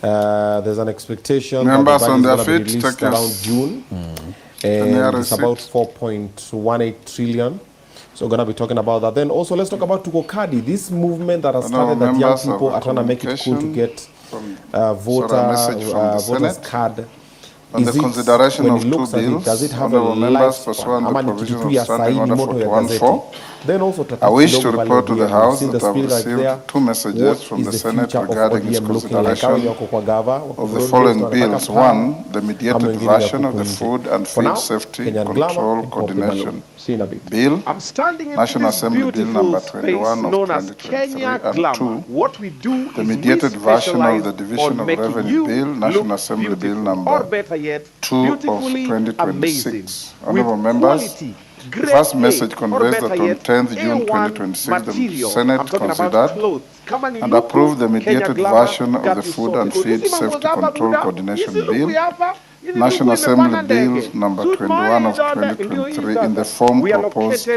There's an expectation Members that the on budget their is going to be feet, released take around June. And it's about 4.18 trillion. So we're going to be talking about that. Then also let's talk about Tukokadi, this movement that has started that young people are trying to make it cool to get voters card. On the consideration of two bills, does it have honorable members, lifespan? pursuant to the provision of Standing Order 41-4, Then also I wish to report to the House that I have received two messages from the Senate regarding its consideration of the following bills. One, the mediated version of the Food and Feed Safety Control Coordination Bill, National Assembly Bill number 21 of 2023, and two, the mediated version of the Division of Revenue Bill, National Assembly Bill number 2 of 2026. Honorable members, the first message conveys that on 10th June 2026, the Senate considered and approved the mediated version of the Food and Feed Safety Control Coordination Bill, National Assembly Bill number 21 of 2023, in the form proposed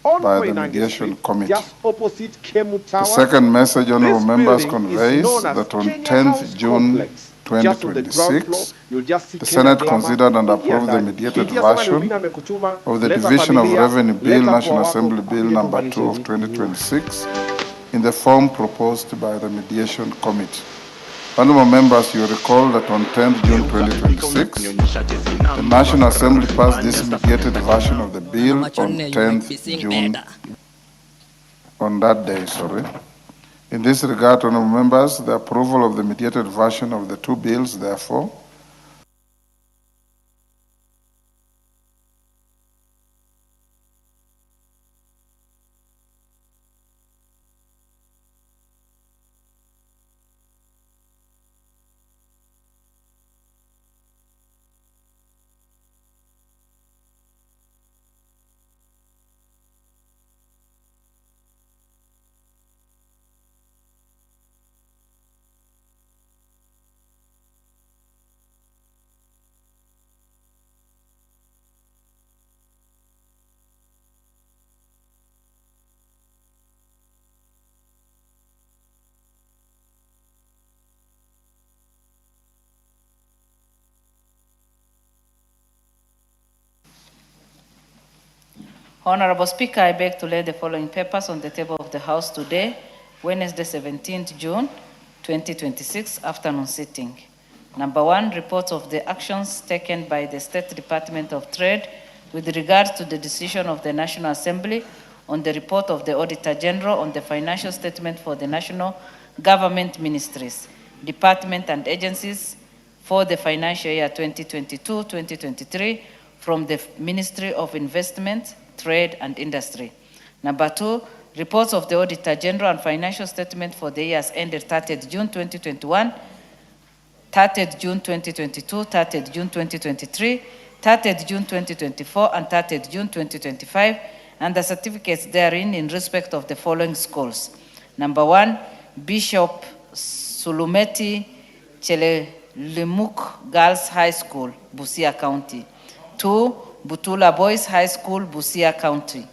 by the Mediation Committee. The second message, honorable members, conveys that on 10th June 2026, the Senate considered and approved the mediated version of the Division of Revenue Bill, National Assembly Bill number 2 of 2026, in the form proposed by the Mediation Committee. Honorable members, you recall that on 10th June 2026, the National Assembly passed this mediated version of the bill on 10th June, on that day, In this regard, honorable members, the approval of the mediated version of the two bills, therefore, Honorable Speaker, I beg to lay the following papers on the table of the House today, Wednesday, 17th June, 2026, afternoon sitting. Number one, reports of the actions taken by the State Department of Trade with regards to the decision of the National Assembly on the report of the Auditor General on the financial statement for the national government ministries, departments, and agencies for the financial year 2022-2023 from the Ministry of Investment, Trade and Industry. Number two, reports of the Auditor General and financial statement for the years ended 30th June 2021, 30th June 2022, 30th June 2023, 30th June 2024, and 30th June 2025, and the certificates therein in respect of the following schools. Number one, Bishop Sulumeti Chelelimuk Girls High School, Busia County. 2, Butula Boys High School, Busia County.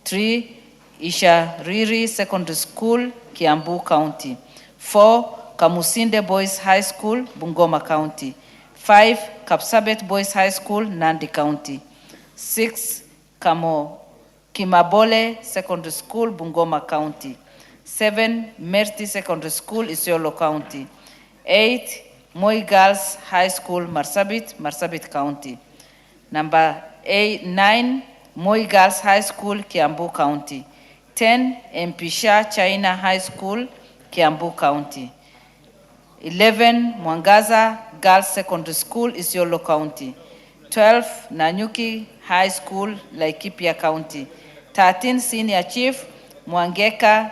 3, Ishariri Secondary School, Kiambu County. 4, Kamusinde Boys High School, Bungoma County. 5, Kapsabet Boys High School, Nandi County. 6, Kimabole Secondary School, Bungoma County. 7, Merti Secondary School, Isiolo County. 8, Moi Girls High School, Marsabit County. Number 9, Moi Girls High School, Kiambu County. 10, Mpisha China High School, Kiambu County. 11, Mwangaza Girls Secondary School, Isiolo County. 12, Nanyuki High School, Laikipia County. 13, Senior Chief, Mwangeka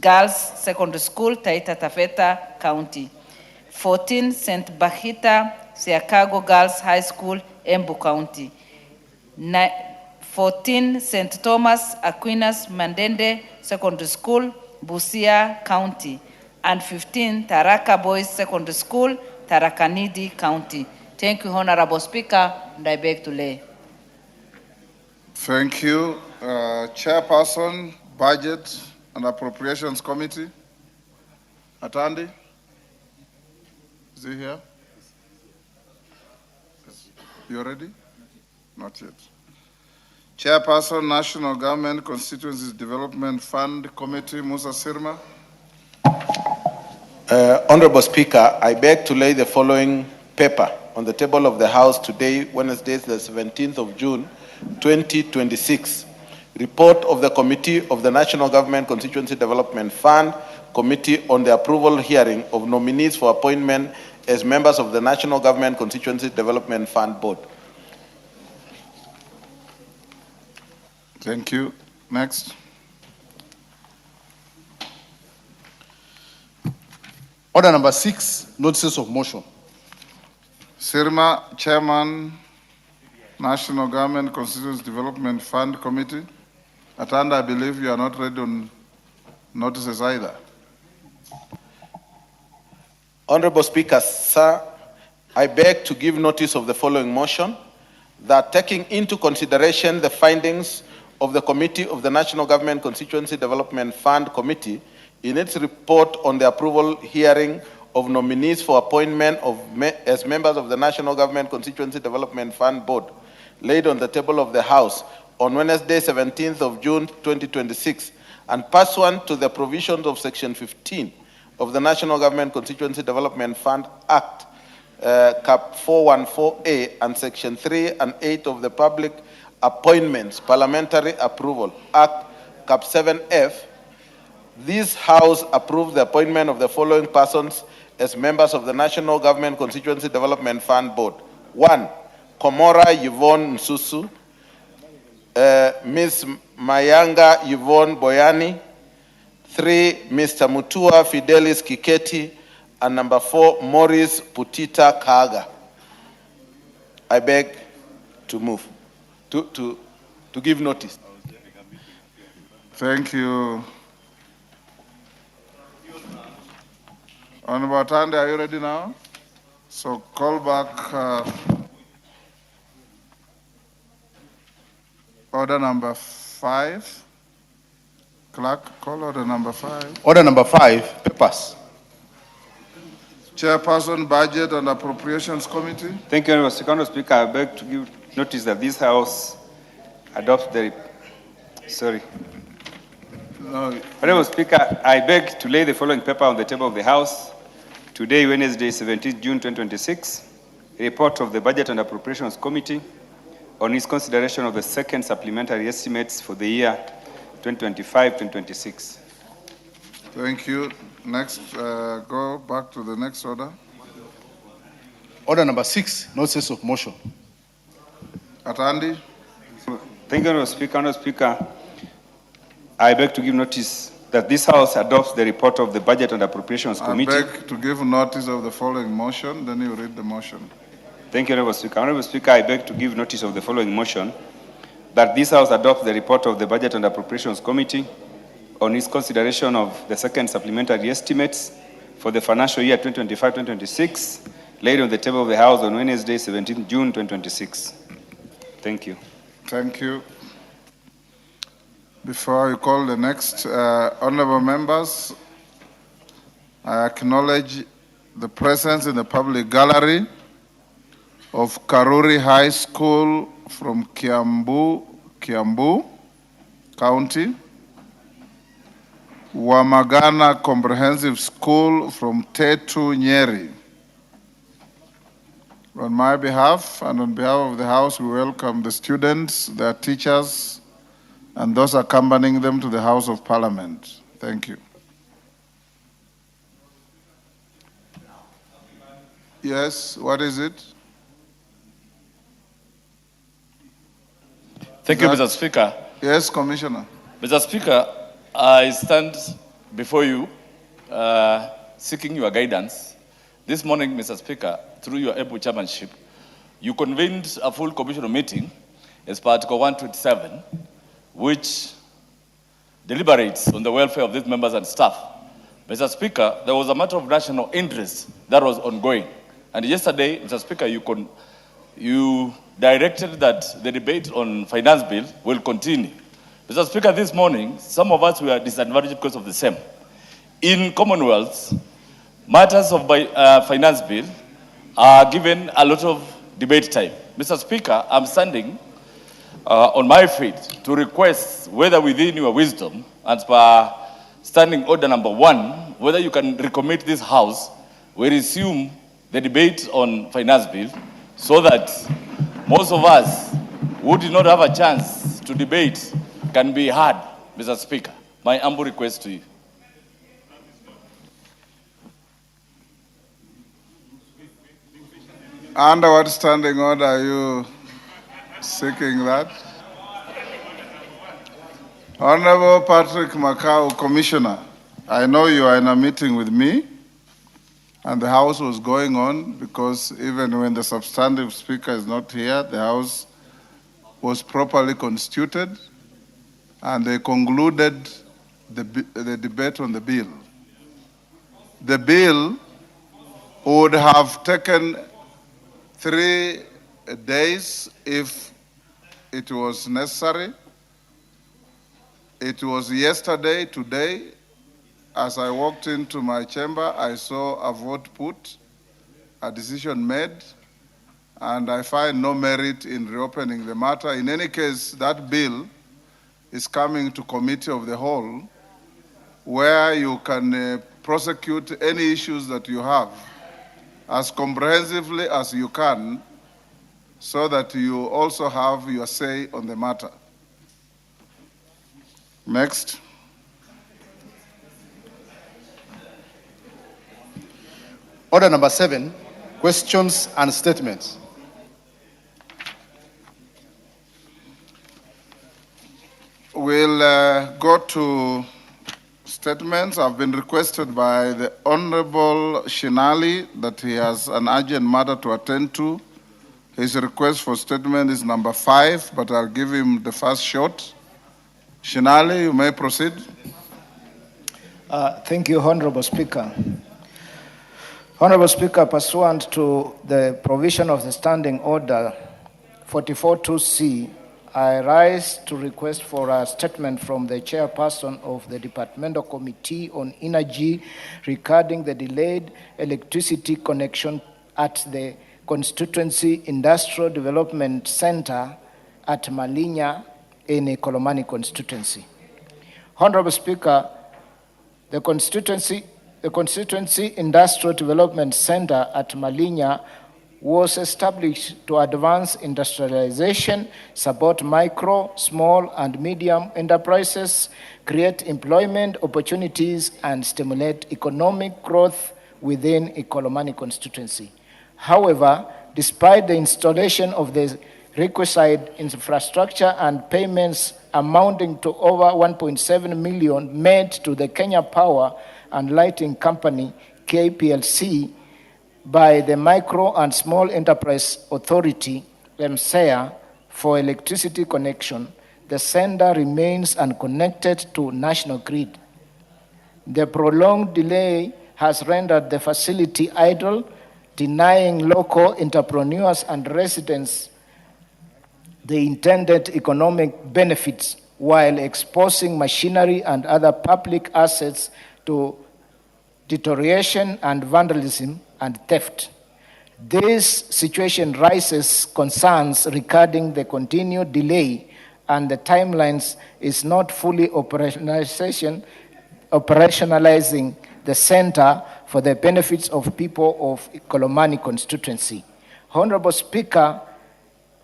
Girls Secondary School, Taita Taveta County. 14, St. Bahita Siakago Girls High School, Embu County. 14, St. Thomas Aquinas Mandende Secondary School, Busia County. And 15, Taraka Boys Secondary School, Tarakanidi County. Thank you, Honorable Speaker, and I beg to lay. Thank you. Chairperson, Budget and Appropriations Committee, Atandi. Is Is he here? You ready? Not yet. Chairperson, National Government Constituencies Development Fund Committee, Musa Sirma. Honorable Speaker, I beg to lay the following paper on the table of the House today, Wednesday, the 17th of June, 2026. Report of the Committee of the National Government Constituency Development Fund Committee on the approval hearing of nominees for appointment as members of the National Government Constituency Development Fund Board. Thank you. Next. Order number 6, notices of motion. Sirma, Chairman, National Government Constituency Development Fund Committee. Atanda, I believe you are not ready on notices either. Honorable Speaker, sir, I beg to give notice of the following motion, that taking into consideration the findings of the Committee of the National Government Constituency Development Fund Committee in its report on the approval hearing of nominees for appointment as members of the National Government Constituency Development Fund Board, laid on the table of the House on Wednesday, 17th of June, 2026, and pursuant to the provisions of Section 15 of the National Government Constituency Development Fund Act, Cap 414A, and Section 3 and 8 of the Public Appointments Parliamentary Approval Act, Cap 7F, this House approved the appointment of the following persons as members of the National Government Constituency Development Fund Board. 1. Komora Yvonne Nsusu, Ms. Mayanga Yvonne Boyani. 3. Mr. Mutua Fidelis Kiketi, and number 4, Maurice Putita Kaga. I beg to move, to give notice. Thank you. Honorable Atande, are you ready now? So call back order number 5. Clerk, call order number 5. Order number 5, papers. Chairperson, Budget and Appropriations Committee. Thank you, Honorable Speaker. I beg to give notice that this House adopts the... Sorry. No. Honorable Speaker, I beg to lay the following paper on the table of the House. Today, Wednesday, 17th June 2026, a report of the Budget and Appropriations Committee on its consideration of the second supplementary estimates for the year 2025-2026. Thank you. Next, go back to the next order. Order number 6, notices of motion. Atandi. Thank you, Honorable Speaker. Honorable Speaker, I beg to give notice that this House adopts the report of the Budget and Appropriations Committee. I beg to give notice of the following motion, then you read the motion. Thank you, Honorable Speaker. Honorable Speaker, I beg to give notice of the following motion, that this House adopts the report of the Budget and Appropriations Committee on its consideration of the second supplementary estimates for the financial year 2025-2026, laid on the table of the House on Wednesday, 17th June 2026. Thank you. Thank you. Before I call the next, honorable members, I acknowledge the presence in the public gallery of Karuri High School from Kiambu County, Wamagana Comprehensive School from Tetu, Nyeri. On my behalf and on behalf of the House, we welcome the students, their teachers, and those accompanying them to the House of Parliament. Thank you. Yes, what is it? Thank you, Mr. Speaker. Yes, Commissioner. Mr. Speaker, I stand before you seeking your guidance. This morning, Mr. Speaker, through your able chairmanship, you convened a full commission meeting as per Article 127, which deliberates on the welfare of these members and staff. Mr. Speaker, there was a matter of national interest that was ongoing. And yesterday, Mr. Speaker, you directed that the debate on finance bill will continue. Mr. Speaker, this morning, some of us were disadvantaged because of the same. In Commonwealth, Matters of finance bill are given a lot of debate time. Mr. Speaker, I'm standing on my feet to request whether within your wisdom, as per standing order number 1, whether you can recommit this House, we resume the debate on finance bill so that most of us who did not have a chance to debate can be heard, Mr. Speaker. My humble request to you. Under what standing order are you seeking that? Honorable Patrick Makau, Commissioner, I know you are in a meeting with me, and the House was going on because even when the substantive speaker is not here, the House was properly constituted, and they concluded the debate on the bill. The bill would have taken 3 days if it was necessary. It was yesterday, today. As I walked into my chamber, I saw a vote put, a decision made, and I find no merit in reopening the matter. In any case, that bill is coming to committee of the whole, where you can prosecute any issues that you have as comprehensively as you can, so that you also have your say on the matter. Next. Order number 7, questions and statements. We'll go to statements. I've been requested by the Honorable Shinali that he has an urgent matter to attend to. His request for statement is number 5, but I'll give him the first shot. Shinali, you may proceed. Thank you, Honorable Speaker. Honorable Speaker, pursuant to the provision of the Standing Order 44.2c, I rise to request for a statement from the chairperson of the Departmental Committee on Energy regarding the delayed electricity connection at the Constituency Industrial Development Center at Malinya in Ikolomani constituency. Honorable Speaker, the Constituency Industrial Development Center at Malinya was established to advance industrialization, support micro, small, and medium enterprises, create employment opportunities, and stimulate economic growth within Ikolomani constituency. However, despite the installation of the requisite infrastructure and payments amounting to over 1.7 million made to the Kenya Power and Lighting Company, KPLC, by the Micro and Small Enterprise Authority, MSEA, for electricity connection, the sender remains unconnected to national grid. The prolonged delay has rendered the facility idle, denying local entrepreneurs and residents the intended economic benefits while exposing machinery and other public assets to deterioration and vandalism and theft. This situation raises concerns regarding the continued delay and the timelines is not fully operationalizing the center for the benefits of people of Ikolomani constituency. Honorable Speaker,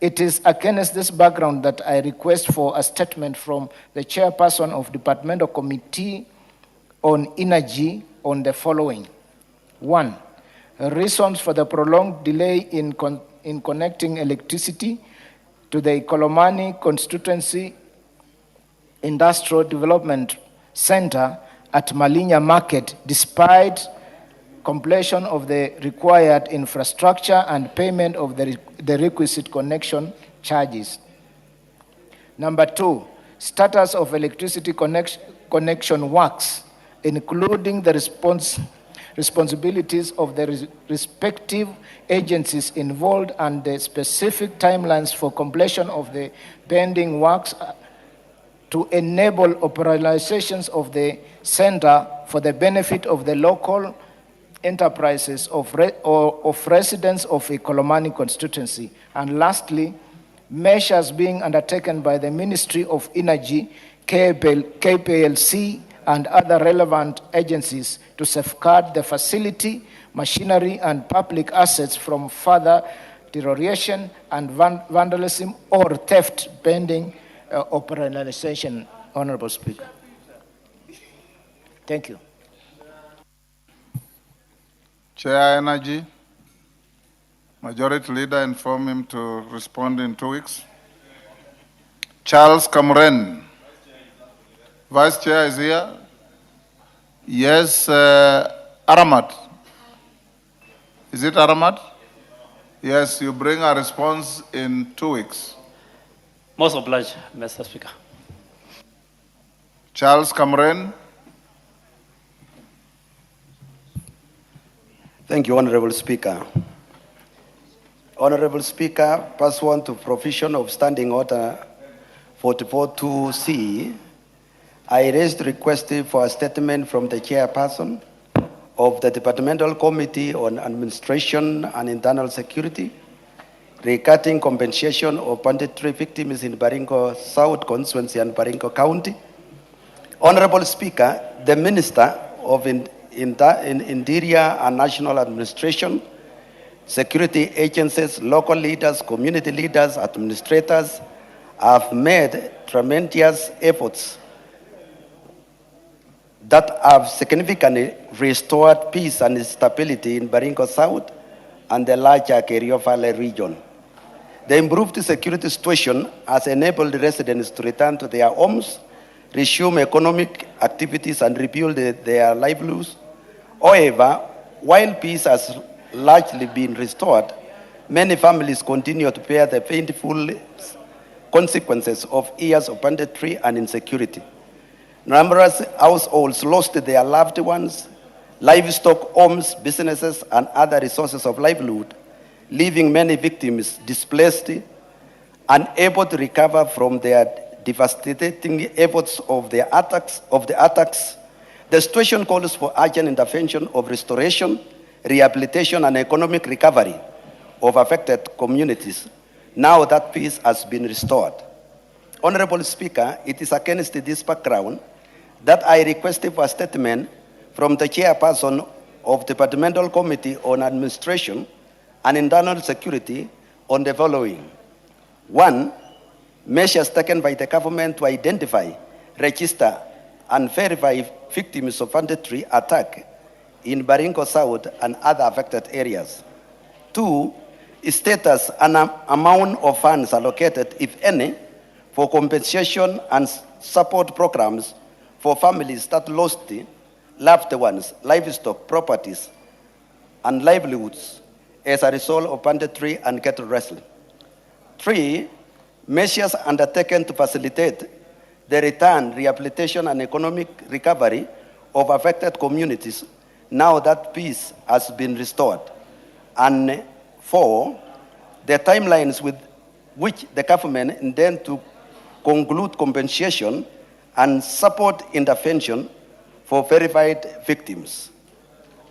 it is against this background that I request for a statement from the chairperson of Departmental Committee on Energy on the following. 1. Reasons for the prolonged delay in connecting electricity to the Ikolomani Constituency Industrial Development Center at Malinya Market, despite completion of the required infrastructure and payment of the requisite connection charges. Number 2, status of electricity connection works, including the responsibilities of the respective agencies involved and the specific timelines for completion of the pending works to enable operationalizations of the center for the benefit of the local enterprises of residents of Ikolomani constituency. And lastly, measures being undertaken by the Ministry of Energy, KPLC, and other relevant agencies to safeguard the facility, machinery, and public assets from further deterioration and vandalism or theft pending operationalization, Honorable Speaker. Thank you. Chair Energy, Majority Leader inform him to respond in 2 weeks. Charles Cameron. Vice Chair is here. Yes, Aramat. Is it Aramat? Yes, you bring a response in 2 weeks. Most obliged, Mr. Speaker. Charles Cameron. Thank you, Honorable Speaker. Honorable Speaker, pursuant to provision of Standing Order 44.2c, I raised request for a statement from the chairperson of the Departmental Committee on Administration and Internal Security regarding compensation of banditry victims in Baringo South Constituency and Baringo County. Honorable Speaker, the Minister of Interior and National Administration, security agencies, local leaders, community leaders, administrators have made tremendous efforts that have significantly restored peace and stability in Baringo South and the larger Kerio Valley region. The improved security situation has enabled residents to return to their homes, resume economic activities, and rebuild their livelihoods. However, while peace has largely been restored, many families continue to bear the painful consequences of years of banditry and insecurity. Numerous households lost their loved ones, livestock, homes, businesses, and other resources of livelihood, leaving many victims displaced, unable to recover from their devastating efforts of the attacks. The situation calls for urgent intervention of restoration, rehabilitation, and economic recovery of affected communities now that peace has been restored. Honorable Speaker, it is against this background that I requested for a statement from the chairperson of the Departmental Committee on Administration and Internal Security on the following. 1, measures taken by the government to identify, register, and verify victims of banditry attack in Baringo South and other affected areas. 2, status and amount of funds allocated, if any, for compensation and support programs for families that lost loved ones, livestock, properties, and livelihoods as a result of banditry and cattle rustling. 3, measures undertaken to facilitate the return, rehabilitation, and economic recovery of affected communities now that peace has been restored. And 4, the timelines with which the government intends to conclude compensation and support intervention for verified victims.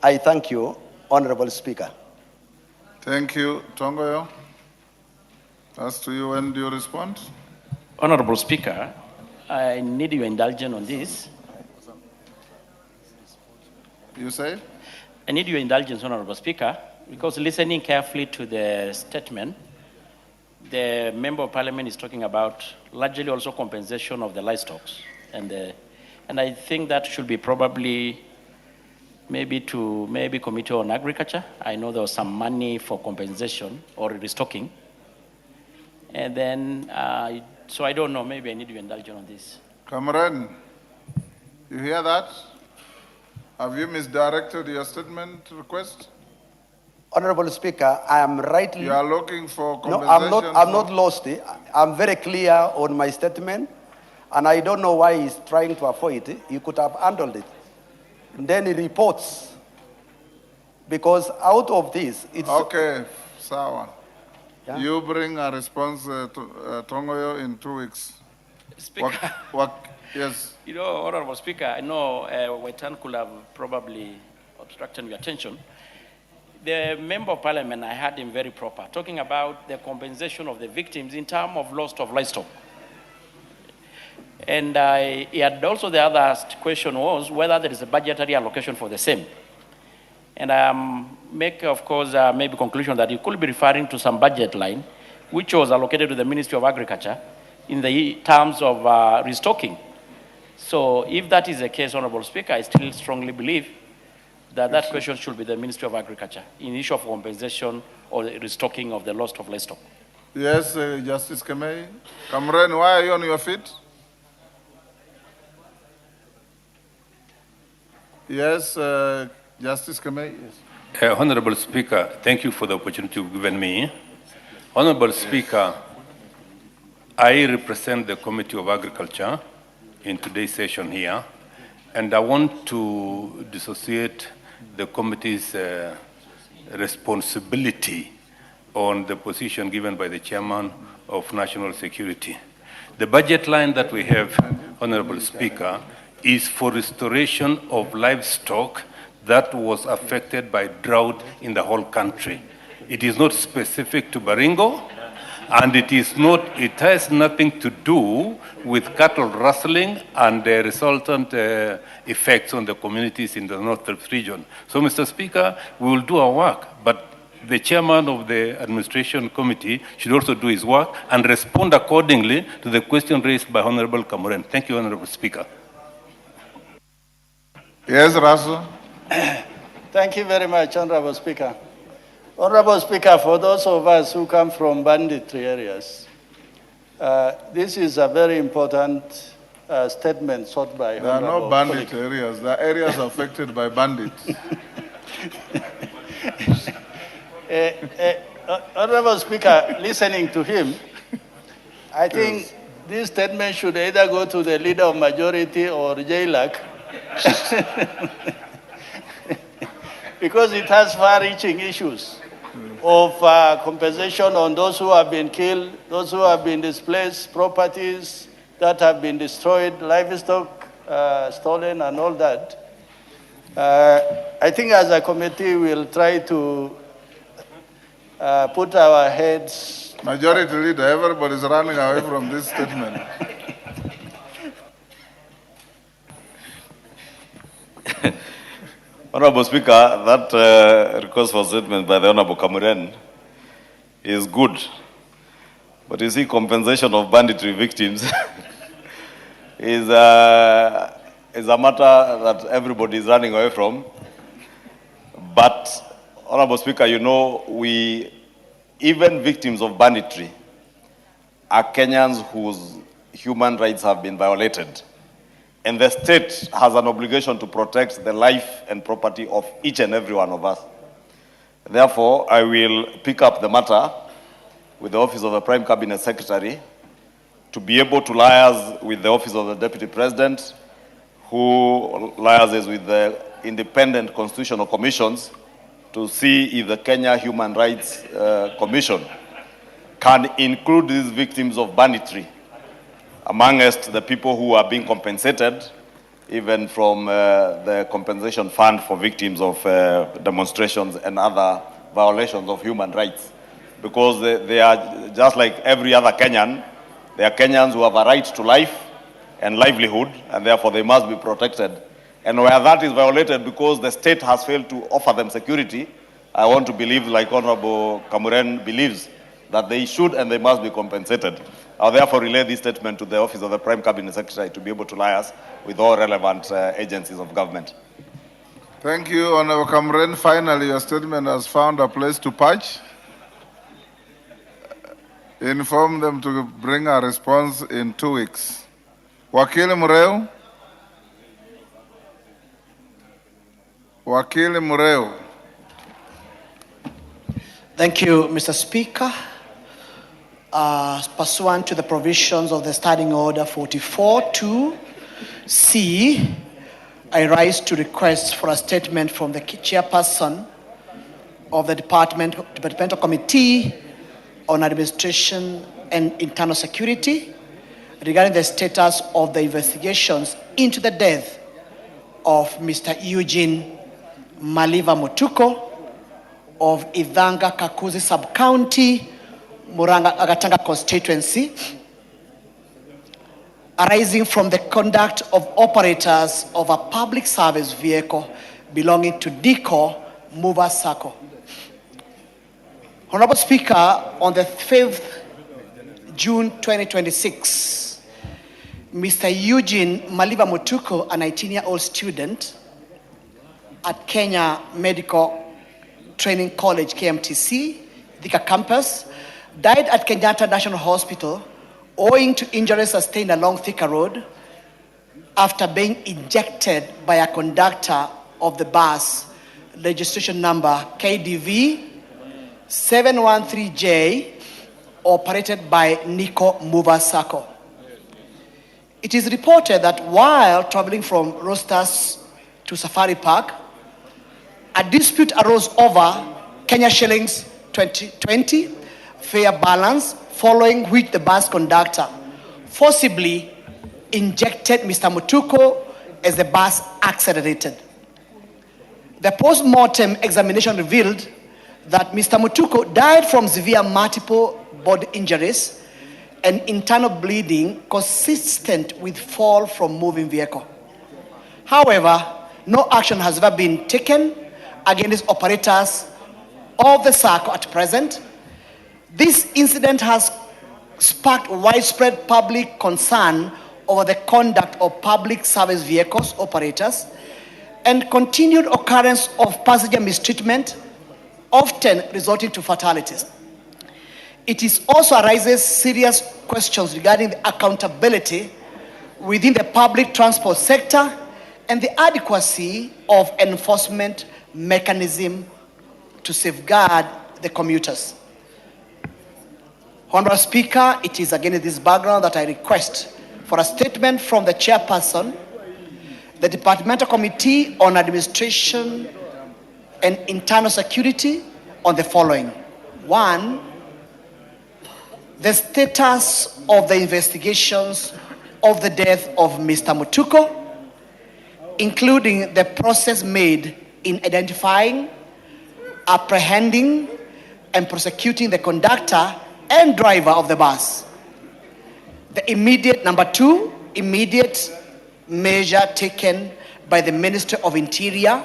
I thank you, Honorable Speaker. Thank you. Tongoyo. As to you, when do you respond? Honorable Speaker, I need your indulgence on this. You say? I need your indulgence, Honorable Speaker, because listening carefully to the statement, the Member of Parliament is talking about largely also compensation of the livestock. And I think that should be probably maybe Committee on Agriculture. I know there was some money for compensation or restocking. And then, so I don't know, maybe I need your indulgence on this. Cameron, you hear that? Have you misdirected your statement request? Honorable Speaker, I am rightly... You are looking for compensation? No, I'm not lost. I'm very clear on my statement, and I don't know why he's trying to avoid it. He could have handled it. And then he reports, because out of this, it's... Okay, Sawa. Yeah? You bring a response to Tongoyo in 2 weeks. Speaker, yes. you know, Honorable Speaker, I know Waitan could have probably abstracting your attention. The Member of Parliament, I had him very proper, talking about the compensation of the victims in terms of loss of livestock. And he had also the other question was whether there is a budgetary allocation for the same. And make, of course, maybe conclusion that he could be referring to some budget line which was allocated to the Ministry of Agriculture in the terms of restocking. So if that is the case, Honorable Speaker, I still strongly believe that that question should be the Ministry of Agriculture in issue of compensation or the restocking of the loss of livestock. Yes, Justice Kemei. Cameron, why are you on your feet? Yes, Justice Kemei. Yes. Honorable Speaker, thank you for the opportunity you've given me. Honorable Speaker, I represent the Committee of Agriculture in today's session here, and I want to dissociate the committee's responsibility on the position given by the Chairman of National Security. The budget line that we have, Honorable Speaker, is for restoration of livestock that was affected by drought in the whole country. It is not specific to Baringo, and it has nothing to do with cattle rustling and the resultant effects on the communities in the North region. So, Mr. Speaker, we will do our work, but the chairman of the administration committee should also do his work and respond accordingly to the question raised by Honorable Cameron. Thank you, Honorable Speaker. Yes, Russell. Thank you very much, Honorable Speaker. Honorable Speaker, for those of us who come from banditry areas, this is a very important statement sought by There are no bandit areas. There are areas affected by bandits. Honorable Speaker, listening to him, I think this statement should either go to the leader of majority or JLAC, because it has far-reaching issues of compensation on those who have been killed, those who have been displaced, properties that have been destroyed, livestock stolen, and all that. I think as a committee, we'll try to put our heads... Majority leader, everybody's running away from this statement. Honorable Speaker, that request for statement by the Honorable Cameron is good. But you see, compensation of banditry victims is a matter that everybody is running away from. But, Honorable Speaker, you know, even victims of banditry are Kenyans whose human rights have been violated. And the state has an obligation to protect the life and property of each and every one of us. Therefore, I will pick up the matter with the Office of the Prime Cabinet Secretary to be able to liaise with the Office of the Deputy President, who liaises with the independent constitutional commissions to see if the Kenya Human Rights Commission can include these victims of banditry amongst the people who are being compensated, even from the compensation fund for victims of demonstrations and other violations of human rights. Because they are just like every other Kenyan. They are Kenyans who have a right to life and livelihood, and therefore they must be protected. And where that is violated because the state has failed to offer them security, I want to believe, like Honorable Cameron believes, that they should and they must be compensated. I'll therefore relay this statement to the Office of the Prime Cabinet Secretary to be able to liaise with all relevant agencies of government. Thank you, Honorable Cameron. Finally, your statement has found a place to patch. Inform them to bring a response in 2 weeks. Wakili Mureu. Wakili Mureu. Thank you, Mr. Speaker. Pursuant to the provisions of the Standing Order 44-2C, I rise to request for a statement from the chairperson of the Departmental Committee on Administration and Internal Security regarding the status of the investigations into the death of Mr. Eugene Maliva Mutuko of Ithanga Kakuzi Sub-County, Muranga Agatanga constituency, arising from the conduct of operators of a public service vehicle belonging to DICO Mover Sacco. Honorable Speaker, on the 5th June 2026, Mr. Eugene Maliva Mutuko, an 18-year-old student at Kenya Medical Training College, KMTC, Thika campus, died at Kenyatta National Hospital owing to injuries sustained along Thika Road after being injected by a conductor of the bus, registration number KDV 713J, operated by Nico Mover Sacco. It is reported that while traveling from Rostas to Safari Park, a dispute arose over Kenya shillings 2020 fare balance, following which the bus conductor forcibly injected Mr. Mutuko as the bus accelerated. The post-mortem examination revealed that Mr. Mutuko died from severe multiple body injuries and internal bleeding consistent with fall from moving vehicle. However, no action has ever been taken against operators of the SACCO at present. This incident has sparked widespread public concern over the conduct of public service vehicles operators and continued occurrence of passenger mistreatment, often resulting to fatalities. It is also raises serious questions regarding the accountability within the public transport sector and the adequacy of enforcement mechanism to safeguard the commuters. Honorable Speaker, it is again in this background that I request for a statement from the chairperson, the Departmental Committee on Administration and Internal Security, on the following. 1, the status of the investigations of the death of Mr. Mutuko, including the process made in identifying, apprehending, and prosecuting the conductor and driver of the bus. The immediate, number 2, immediate measure taken by the Ministry of Interior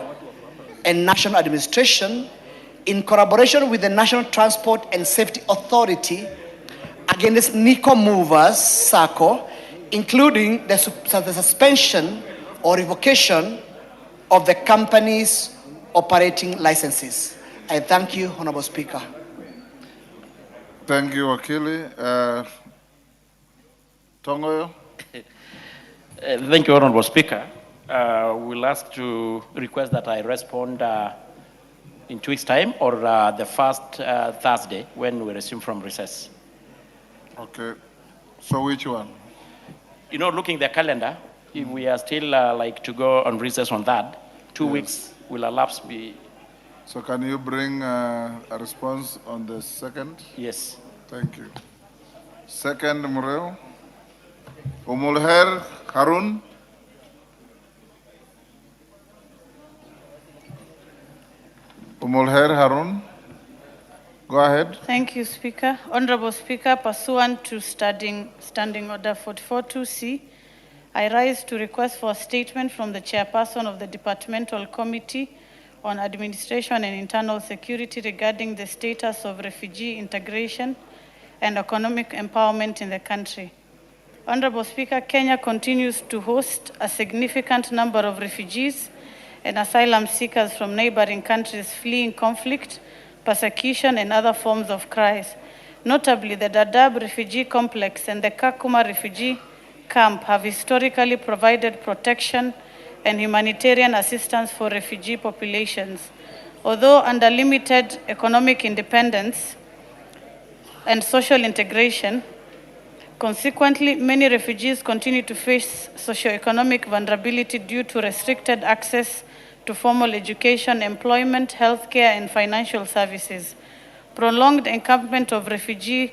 and National Administration in collaboration with the National Transport and Safety Authority against Nico Movers Sacco, including the suspension or revocation of the company's operating licenses. I thank you, Honorable Speaker. Thank you, Wakili. Tongoyo. Thank you, Honorable Speaker. We'll ask to request that I respond in 2 weeks' time or the first Thursday when we resume from recess. Okay. So which one? You know, looking at the calendar, if we are still like to go on recess on that, 2 weeks will elapse. So can you bring a response on the 2nd? Yes. Thank you. 2nd, Murel. Umulher Harun. Umulher Harun. Go ahead. Thank you, Speaker. Honorable Speaker, pursuant to Standing Order 44.2c, I rise to request for a statement from the chairperson of the Departmental Committee on Administration and Internal Security regarding the status of refugee integration and economic empowerment in the country. Honorable Speaker, Kenya continues to host a significant number of refugees and asylum seekers from neighboring countries fleeing conflict, persecution, and other forms of crisis. Notably, the Dadaab refugee complex and the Kakuma refugee camp have historically provided protection and humanitarian assistance for refugee populations. Although under limited economic independence and social integration, consequently, many refugees continue to face socioeconomic vulnerability due to restricted access to formal education, employment, healthcare, and financial services. Prolonged encampment of refugees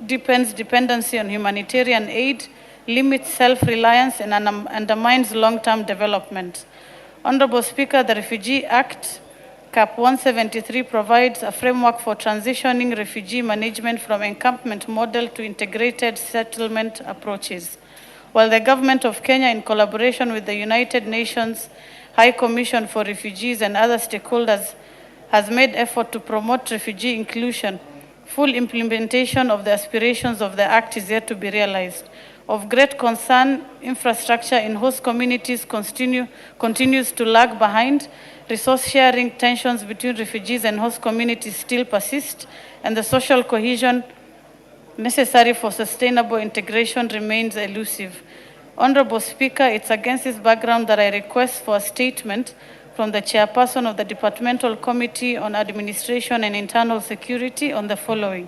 deepens dependency on humanitarian aid, limits self-reliance, and undermines long-term development. Honorable Speaker, the Refugee Act, Cap 173, provides a framework for transitioning refugee management from encampment model to integrated settlement approaches. While the Government of Kenya, in collaboration with the United Nations High Commission for Refugees and other stakeholders, has made effort to promote refugee inclusion, full implementation of the aspirations of the Act is yet to be realized. Of great concern, infrastructure in host communities continues to lag behind. Resource sharing tensions between refugees and host communities still persist, and the social cohesion necessary for sustainable integration remains elusive. Honorable Speaker, it's against this background that I request for a statement from the chairperson of the Departmental Committee on Administration and Internal Security on the following: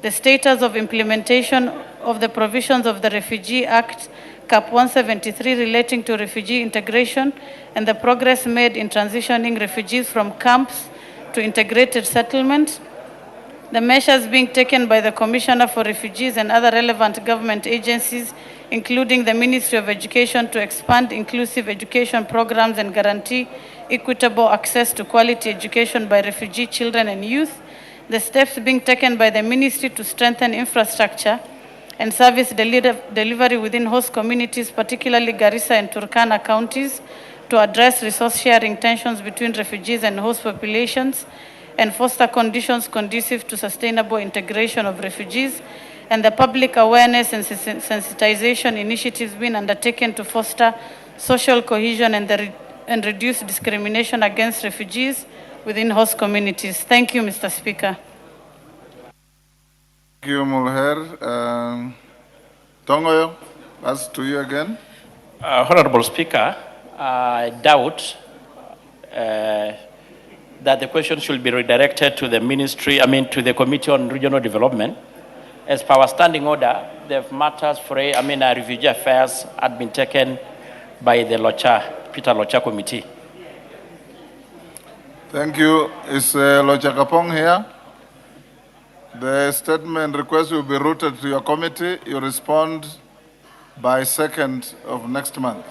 the status of implementation of the provisions of the Refugee Act, Cap 173, relating to refugee integration, and the progress made in transitioning refugees from camps to integrated settlement, the measures being taken by the Commissioner for Refugees and other relevant government agencies, including the Ministry of Education, to expand inclusive education programs and guarantee equitable access to quality education by refugee children and youth, the steps being taken by the Ministry to strengthen infrastructure and service delivery within host communities, particularly Garissa and Turkana counties, to address resource sharing tensions between refugees and host populations, and foster conditions conducive to sustainable integration of refugees, and the public awareness and sensitization initiatives being undertaken to foster social cohesion and reduce discrimination against refugees within host communities. Thank you, Mr. Speaker. Thank you, Mulher. Tongoyo, that's to you again. Honorable Speaker, I doubt that the question should be redirected to the ministry, to the Committee on Regional Development. As per our standing order, the matters for, refugee affairs had been taken by the Peter Locha Committee. Thank you. Is Locha Kapong here? The statement request will be routed to your committee. You respond by 2nd of next month.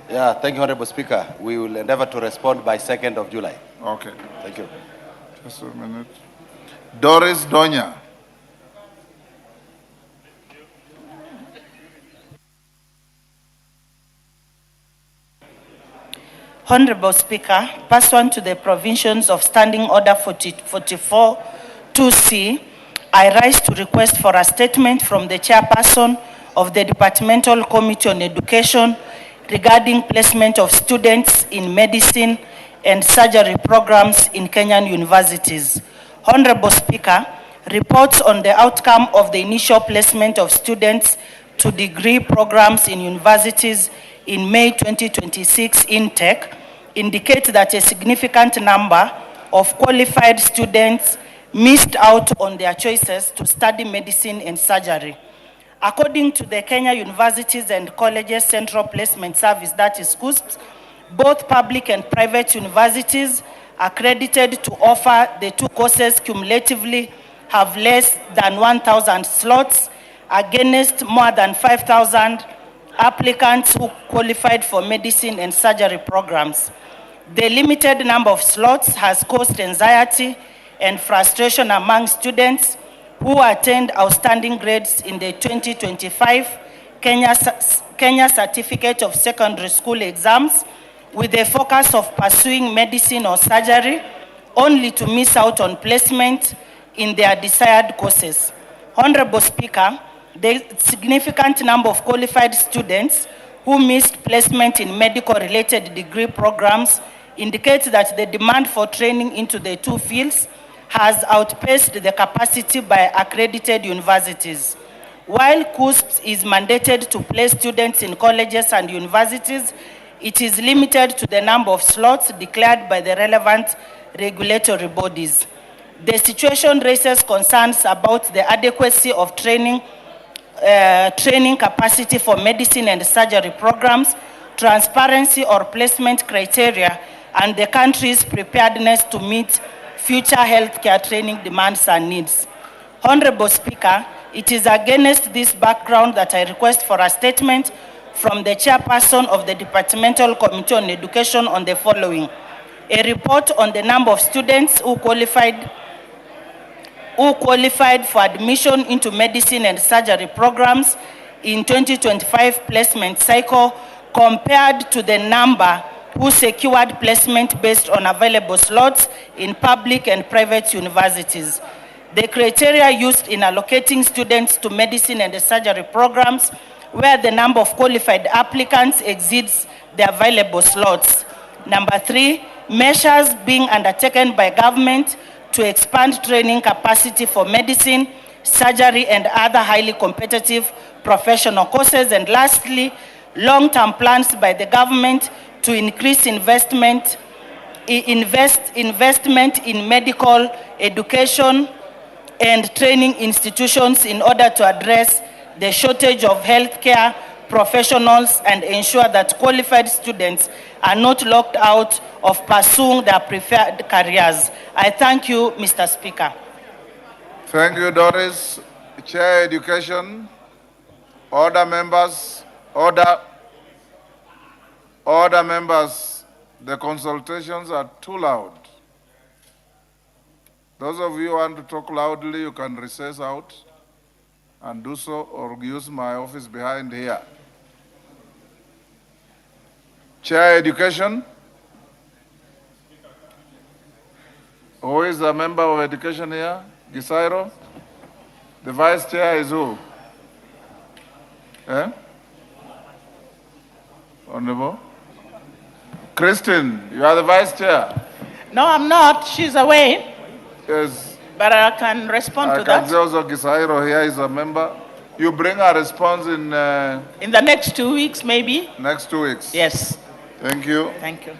Yeah, thank you, Honorable Speaker. We will endeavor to respond by 2nd of July. Okay. Thank you. Just a minute. Doris Donya. Honorable Speaker, pursuant to the provisions of Standing Order 44-2C, I rise to request for a statement from the chairperson of the Departmental Committee on Education regarding placement of students in medicine and surgery programs in Kenyan universities. Honorable Speaker, reports on the outcome of the initial placement of students to degree programs in universities in May 2026 intake indicate that a significant number of qualified students missed out on their choices to study medicine and surgery. According to the Kenya Universities and Colleges Central Placement Service, that is KUSPS, both public and private universities accredited to offer the two courses cumulatively have less than 1,000 slots against more than 5,000 applicants who qualified for medicine and surgery programs. The limited number of slots has caused anxiety and frustration among students who attained outstanding grades in the 2025 Kenya Certificate of Secondary School exams, with a focus of pursuing medicine or surgery, only to miss out on placement in their desired courses. Honorable Speaker, the significant number of qualified students who missed placement in medical-related degree programs indicates that the demand for training into the two fields has outpaced the capacity by accredited universities. While KUSPS is mandated to place students in colleges and universities, it is limited to the number of slots declared by the relevant regulatory bodies. The situation raises concerns about the adequacy of training capacity for medicine and surgery programs, transparency or placement criteria, and the country's preparedness to meet future healthcare training demands and needs. Honorable Speaker, it is against this background that I request for a statement from the chairperson of the Departmental Committee on Education on the following: a report on the number of students who qualified for admission into medicine and surgery programs in 2025 placement cycle compared to the number who secured placement based on available slots in public and private universities. The criteria used in allocating students to medicine and surgery programs where the number of qualified applicants exceeds the available slots. Number 3, measures being undertaken by government to expand training capacity for medicine, surgery, and other highly competitive professional courses. And lastly, long-term plans by the government to increase investment in medical education and training institutions in order to address the shortage of healthcare professionals and ensure that qualified students are not locked out of pursuing their preferred careers. I thank you, Mr. Speaker. Thank you, Doris. Chair Education. Order members. Order members. The consultations are too loud. Those of you who want to talk loudly, you can recess out and do so, or use my office behind here. Chair Education. Who is a member of education here? Gisairo? The vice chair is who? Honorable? Christine, you are the vice chair. No, I'm not. She's away. Yes. But I can respond to that. Also Gisairo here is a member. You bring a response in the next 2 weeks, maybe? Next 2 weeks. Yes. Thank you. Thank you.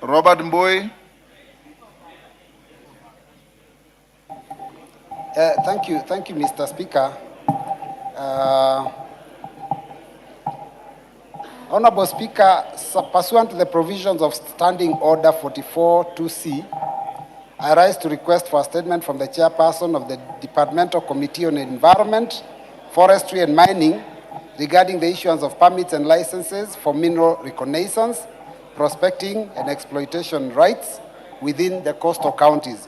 Robert Mbui. Thank you, Mr. Speaker. Honorable Speaker, pursuant to the provisions of Standing Order 44-2C, I rise to request for a statement from the chairperson of the Departmental Committee on Environment, Forestry and Mining regarding the issuance of permits and licenses for mineral reconnaissance, prospecting and exploitation rights within the coastal counties.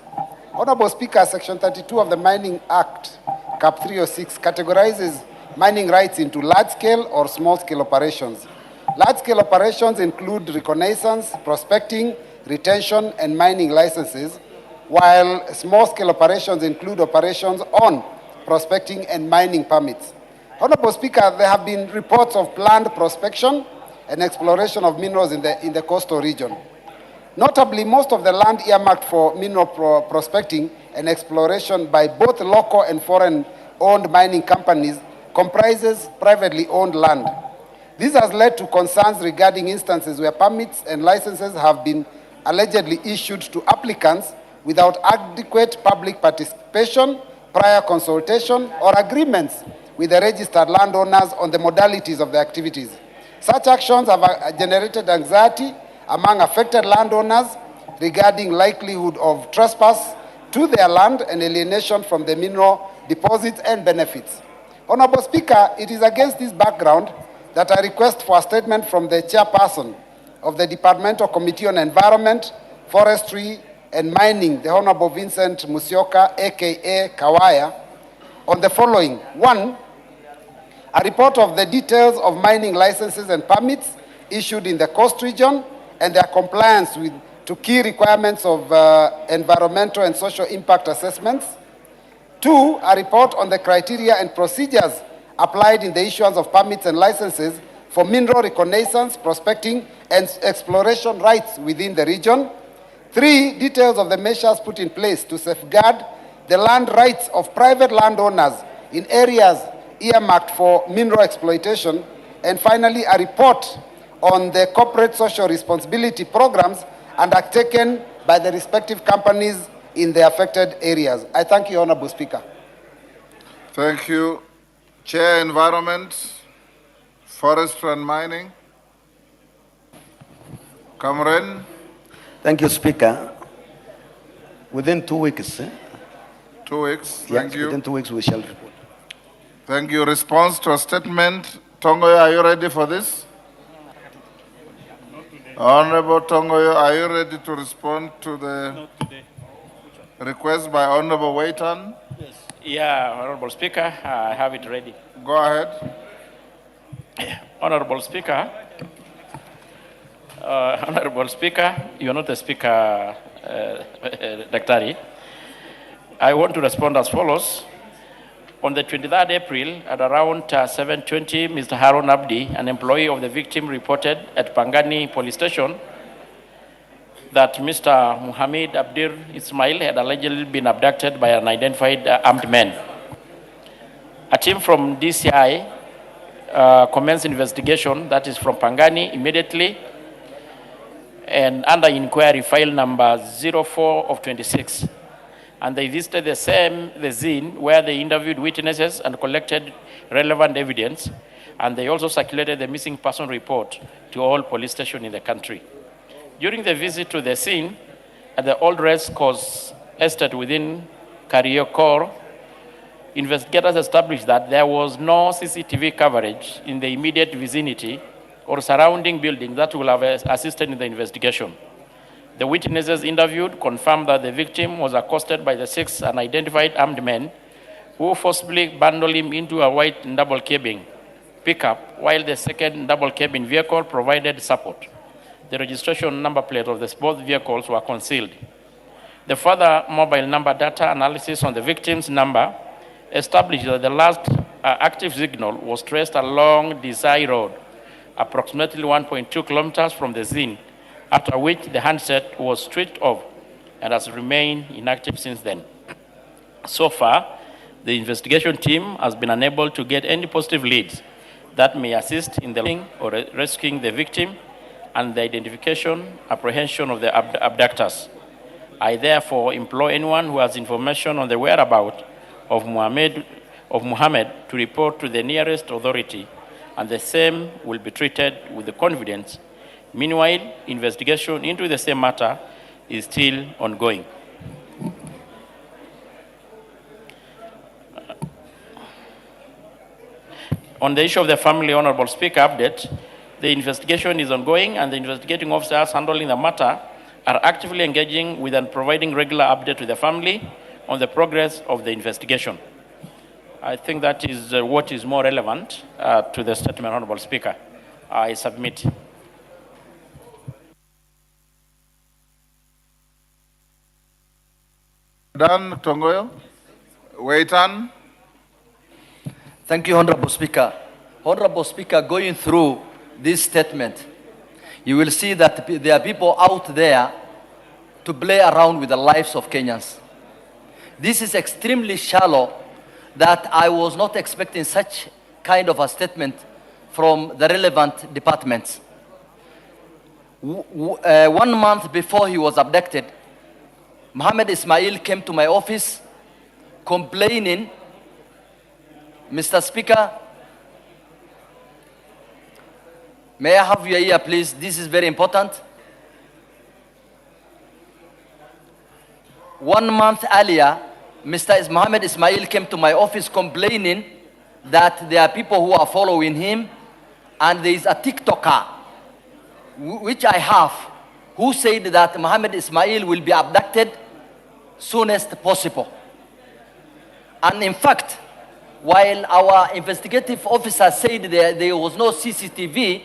Honorable Speaker, Section 32 of the Mining Act, Cap 306, categorizes mining rights into large-scale or small-scale operations. Large-scale operations include reconnaissance, prospecting, retention, and mining licenses, while small-scale operations include operations on prospecting and mining permits. Honorable Speaker, there have been reports of planned prospection and exploration of minerals in the coastal region. Notably, most of the land earmarked for mineral prospecting and exploration by both local and foreign-owned mining companies comprises privately owned land. This has led to concerns regarding instances where permits and licenses have been allegedly issued to applicants without adequate public participation, prior consultation, or agreements with the registered landowners on the modalities of the activities. Such actions have generated anxiety among affected landowners regarding likelihood of trespass to their land and alienation from the mineral deposits and benefits. Honorable Speaker, it is against this background that I request for a statement from the chairperson of the Departmental Committee on Environment, Forestry and Mining, the Honorable Vincent Musyoka, aka Kawaya, on the following. 1, a report of the details of mining licenses and permits issued in the coast region and their compliance to key requirements of environmental and social impact assessments. 2, a report on the criteria and procedures applied in the issuance of permits and licenses for mineral reconnaissance, prospecting, and exploration rights within the region. 3, details of the measures put in place to safeguard the land rights of private landowners in areas earmarked for mineral exploitation. And finally, a report on the corporate social responsibility programs undertaken by the respective companies in the affected areas. I thank you, Honorable Speaker. Thank you. Chair Environment, Forestry and Mining. Cameron. Thank you, Speaker. Within 2 weeks. 2 weeks, thank you. Within 2 weeks we shall report. Thank you. Response to a statement Tongoyo, are you ready for this? Honorable Tongoyo, are you ready to respond to the request by Honorable Waitan? Yes. Yeah, Honorable Speaker, I have it ready. Go ahead. Honorable Speaker, you're not the Speaker, Daktari. I want to respond as follows. On the 23rd April, at around 7:20, Mr. Harun Abdi, an employee of the victim, reported at Pangani Police Station that Mr. Muhammad Abdir Ismail had allegedly been abducted by unidentified armed men. A team from DCI commenced investigation, that is from Pangani, immediately, and under inquiry file number 04 of 26. And they visited the scene where they interviewed witnesses and collected relevant evidence, and they also circulated the missing person report to all police stations in the country. During the visit to the scene at the old race course estate within Kariokor, investigators established that there was no CCTV coverage in the immediate vicinity or surrounding buildings that will have assisted in the investigation. The witnesses interviewed confirmed that the victim was accosted by the 6 unidentified armed men who forcibly bundled him into a white double cabin pickup, while the second double cabin vehicle provided support. The registration number plate of both vehicles were concealed. The further mobile number data analysis on the victim's number established that the last active signal was traced along Desai Road, approximately 1.2 kilometers from the scene, after which the handset was switched off and has remained inactive since then. So far, the investigation team has been unable to get any positive leads that may assist in the looking or rescuing the victim and the identification, apprehension of the abductors. I therefore implore anyone who has information on the whereabouts of Muhammad to report to the nearest authority, and the same will be treated with the confidence. Meanwhile, investigation into the same matter is still ongoing. On the issue of the family, Honorable Speaker, update, the investigation is ongoing, and the investigating officers handling the matter are actively engaging with and providing regular update to the family on the progress of the investigation. I think that is what is more relevant to the statement, Honorable Speaker. I submit. Done, Tongoyo. Waitan. Thank you, Honorable Speaker. Honorable Speaker, going through this statement, you will see that there are people out there to play around with the lives of Kenyans. This is extremely shallow that I was not expecting such kind of a statement from the relevant departments. 1 month before he was abducted, Mohammed Ismail came to my office complaining, Mr. Speaker, may I have your ear, please? This is very important. 1 month earlier, Mr. Mohammed Ismail came to my office complaining that there are people who are following him, and there is a TikToker, which I have, who said that Mohammed Ismail will be abducted soonest possible. And in fact, while our investigative officer said there was no CCTV,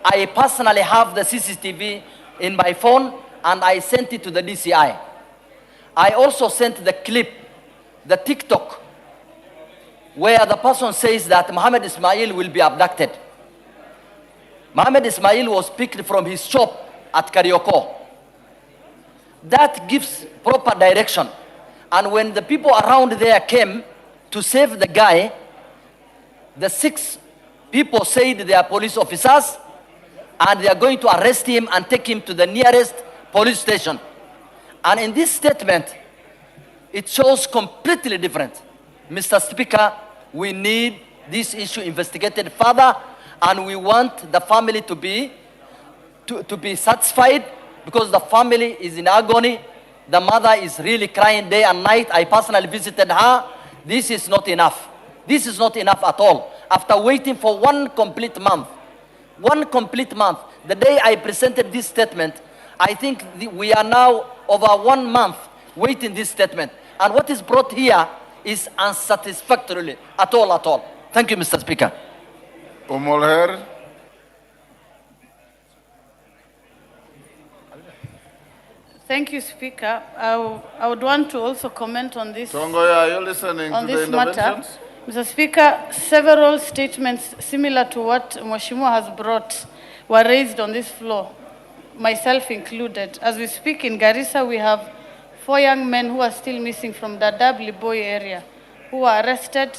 I personally have the CCTV in my phone, and I sent it to the DCI. I also sent the clip, the TikTok, where the person says that Mohammed Ismail will be abducted. Mohammed Ismail was picked from his shop at Karioko. That gives proper direction. And when the people around there came to save the guy, the 6 people said they are police officers, and they are going to arrest him and take him to the nearest police station. And in this statement, it shows completely different. Mr. Speaker, we need this issue investigated further, and we want the family to be satisfied, because the family is in agony. The mother is really crying day and night. I personally visited her. This is not enough. This is not enough at all. after waiting for 1 complete month. 1 complete month. The day I presented this statement, I think we are now over 1 month waiting this statement. And what is brought here is unsatisfactory at all. Thank you, Mr. Speaker. Umolher. Thank you, Speaker. I would want to also comment on this. Tongoya, are you listening on to this the matter. interventions? Mr. Speaker, several statements similar to what Mheshimiwa has brought were raised on this floor, myself included. As we speak in Garissa, we have 4 young men who are still missing from Dadaab Liboy area, who were arrested.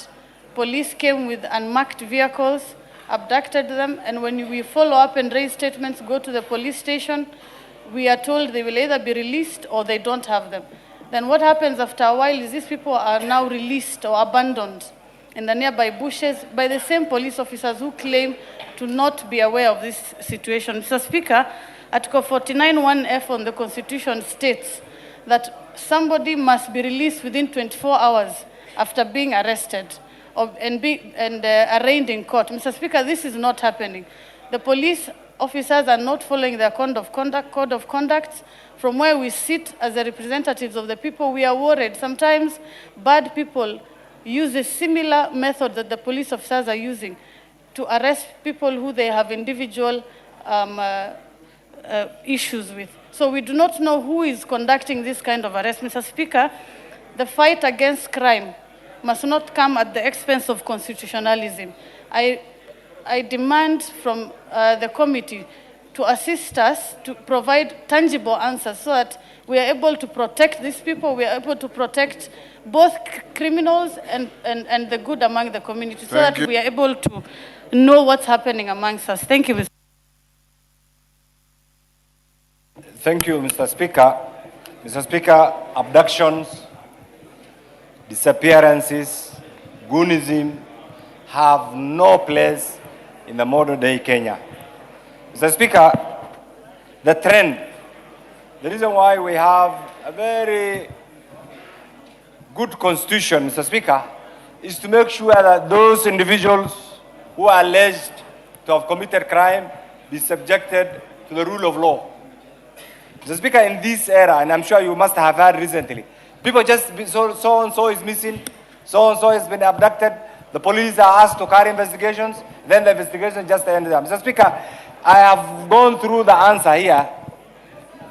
Police came with unmarked vehicles, abducted them, and when we follow up and raise statements, go to the police station, we are told they will either be released or they don't have them. Then what happens after a while is these people are now released or abandoned in the nearby bushes by the same police officers who claim to not be aware of this situation. Mr. Speaker, Article 49(1)(f) on the Constitution states that somebody must be released within 24 hours after being arrested and arraigned in court. Mr. Speaker, this is not happening. The police officers are not following their code of conduct. From where we sit as the representatives of the people, we are worried. Sometimes bad people use a similar method that the police officers are using to arrest people who they have individual issues with. So we do not know who is conducting this kind of arrest. Mr. Speaker, the fight against crime must not come at the expense of constitutionalism. I demand from the committee to assist us to provide tangible answers so that we are able to protect these people, we are able to protect both criminals and the good among the community so that we are able to know what's happening amongst us. Thank you, Mr. Thank you, Mr. Speaker. Mr. Speaker, abductions, disappearances, goonism have no place in the modern day Kenya. Mr. Speaker, the trend, the reason why we have a very good constitution, Mr. Speaker, is to make sure that those individuals who are alleged to have committed crime be subjected to the rule of law. Mr. Speaker, in this era, and I'm sure you must have heard recently, people just, so-and-so is missing, so-and-so has been abducted, the police are asked to carry investigations, then the investigation just ends there. Mr. Speaker, I have gone through the answer here.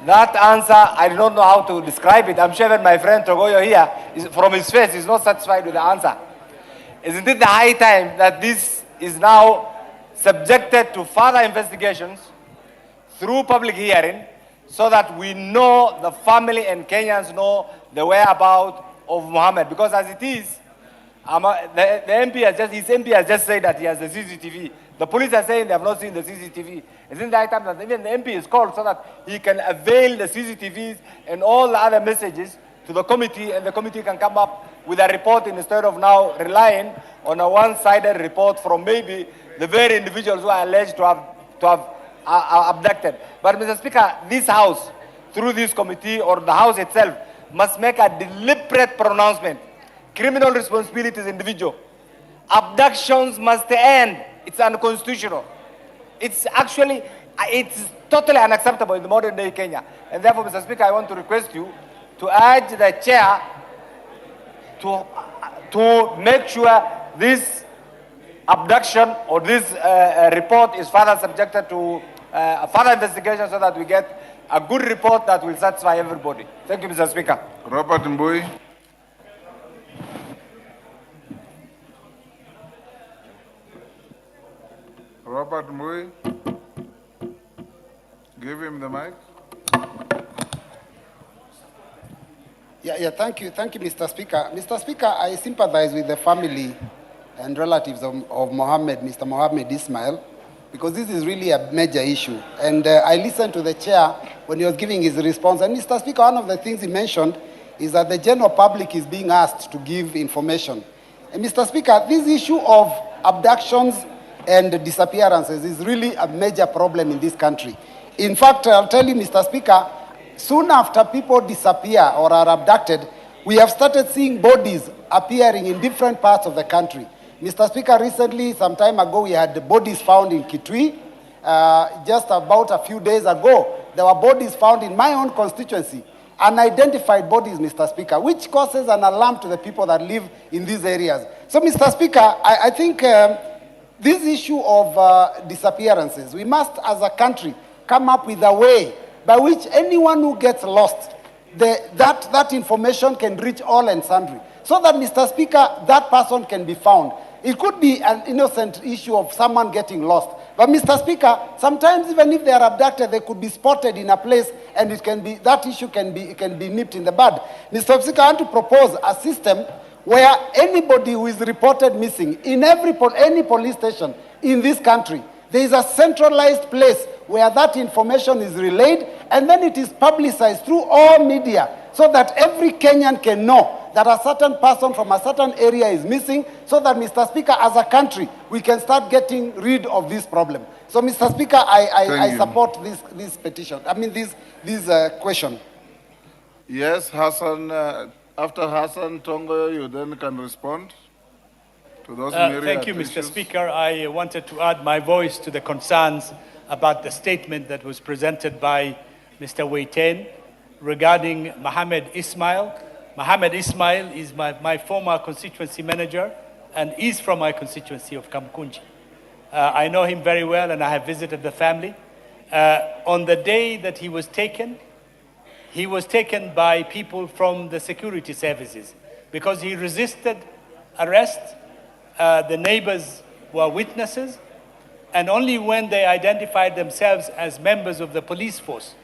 That answer, I do not know how to describe it. I'm sure that my friend Togoyo here, from his face, is not satisfied with the answer. Isn't it the high time that this is now subjected to further investigations through public hearing so that we know, the family and Kenyans know the whereabouts of Mohammed? Because as it is, the MP has just, his MP has just said that he has the CCTV. The police are saying they have not seen the CCTV. Isn't that time that even the MP is called so that he can avail the CCTVs and all the other messages to the committee, and the committee can come up with a report instead of now relying on a one-sided report from maybe the very individuals who are alleged to have abducted. But Mr. Speaker, this House, through this committee or the House itself, must make a deliberate pronouncement. Criminal responsibility is individual. Abductions must end. It's unconstitutional. It's actually, it's totally unacceptable in the modern day Kenya. And therefore, Mr. Speaker, I want to request you to urge the chair to make sure this abduction or this report is further subjected to further investigation so that we get a good report that will satisfy everybody. Thank you, Mr. Speaker. Robert Mbui. Robert Mbui. Give him the mic. Thank you, Mr. Speaker. Mr. Speaker, I sympathize with the family and relatives of Mohammed, Mr. Mohammed Ismail, because this is really a major issue. And I listened to the chair when he was giving his response. And Mr. Speaker, one of the things he mentioned is that the general public is being asked to give information. And Mr. Speaker, this issue of abductions and disappearances is really a major problem in this country. In fact, I'll tell you, Mr. Speaker, soon after people disappear or are abducted, we have started seeing bodies appearing in different parts of the country. Mr. Speaker, recently, some time ago, we had bodies found in Kitui. Just about a few days ago, there were bodies found in my own constituency, unidentified bodies, Mr. Speaker, which causes an alarm to the people that live in these areas. So, Mr. Speaker, I think this issue of disappearances, we must, as a country, come up with a way by which anyone who gets lost, that information can reach all and sundry, so that, Mr. Speaker, that person can be found. It could be an innocent issue of someone getting lost. But, Mr. Speaker, sometimes even if they are abducted, they could be spotted in a place, and it can be, that issue can be nipped in the bud. Mr. Speaker, I want to propose a system where anybody who is reported missing in any police station in this country, there is a centralized place where that information is relayed, and then it is publicized through all media, so that every Kenyan can know that a certain person from a certain area is missing, so that, Mr. Speaker, as a country, we can start getting rid of this problem. So, Mr. Speaker, I support this petition. I mean, this question. Yes, Hassan. After Hassan Tongo, you then can respond to those Thank you, Mr. Speaker. I wanted to add my voice to the concerns about the statement that was presented by Mr. Waiten regarding Mohammed Ismail. Mohammed Ismail is my former constituency manager and is from my constituency of Kamkunji. I know him very well, and I have visited the family. On the day that he was taken by people from the security services because he resisted arrest. The neighbors were witnesses, and only when they identified themselves as members of the police force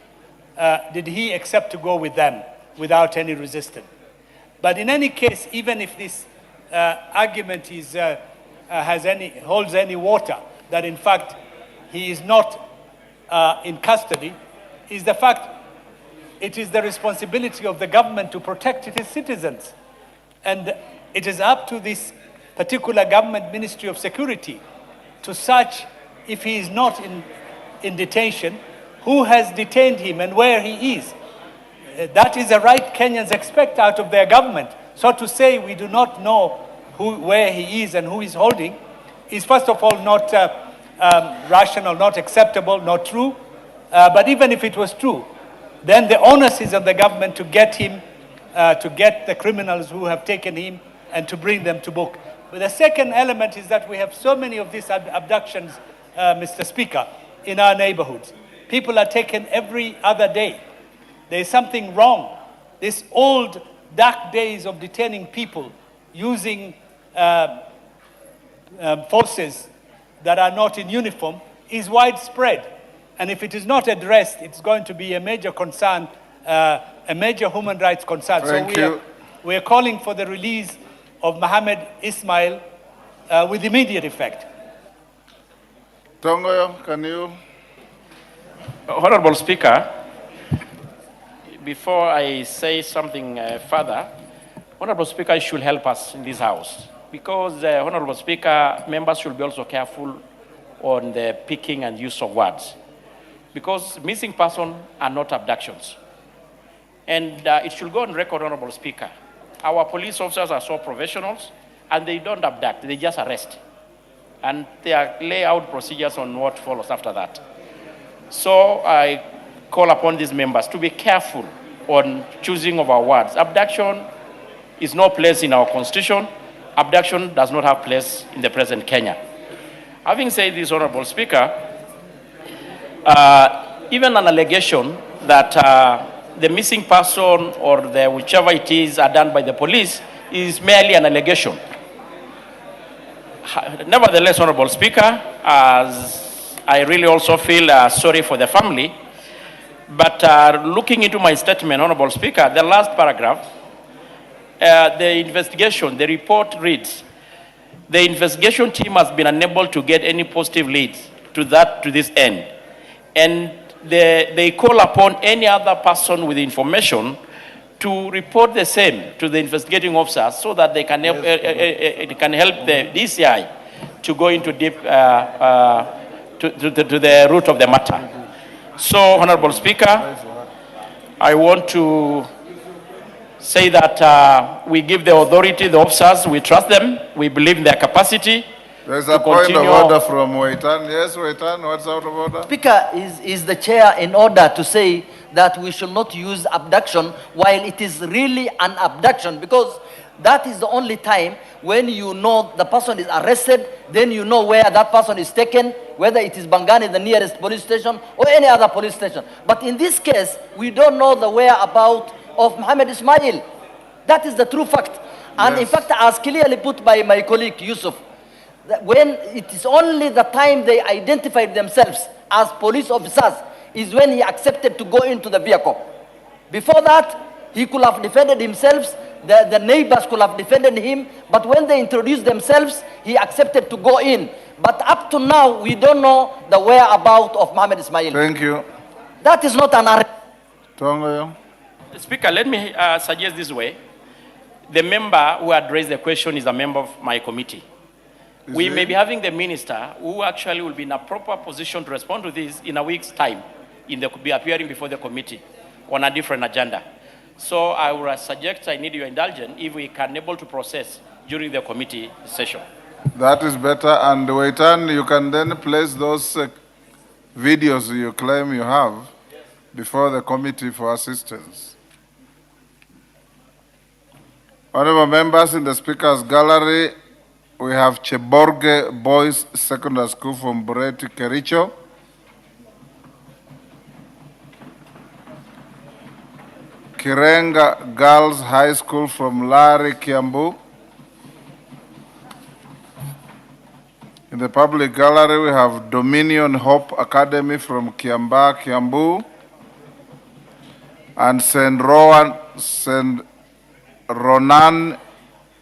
did he accept to go with them without any resistance. But in any case, even if this argument holds any water, that in fact he is not in custody, is the fact it is the responsibility of the government to protect its citizens. And it is up to this particular government Ministry of Security to search, if he is not in detention, who has detained him and where he is. That is a right Kenyans expect out of their government. So to say we do not know where he is and who is holding is, first of all, not rational, not acceptable, not true. But even if it was true, then the onus is on the government to get him, to get the criminals who have taken him and to bring them to book. But the second element is that we have so many of these abductions, Mr. Speaker, in our neighborhoods. People are taken every other day. There is something wrong. This old dark days of detaining people using forces that are not in uniform is widespread. And if it is not addressed, it's going to be a major concern, a major human rights concern. So we are calling for the release of Mohammed Ismail with immediate effect. Tongo, can you? Honorable Speaker, before I say something further, Honorable Speaker should help us in this House, because Honorable Speaker, members should be also careful on the picking and use of words, because missing persons are not abductions. And it should go on record, Honorable Speaker. Our police officers are so professionals, and they don't abduct, they just arrest. And they lay out procedures on what follows after that. So I call upon these members to be careful on choosing of our words. Abduction is no place in our constitution. Abduction does not have place in the present Kenya. Having said this, Honorable Speaker, even an allegation that the missing person or the whichever it is are done by the police is merely an allegation. Nevertheless, Honorable Speaker, as I really also feel sorry for the family, but looking into my statement, Honorable Speaker, the last paragraph, the investigation, the report reads, the investigation team has been unable to get any positive leads to this end. And they call upon any other person with information to report the same to the investigating officers so that they can help, the DCI to go into deep, to the root of the matter. So, Honorable Speaker, I want to say that we give the authority, the officers, we trust them, we believe in their capacity. There's a point of order from Waitan. Yes, Waitan, what's out of order? Speaker, is the chair in order to say that we should not use abduction while it is really an abduction, because that is the only time when you know the person is arrested, then you know where that person is taken, whether it is Bangani, the nearest police station, or any other police station. But in this case, we don't know the whereabouts of Mohammed Ismail. That is the true fact. And in fact, as clearly put by my colleague Yusuf, that when it is only the time they identified themselves as police officers is when he accepted to go into the vehicle. Before that, he could have defended himself, the neighbors could have defended him, but when they introduced themselves, he accepted to go in. But up to now, we don't know the whereabouts of Mohammed Ismail. Thank you. That is not an arrest. Tongoyo. Speaker, let me suggest this way. The member who had raised the question is a member of my committee. We may be having the minister who actually will be in a proper position to respond to this in a week's time, could be appearing before the committee on a different agenda. So I would suggest, I need your indulgence, if we can able to process during the committee session. That is better. And Waitan, you can then place those videos you claim you have before the committee for assistance. Honorable members, in the speaker's gallery, we have Cheborge Boys Secondary School from Bureti, Kericho. Kirenga Girls High School from Lari, Kiambu. In the public gallery, we have Dominion Hope Academy from Kiamba, Kiambu. And St. Ronan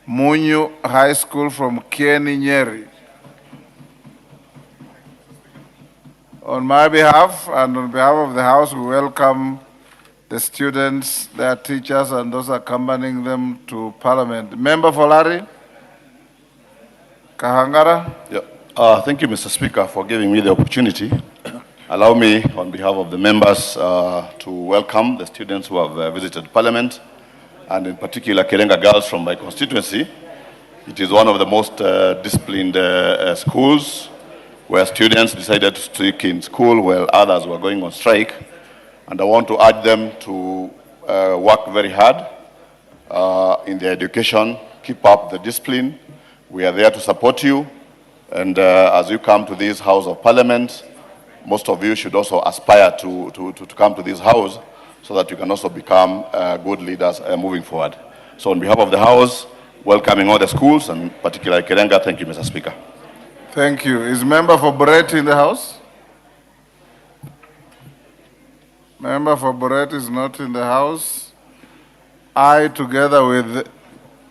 Munyu High School from Kieni, Nyeri. On my behalf and on behalf of the House, we welcome the students, their teachers, and those accompanying them to Parliament. Member for Lari, Kahangara. Yeah. Thank you, Mr. Speaker, for giving me the opportunity. Allow me, on behalf of the members, to welcome the students who have visited Parliament, and in particular Kirenga Girls from my constituency. It is one of the most disciplined schools where students decided to stick in school while others were going on strike. And I want to urge them to work very hard in their education, keep up the discipline. We are there to support you. And as you come to this House of Parliament, most of you should also aspire to come to this House so that you can also become good leaders moving forward. So on behalf of the House, welcoming all the schools, and particularly Kirenga, thank you, Mr. Speaker. Thank you. Is member for Bureti in the House? Member for Bureti is not in the House. I, together with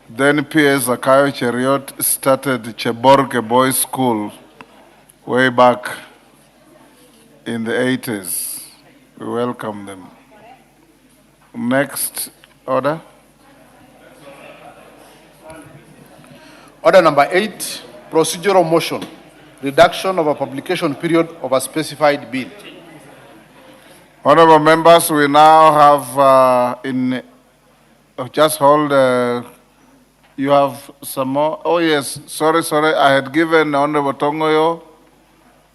then PS Zakayo Cheriot, started Cheborge Boys School way back in the 80s. We welcome them. Next order. Order number 8, procedural motion, reduction of a publication period of a specified bill. Honorable members, we now have just hold, you have some more. Oh yes, sorry, I had given Honorable Tongoyo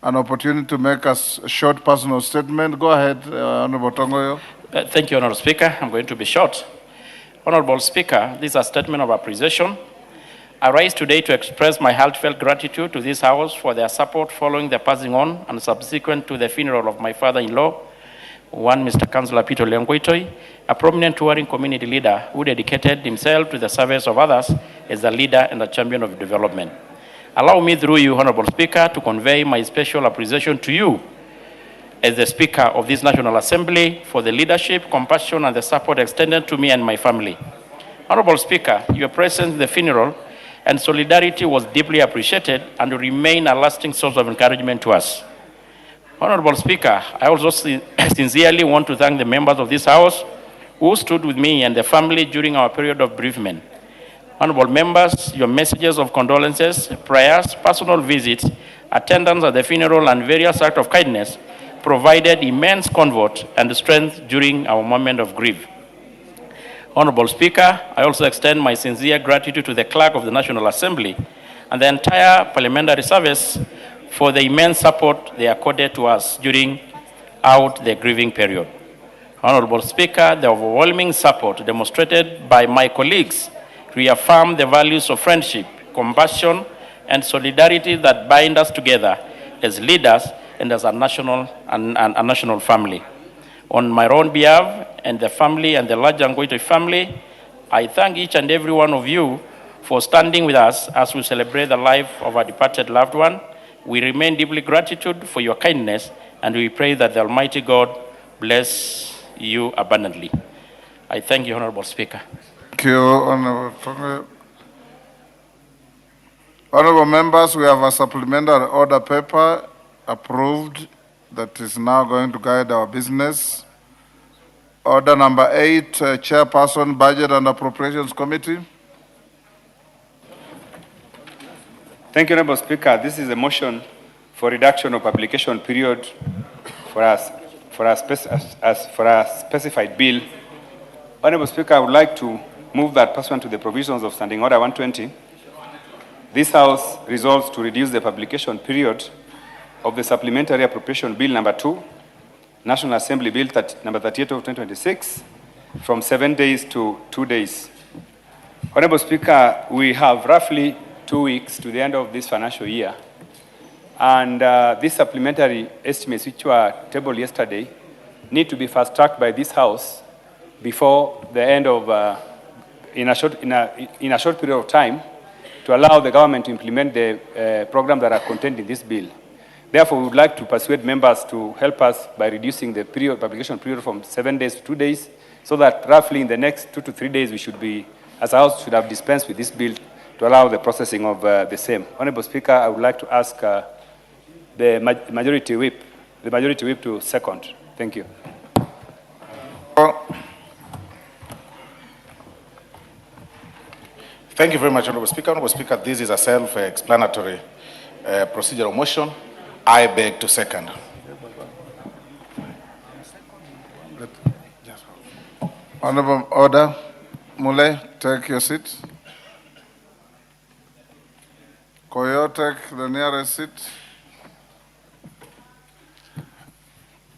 an opportunity to make a short personal statement. Go ahead, Honorable Tongoyo. Thank you, Honorable Speaker. I'm going to be short. Honorable Speaker, this is a statement of appreciation. I rise today to express my heartfelt gratitude to this House for their support following the passing on and subsequent to the funeral of my father-in-law, one Mr. Councillor Peter Leongwitoi, a prominent touring community leader who dedicated himself to the service of others as a leader and a champion of development. Allow me through you, Honorable Speaker, to convey my special appreciation to you as the Speaker of this National Assembly for the leadership, compassion, and the support extended to me and my family. Honorable Speaker, your presence in the funeral and solidarity was deeply appreciated and will remain a lasting source of encouragement to us. Honorable Speaker, I also sincerely want to thank the members of this House who stood with me and the family during our period of bereavement. Honorable members, your messages of condolences, prayers, personal visits, attendance at the funeral, and various acts of kindness provided immense comfort and strength during our moment of grief. Honorable Speaker, I also extend my sincere gratitude to the Clerk of the National Assembly and the entire parliamentary service for the immense support they accorded to us during the grieving period. Honorable Speaker, the overwhelming support demonstrated by my colleagues reaffirmed the values of friendship, compassion, and solidarity that bind us together as leaders and as a national family. On my own behalf and the family and the larger Ngoito family, I thank each and every one of you for standing with us as we celebrate the life of our departed loved one. We remain deeply grateful for your kindness, and we pray that the Almighty God bless you abundantly. I thank you, Honorable Speaker. Thank you, Honorable. Honorable members, we have a supplementary order paper approved that is now going to guide our business. Order number 8, Chairperson, Budget and Appropriations Committee. Thank you, Honorable Speaker. This is a motion for reduction of application period for a specified bill. Honorable Speaker, I would like to move that pursuant to the provisions of Standing Order 120, this House resolves to reduce the publication period of the Supplementary Appropriation Bill number 2, National Assembly Bill number 38 of 2026, from 7 days to 2 days. Honorable Speaker, we have roughly 2 weeks to the end of this financial year, and these supplementary estimates, which were tabled yesterday, need to be fast-tracked by this House before the end of, in a short period of time, to allow the government to implement the programs that are contained in this bill. Therefore, we would like to persuade members to help us by reducing the publication period from 7 days to 2 days, so that roughly in the next 2 to 3 days, we should be, as a House, should have dispensed with this bill to allow the processing of the same. Honorable Speaker, I would like to ask the majority whip to second. Thank you. Thank you very much, Honorable Speaker. Honorable Speaker, this is a self-explanatory procedural motion. I beg to second. Honorable Order, Mule, take your seat. Koyo, take the nearest seat.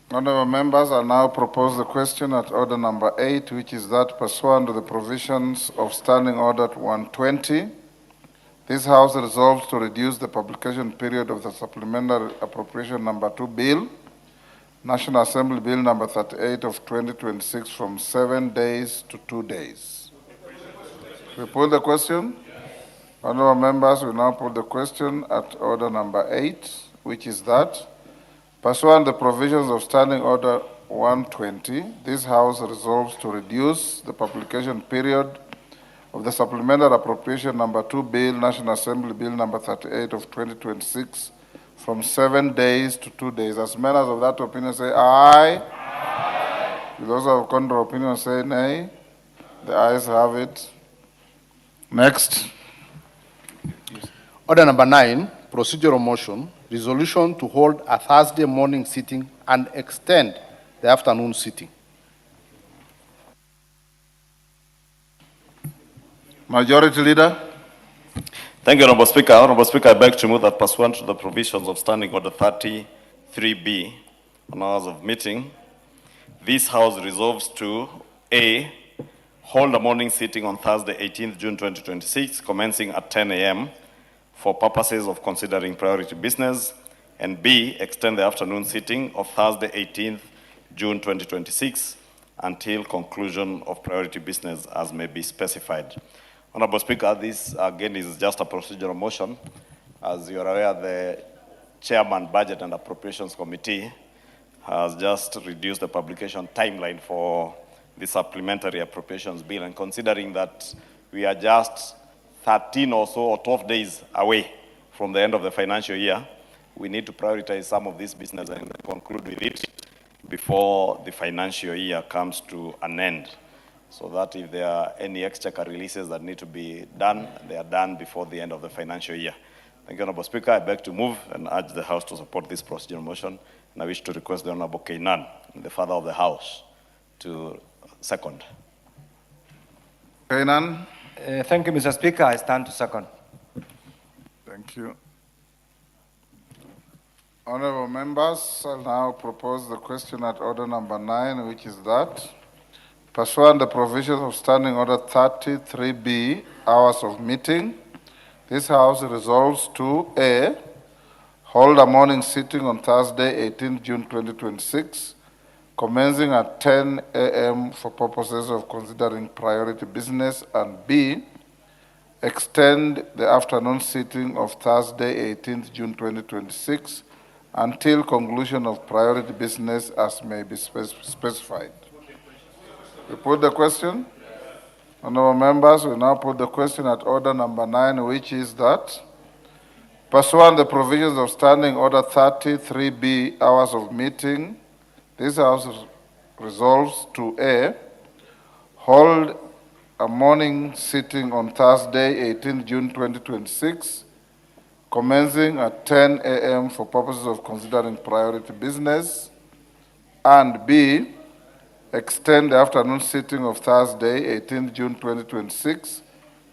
Honorable members, I now propose the question at order number 8, which is that pursuant to the provisions of Standing Order 120, this House resolves to reduce the publication period of the Supplementary Appropriation number 2 Bill, National Assembly Bill number 38 of 2026, from 7 days to 2 days. We put the question? Honorable members, we now put the question at order number 8, which is that pursuant to the provisions of Standing Order 120, this House resolves to reduce the publication period of the Supplementary Appropriation number 2 Bill, National Assembly Bill number 38 of 2026, from 7 days to 2 days. As members of that opinion say aye. Aye. Those of contrary opinion say nay. The ayes have it. Next. Order number 9, procedural motion, resolution to hold a Thursday morning sitting and extend the afternoon sitting. Majority Leader. Thank you, Honorable Speaker. Honorable Speaker, I beg to move that pursuant to the provisions of Standing Order 33B on hours of meeting, this House resolves to A, hold a morning sitting on Thursday, 18th June 2026, commencing at 10 a.m. for purposes of considering priority business, and B, extend the afternoon sitting of Thursday, 18th June 2026 until conclusion of priority business as may be specified. Honorable Speaker, this again is just a procedural motion. As you are aware, the Chairman, Budget and Appropriations Committee has just reduced the publication timeline for the Supplementary Appropriations Bill, and considering that we are just 13 or so or 12 days away from the end of the financial year, we need to prioritize some of this business and conclude with it before the financial year comes to an end, so that if there are any exchequer releases that need to be done, they are done before the end of the financial year. Thank you, Honorable Speaker. I beg to move and urge the House to support this procedural motion, and I wish to request the Honorable Kenyans, the Father of the House, to second. Kenan. Thank you, Mr. Speaker. I stand to second. Thank you. Honorable members, I'll now propose the question at order number 9, which is that, pursuant the provisions of Standing Order 33B, hours of meeting, this House resolves to A, hold a morning sitting on Thursday, 18 June 2026, commencing at 10 a.m. for purposes of considering priority business, and B, extend the afternoon sitting of Thursday, 18th June 2026, until conclusion of priority business as may be specified. We put the question. Honorable members, we now put the question at order number 9, which is that, pursuant the provisions of Standing Order 33B, hours of meeting, this House resolves to A, hold a morning sitting on Thursday, 18 June 2026, commencing at 10 a.m. for purposes of considering priority business, and B, extend the afternoon sitting of Thursday, 18 June 2026,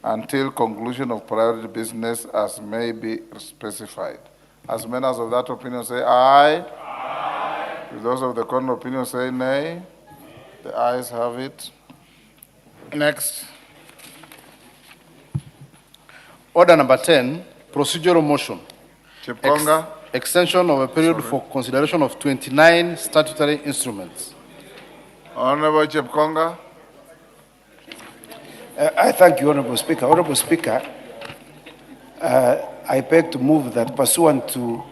until conclusion of priority business as may be specified. As members of that opinion say aye. Aye. If those of the contrary opinion say nay, the ayes have it. Next. Order number 10, procedural motion. Chepkonga. Extension of a period for consideration of 29 statutory instruments. Honorable Chepkonga. I thank you, Honorable Speaker. Honorable Speaker, I beg to move that pursuant to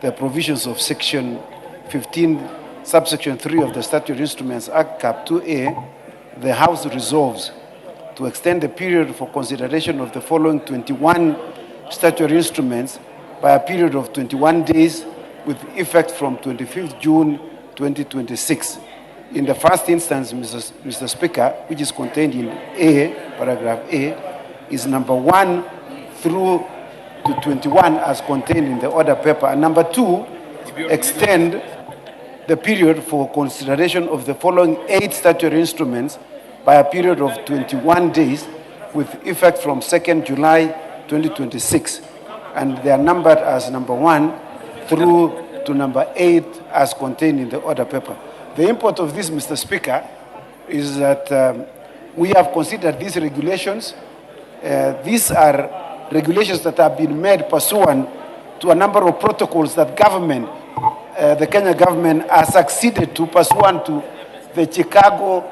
the provisions of Section 15, subsection 3 of the Statutory Instruments Act, Cap 2A, the House resolves to extend the period for consideration of the following 21 statutory instruments by a period of 21 days with effect from 25th June 2026. In the first instance, Mr. Speaker, which is contained in A, paragraph A, is number 1 through to 21 as contained in the order paper. And number 2, extend the period for consideration of the following 8 statutory instruments by a period of 21 days with effect from 2nd July 2026. And they are numbered as number 1 through to number 8 as contained in the order paper. The import of this, Mr. Speaker, is that we have considered these regulations. These are regulations that have been made pursuant to a number of protocols that government, the Kenya government, has acceded to pursuant to the Chicago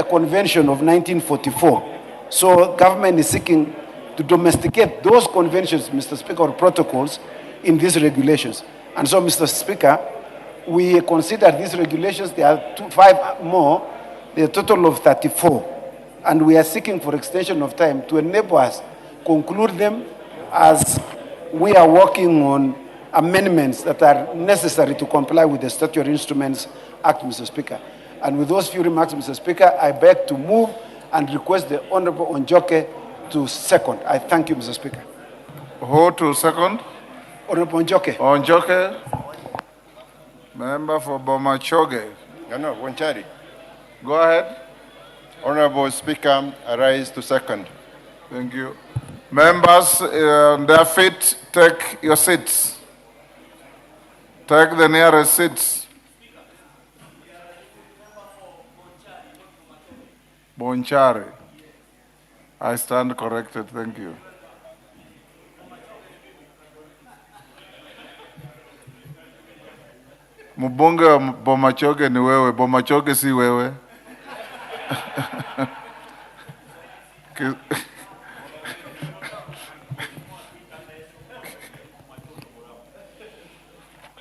Convention of 1944. So government is seeking to domesticate those conventions, Mr. Speaker, or protocols in these regulations. And so, Mr. Speaker, we consider these regulations, there are 5 more, a total of 34. And we are seeking for extension of time to enable us conclude them as we are working on amendments that are necessary to comply with the Statutory Instruments Act, Mr. Speaker. And with those few remarks, Mr. Speaker, I beg to move and request the Honorable Onjoke to second. I thank you, Mr. Speaker. Who to second? Honorable Onjoke. Onjoke. Member for Bomachoge. No, Wanchari. Go ahead. Honorable Speaker, I rise to second. Thank you. Members on their feet, take your seats. Take the nearest seats. Bonchari. I stand corrected. Thank you. Mbunge wa Bomachoge ni wewe. Bomachoge si wewe.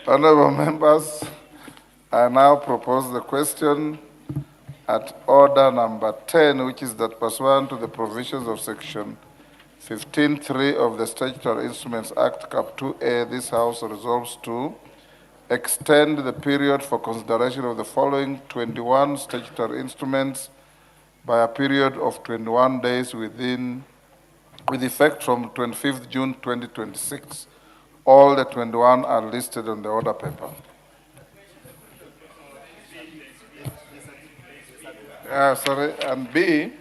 Honorable members, I now propose the question at order number 10, which is that pursuant to the provisions of Section 15.3 of the Statutory Instruments Act, Cap 2A, this House resolves to extend the period for consideration of the following 21 statutory instruments by a period of 21 days with effect from 25th June 2026. All the 21 are listed on the order paper. And B,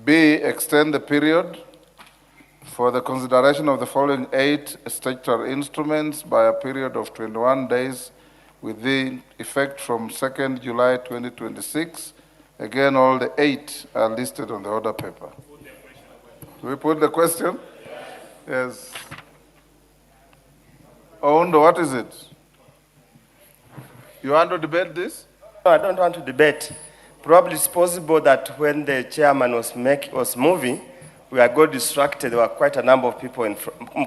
B, extend the period for the consideration of the following 8 statutory instruments by a period of 21 days with the effect from 2nd July 2026. Again, all the 8 are listed on the order paper. Do we put the question? Yes. Oundo, what is it? You want to debate this? No, I don't want to debate. Probably it's possible that when the chairman was moving, we got distracted. There were quite a number of people,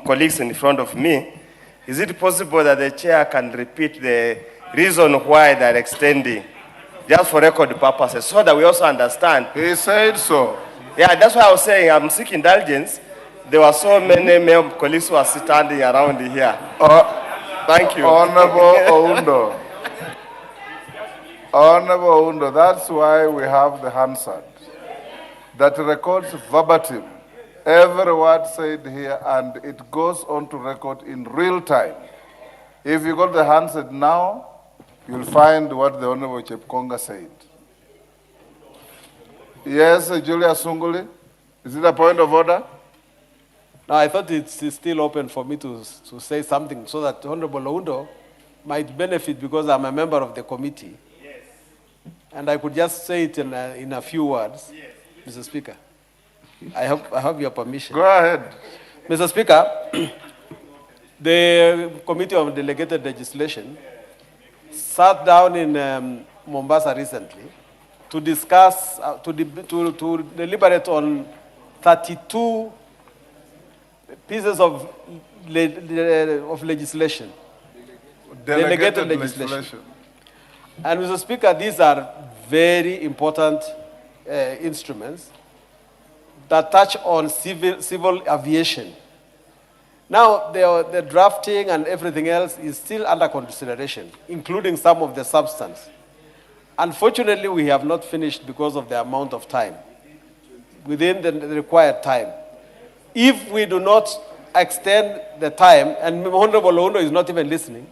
colleagues in front of me. Is it possible that the chair can repeat the reason why they're extending, just for record purposes, so that we also understand? He said so. Yeah, that's why I was saying I'm seeking indulgence. There were so many male colleagues who are standing around here. Thank you. Honorable Oundo. Honorable Oundo, that's why we have the Hansard that records verbatim every word said here, and it goes on to record in real time. If you got the Hansard now, you'll find what the Honorable Chepkonga said. Yes, Julia Sunguli, is it a point of order? No, I thought it's still open for me to say something so that Honorable Oundo might benefit because I'm a member of the committee. Yes. And I could just say it in a few words. Yes. Mr. Speaker, I have your permission. Go ahead. Mr. Speaker, the Committee on Delegated Legislation sat down in Mombasa recently to discuss, to deliberate on 32 pieces of legislation. Delegated legislation. And Mr. Speaker, these are very important instruments that touch on civil aviation. Now, the drafting and everything else is still under consideration, including some of the substance. Unfortunately, we have not finished because of the amount of time, within the required time. If we do not extend the time, and Honorable Oundo is not even listening,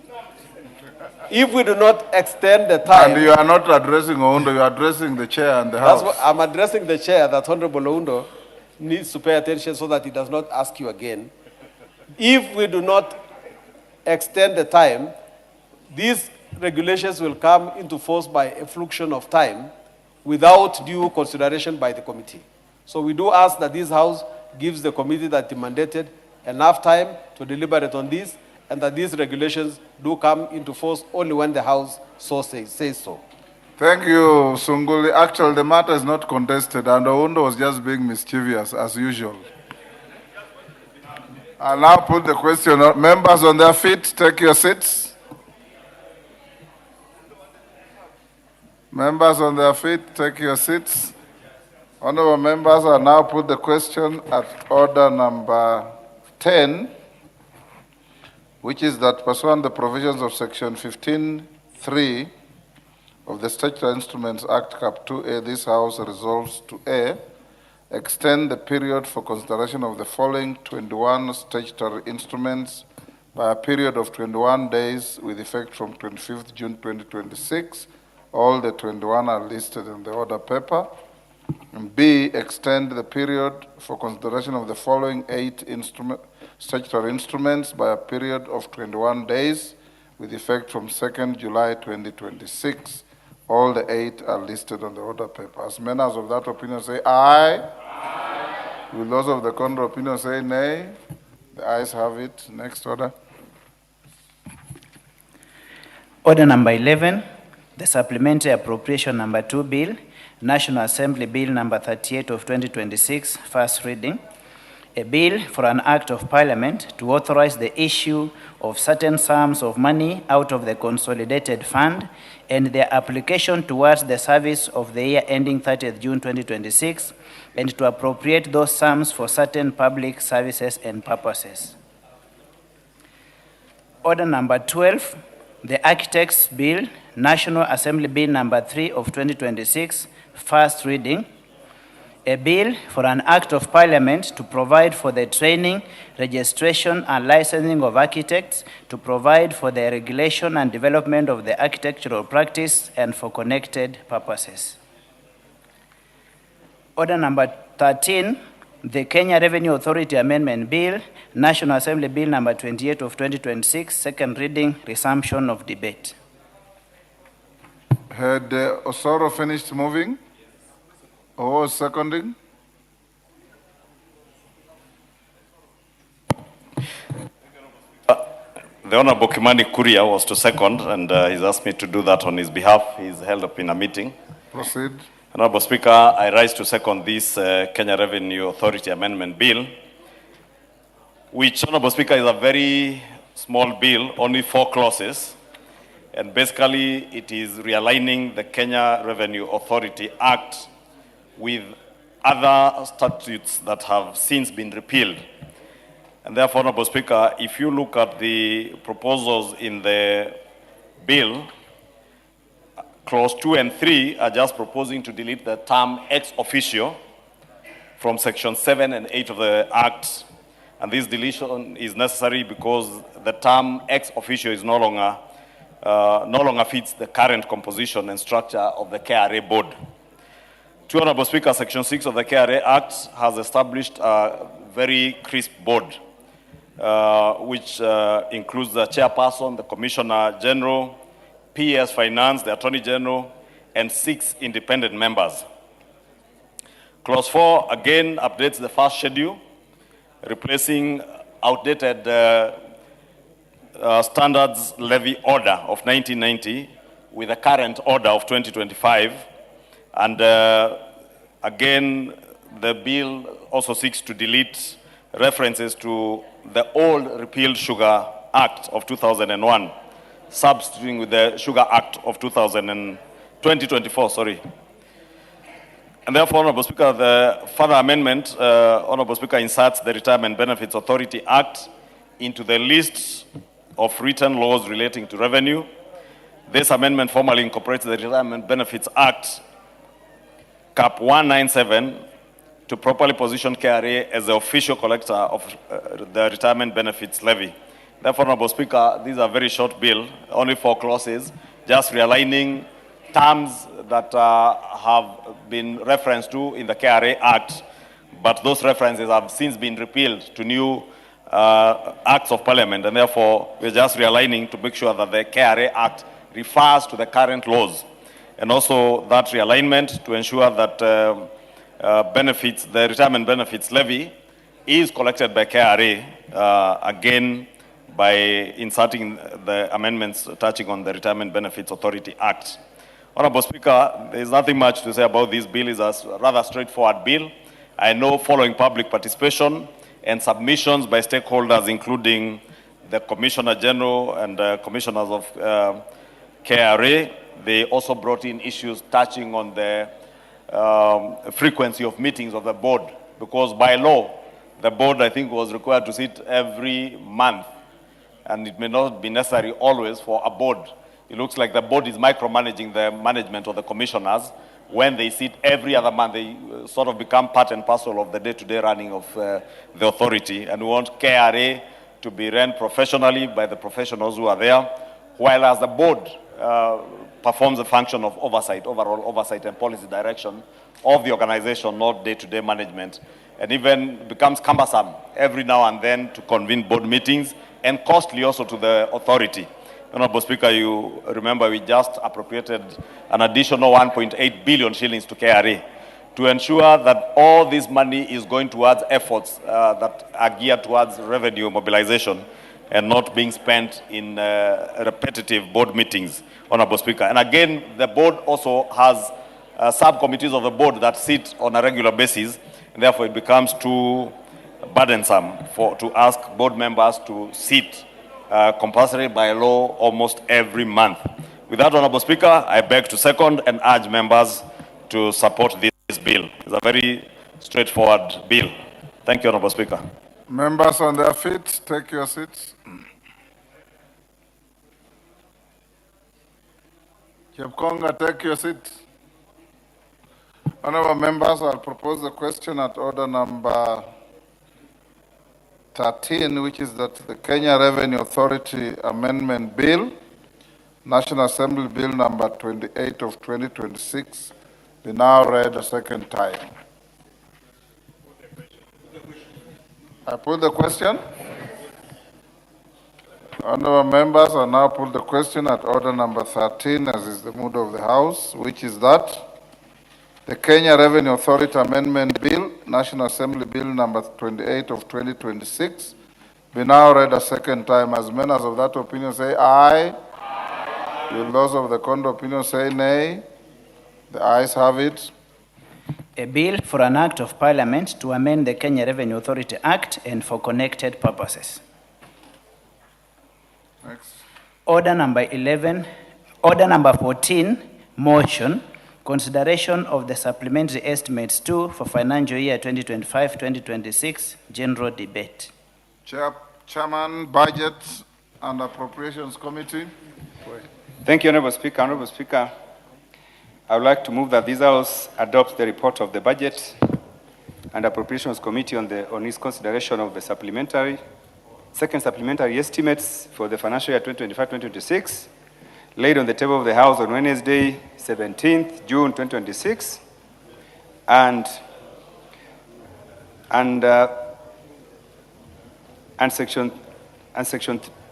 if we do not extend the time... And you are not addressing Oundo, you are addressing the chair and the House. That's what I'm addressing the chair, that Honorable Oundo needs to pay attention so that he does not ask you again. If we do not extend the time, these regulations will come into force by effluxion of time without due consideration by the committee. So we do ask that this House gives the committee that it mandated enough time to deliberate on this, and that these regulations do come into force only when the House says so. Thank you, Sunguli. Actually, the matter is not contested, and Oundo was just being mischievous, as usual. I'll now put the question. Members on their feet, take your seats. Members on their feet, take your seats. Honorable members, I now put the question at order number 10, which is that pursuant the provisions of section 15(3) of the Statutory Instruments Act Cap 2A, this House resolves to A, extend the period for consideration of the following 21 statutory instruments by a period of 21 days with effect from 25th June 2026. All the 21 are listed in the order paper. And B, extend the period for consideration of the following 8 statutory instruments by a period of 21 days with effect from 2nd July 2026. All the 8 are listed on the order paper. As members of that opinion say aye. Aye. Will those of the contrary opinion say nay? The ayes have it. Next order. Order number 11, the Supplementary Appropriation number 2 Bill, National Assembly Bill number 38 of 2026, first reading. A bill for an act of parliament to authorize the issue of certain sums of money out of the consolidated fund and their application towards the service of the year ending 30th June 2026, and to appropriate those sums for certain public services and purposes. Order number 12, the Architects Bill, National Assembly Bill number 3 of 2026, first reading. A bill for an act of parliament to provide for the training, registration, and licensing of architects, to provide for the regulation and development of the architectural practice, and for connected purposes. Order number 13, the Kenya Revenue Authority Amendment Bill, National Assembly Bill number 28 of 2026, second reading, resumption of debate. Had Osoro finished moving? Or was seconding? The Honorable Kimani Kuria was to second, and he's asked me to do that on his behalf. He's held up in a meeting. Proceed. Honorable Speaker, I rise to second this Kenya Revenue Authority Amendment Bill, which, Honorable Speaker, is a very small bill, only 4 clauses. And basically, it is realigning the Kenya Revenue Authority Act with other statutes that have since been repealed. And therefore, Honorable Speaker, if you look at the proposals in the bill, clause 2 and 3 are just proposing to delete the term ex officio from section 7 and 8 of the Act. And this deletion is necessary because the term ex officio is no longer fits the current composition and structure of the KRA board. 2, Honorable Speaker, section 6 of the KRA Act has established a very crisp board, which includes the chairperson, the commissioner general, PS Finance, the Attorney General, and 6 independent members. Clause 4 again updates the first schedule, replacing outdated standards levy order of 1990 with a current order of 2025. And again, the bill also seeks to delete references to the old repealed Sugar Act of 2001, substituting with the Sugar Act of 2024, sorry. And therefore, Honorable Speaker, the further amendment, Honorable Speaker, inserts the Retirement Benefits Authority Act into the list of written laws relating to revenue. This amendment formally incorporates the Retirement Benefits Act, Cap 197, to properly position KRA as the official collector of the retirement benefits levy. Therefore, Honorable Speaker, these are very short bill, only 4 clauses, just realigning terms that have been referenced to in the KRA Act, but those references have since been repealed to new acts of parliament, and therefore we're just realigning to make sure that the KRA Act refers to the current laws. And also that realignment to ensure that the retirement benefits levy is collected by KRA, again, by inserting the amendments touching on the Retirement Benefits Authority Act. Honorable Speaker, there is nothing much to say about this bill. It's a rather straightforward bill. I know following public participation and submissions by stakeholders, including the Commissioner General and commissioners of KRA, they also brought in issues touching on the frequency of meetings of the board, because by law, the board, I think, was required to sit every month, and it may not be necessary always for a board. It looks like the board is micromanaging the management of the commissioners. When they sit every other month, they sort of become part and parcel of the day-to-day running of the authority. And we want KRA to be run professionally by the professionals who are there, while as the board performs the function of oversight, overall oversight and policy direction of the organization, not day-to-day management, and even becomes cumbersome every now and then to convene board meetings, and costly also to the authority. Honorable Speaker, you remember we just appropriated an additional 1.8 billion shillings to KRA to ensure that all this money is going towards efforts that are geared towards revenue mobilization and not being spent in repetitive board meetings, Honorable Speaker. And again, the board also has subcommittees of the board that sit on a regular basis, and therefore it becomes too burdensome to ask board members to sit compulsory by law almost every month. With that, Honorable Speaker, I beg to second and urge members to support this bill. It's a very straightforward bill. Thank you, Honorable Speaker. Members on their feet, take your seats. Chepkonga, take your seat. Honorable members, I'll propose the question at order number 13, which is that the Kenya Revenue Authority Amendment Bill, National Assembly Bill number 28 of 2026, be now read a second time. I put the question. Honourable members, I now put the question at order number 13, as is the mood of the House, which is that the Kenya Revenue Authority Amendment Bill, National Assembly Bill number 28 of 2026, be now read a second time. As members of that opinion say aye. Will those of the contrary opinion say nay? The ayes have it. A bill for an act of parliament to amend the Kenya Revenue Authority Act and for connected purposes. Next. Order number 14, motion, consideration of the supplementary estimates 2 for financial year 2025-2026, general debate. Chairman, Budget and Appropriations Committee. Thank you, Honourable Speaker. Honourable Speaker, I would like to move that this House adopts the report of the Budget and Appropriations Committee on its consideration of the second supplementary estimates for the financial year 2025-2026, laid on the table of the House on Wednesday, 17th June 2026, and section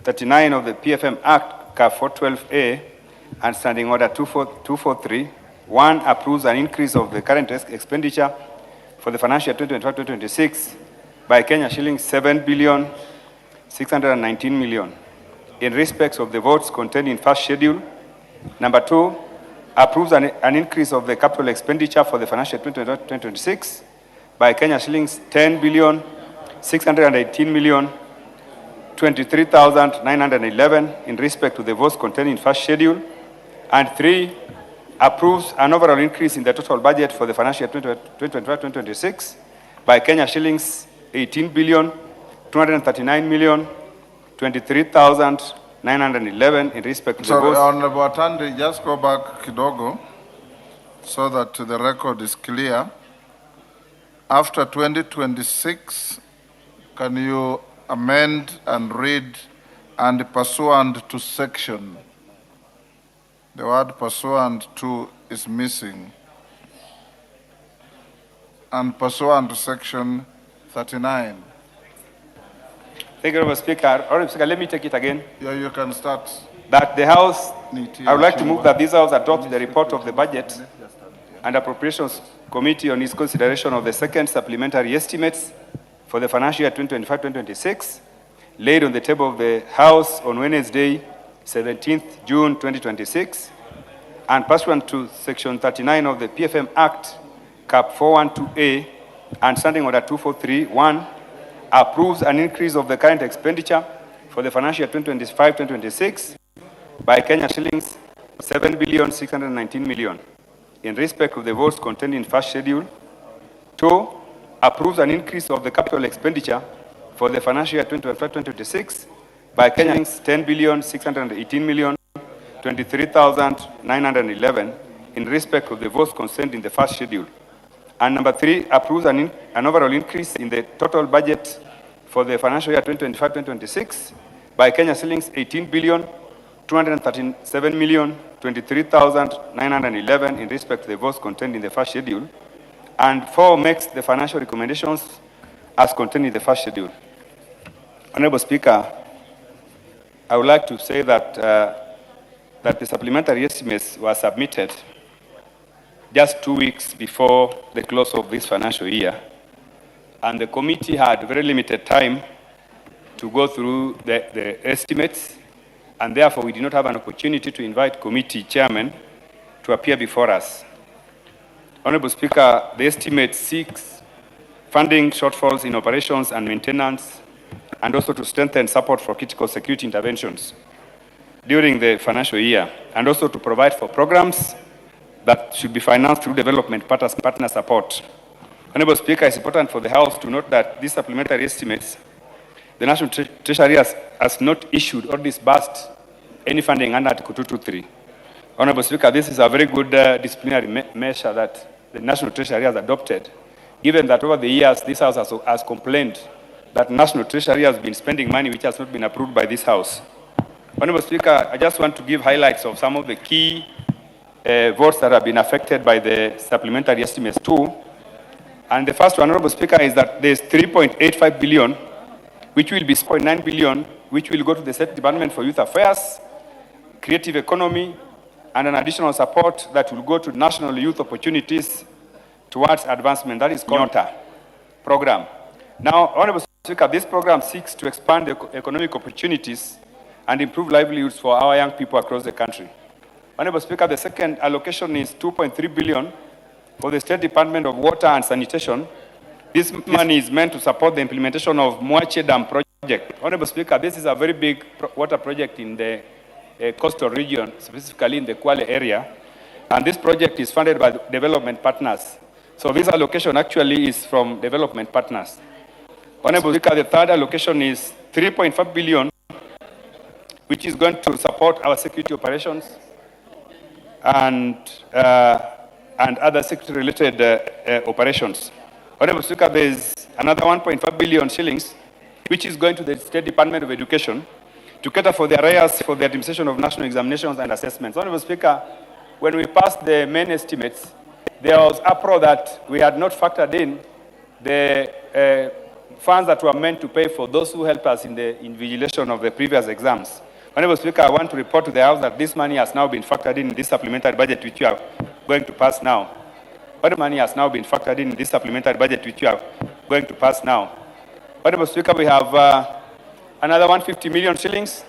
39 of the PFM Act, CAF 412A, and Standing Order 243. 1, approves an increase of the current expenditure for the financial year 2025-2026 by Kenya shillings 7,619,000,000 in respect of the votes contained in first schedule. Number 2, approves an increase of the capital expenditure for the financial year 2025-2026 by Kenya shillings 10,618,023,911 in respect to the votes contained in first schedule. And 3, approves an overall increase in the total budget for the financial year 2025-2026 by Kenya shillings 18,239,023,911 in respect to the votes. Honorable Atandi, just go back kidogo so that the record is clear. After 2026, can you amend and read and pursuant to section? The word pursuant to is missing. And pursuant to section 39. Thank you, Honourable Speaker. Honourable Speaker, let me take it again. Yeah, you can start. That the House, I would like to move that this House adopt the report of the Budget and Appropriations Committee on its consideration of the second supplementary estimates for the financial year 2025-2026, laid on the table of the House on Wednesday, 17th June 2026, and pursuant to Section 39 of the PFM Act, Cap 412A, and Standing Order 243, 1, approves an increase of the current expenditure for the financial year 2025-2026 by Kenya shillings 7,619,000,000 in respect of the votes contained in first schedule. 2, approves an increase of the capital expenditure for the financial year 2025-2026 by Kenya shillings 10,618,023,911 in respect of the votes concerned in the first schedule. And number 3, approves an overall increase in the total budget for the financial year 2025-2026 by Kenya shillings 18,237,023,911 in respect to the votes contained in the first schedule. And 4, makes the financial recommendations as contained in the first schedule. Honourable Speaker, I would like to say that the supplementary estimates were submitted just 2 weeks before the close of this financial year, and the committee had very limited time to go through the estimates, and therefore we did not have an opportunity to invite committee chairmen to appear before us. Honourable Speaker, the estimate seeks funding shortfalls in operations and maintenance, and also to strengthen support for critical security interventions during the financial year, and also to provide for programs that should be financed through development partner support. Honourable Speaker, it's important for the House to note that these supplementary estimates, the National Treasury has not issued or disbursed any funding under Article 223. Honourable Speaker, this is a very good disciplinary measure that the National Treasury has adopted, given that over the years this House has complained that National Treasury has been spending money which has not been approved by this House. Honourable Speaker, I just want to give highlights of some of the key votes that have been affected by the supplementary estimates 2. And the first one, Honorable Speaker, is that there's 3.85 billion, which will be 0.9 billion, which will go to the State Department for Youth Affairs, Creative Economy, and an additional support that will go to National Youth Opportunities towards advancement. That is called NYOTA program. Now, Honorable Speaker, this program seeks to expand the economic opportunities and improve livelihoods for our young people across the country. Honorable Speaker, the second allocation is 2.3 billion for the State Department of Water and Sanitation. This money is meant to support the implementation of Mwache Dam project. Honorable Speaker, this is a very big water project in the coastal region, specifically in the Kwale area. And this project is funded by development partners. So this allocation actually is from development partners. Honorable Speaker, the third allocation is 3.5 billion, which is going to support our security operations and other security-related operations. Honorable Speaker, there is another 1.5 billion shillings, which is going to the State Department of Education to cater for the arrears for the administration of national examinations and assessments. Honorable Speaker, when we passed the main estimates, there was uproar that we had not factored in the funds that were meant to pay for those who helped us in the invigilation of the previous exams. Honorable Speaker, I want to report to the House that this money has now been factored in this supplementary budget which you are going to pass now. What money has now been factored in this supplementary budget which you are going to pass now. Honorable Speaker, we have another 150 million shillings,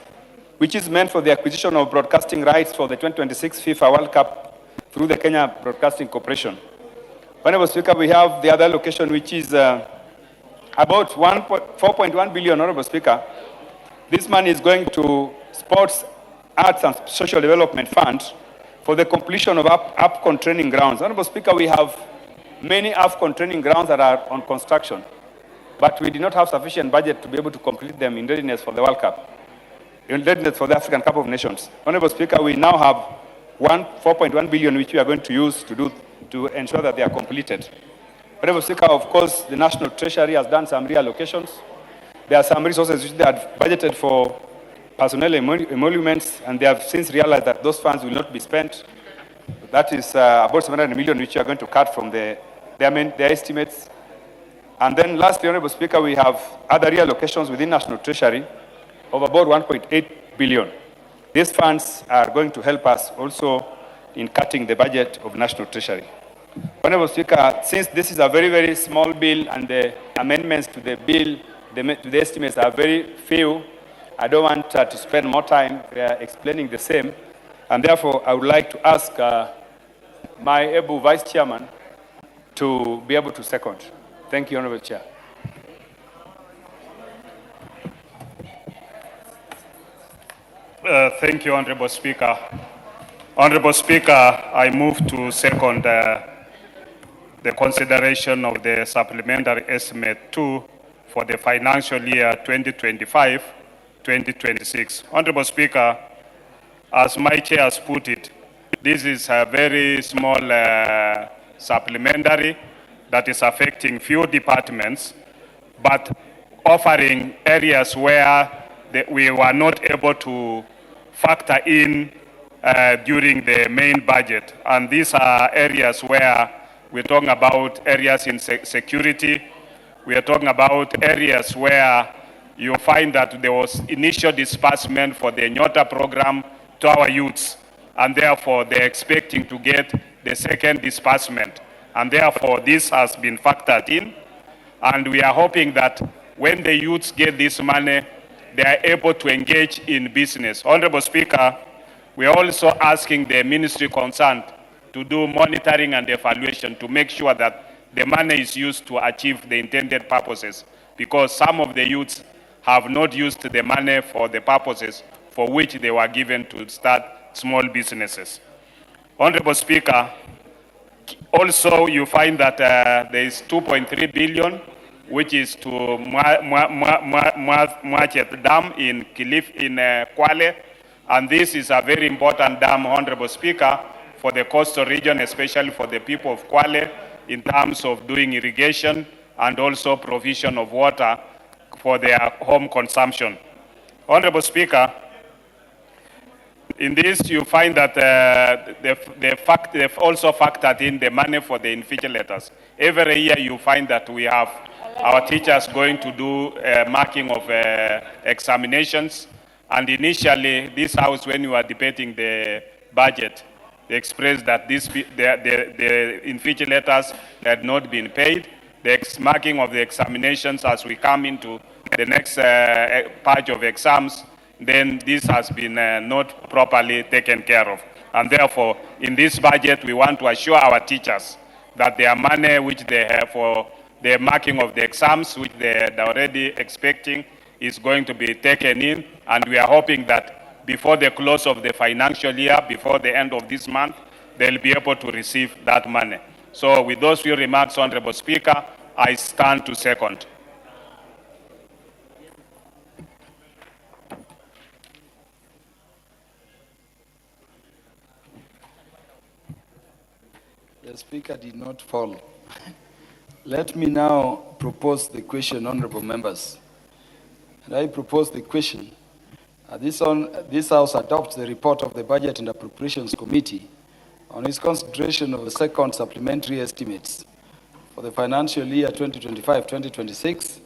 which is meant for the acquisition of broadcasting rights for the 2026 FIFA World Cup through the Kenya Broadcasting Corporation. Honorable Speaker, we have the other allocation, which is about 4.1 billion, Honorable Speaker. This money is going to Sports, Arts and Social Development Fund for the completion of AFCON training grounds. Honorable Speaker, we have many AFCON training grounds that are on construction, but we did not have sufficient budget to be able to complete them in readiness for the World Cup, in readiness for the African Cup of Nations. Honorable Speaker, we now have 4.1 billion which we are going to use to ensure that they are completed. Honorable Speaker, of course, the National Treasury has done some reallocations. There are some resources which they had budgeted for personnel emoluments, and they have since realized that those funds will not be spent. That is about 700 million, which are going to cut from their estimates. And then lastly, Honorable Speaker, we have other reallocations within National Treasury of about 1.8 billion. These funds are going to help us also in cutting the budget of National Treasury. Honorable Speaker, since this is a very, very small bill and the amendments to the bill, to the estimates are very few, I don't want to spend more time explaining the same, and therefore I would like to ask my able Vice Chairman to be able to second. Thank you, Honorable Chair. Thank you, Honorable Speaker. Honorable Speaker, I move to second the consideration of the supplementary estimate 2 for the financial year 2025-2026. Honorable Speaker, as my chair has put it, this is a very small supplementary that is affecting few departments, but offering areas where we were not able to factor in during the main budget. And these are areas where we're talking about areas in security. We are talking about areas where you find that there was initial disbursement for the NYOTA program to our youths, and therefore they're expecting to get the second disbursement. And therefore this has been factored in, and we are hoping that when the youths get this money, they are able to engage in business. Honorable Speaker, we are also asking the ministry concerned to do monitoring and evaluation to make sure that the money is used to achieve the intended purposes, because some of the youths have not used the money for the purposes for which they were given to start small businesses. Honorable Speaker, also you find that there is 2.3 billion, which is to Mwache Dam in Kwale, and this is a very important dam, Honorable Speaker, for the coastal region, especially for the people of Kwale, in terms of doing irrigation and also provision of water for their home consumption. Honorable Speaker, in this you find that they've also factored in the money for the invigilators every year you find that we have our teachers going to do marking of examinations. And initially, this house, when we were debating the budget, they expressed that the invigilators had not been paid. The marking of the examinations as we come into the next batch of exams, then this has been not properly taken care of. And therefore, in this budget, we want to assure our teachers that their money which they have for the marking of the exams, which they're already expecting, is going to be taken in. And we are hoping that before the close of the financial year, before the end of this month, they'll be able to receive that money. So with those few remarks, Honorable Speaker, I stand to second. The Speaker did not fall. Let me now propose the question, honorable members. And I propose the question. This House adopts the report of the Budget and Appropriations Committee on its consideration of the second supplementary estimates for the financial year 2025-2026,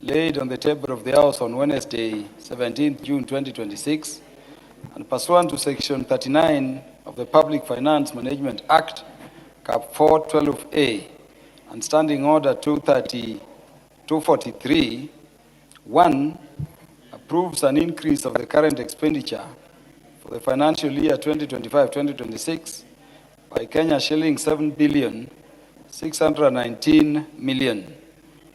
laid on the table of the House on Wednesday, 17th June 2026, and pursuant to Section 39 of the Public Finance Management Act, Cap 412A, and Standing Order 243, 1, approves an increase of the current expenditure for the financial year 2025-2026 by Kenya shilling 7,619 million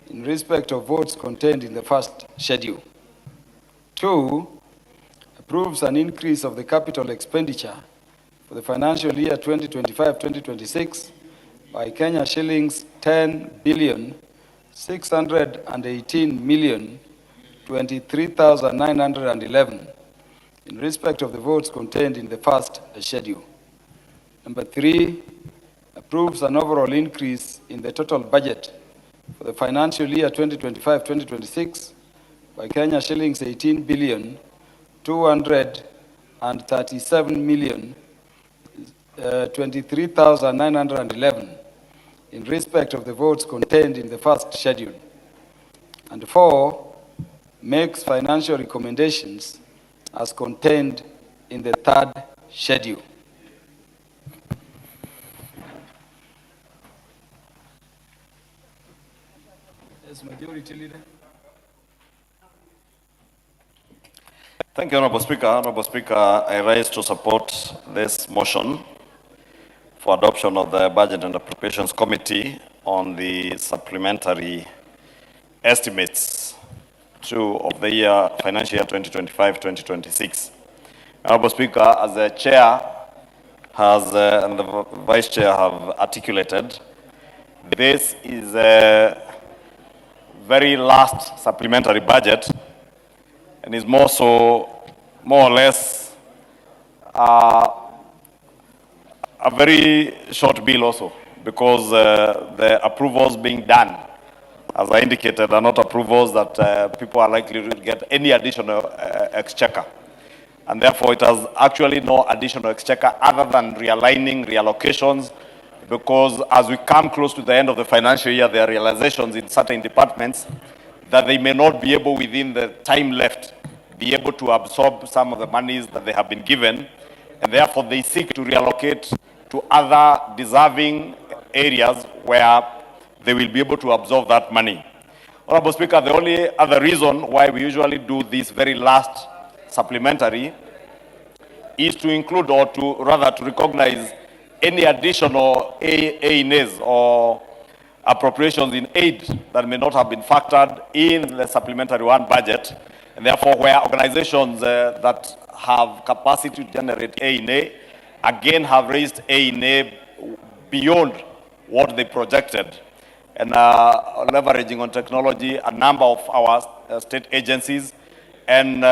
in respect of votes contained in the first schedule. 2, approves an increase of the capital expenditure for the financial year 2025-2026 by Kenya shillings 10,618 million 23,911 in respect of the votes contained in the first schedule. Number 3, approves an overall increase in the total budget for the financial year 2025-2026 by Kenya shillings 18 billion 237 million 23,911 in respect of the votes contained in the first schedule. And 4, makes financial recommendations as contained in the third schedule. Yes, Majority Leader. Thank you, Honorable Speaker. Honorable Speaker, I rise to support this motion for adoption of the Budget and Appropriations Committee on the supplementary estimates of the year, financial year 2025-2026. Honorable Speaker, as the Chair and the Vice Chair have articulated, this is a very last supplementary budget and is more or less a very short bill also, because the approvals being done, as I indicated, are not approvals that people are likely to get any additional exchequer. And therefore, it has actually no additional exchequer other than realigning, reallocations, because as we come close to the end of the financial year, there are realizations in certain departments that they may not be able, within the time left, be able to absorb some of the monies that they have been given, and therefore they seek to reallocate to other deserving areas where they will be able to absorb that money. Honorable Speaker, the only other reason why we usually do this very last supplementary is to include, or to rather to recognize, any additional A&As or appropriations in aid that may not have been factored in the supplementary one budget, and therefore where organizations that have capacity to generate A&A again have raised A&A beyond what they projected. And leveraging on technology, a number of our state agencies, and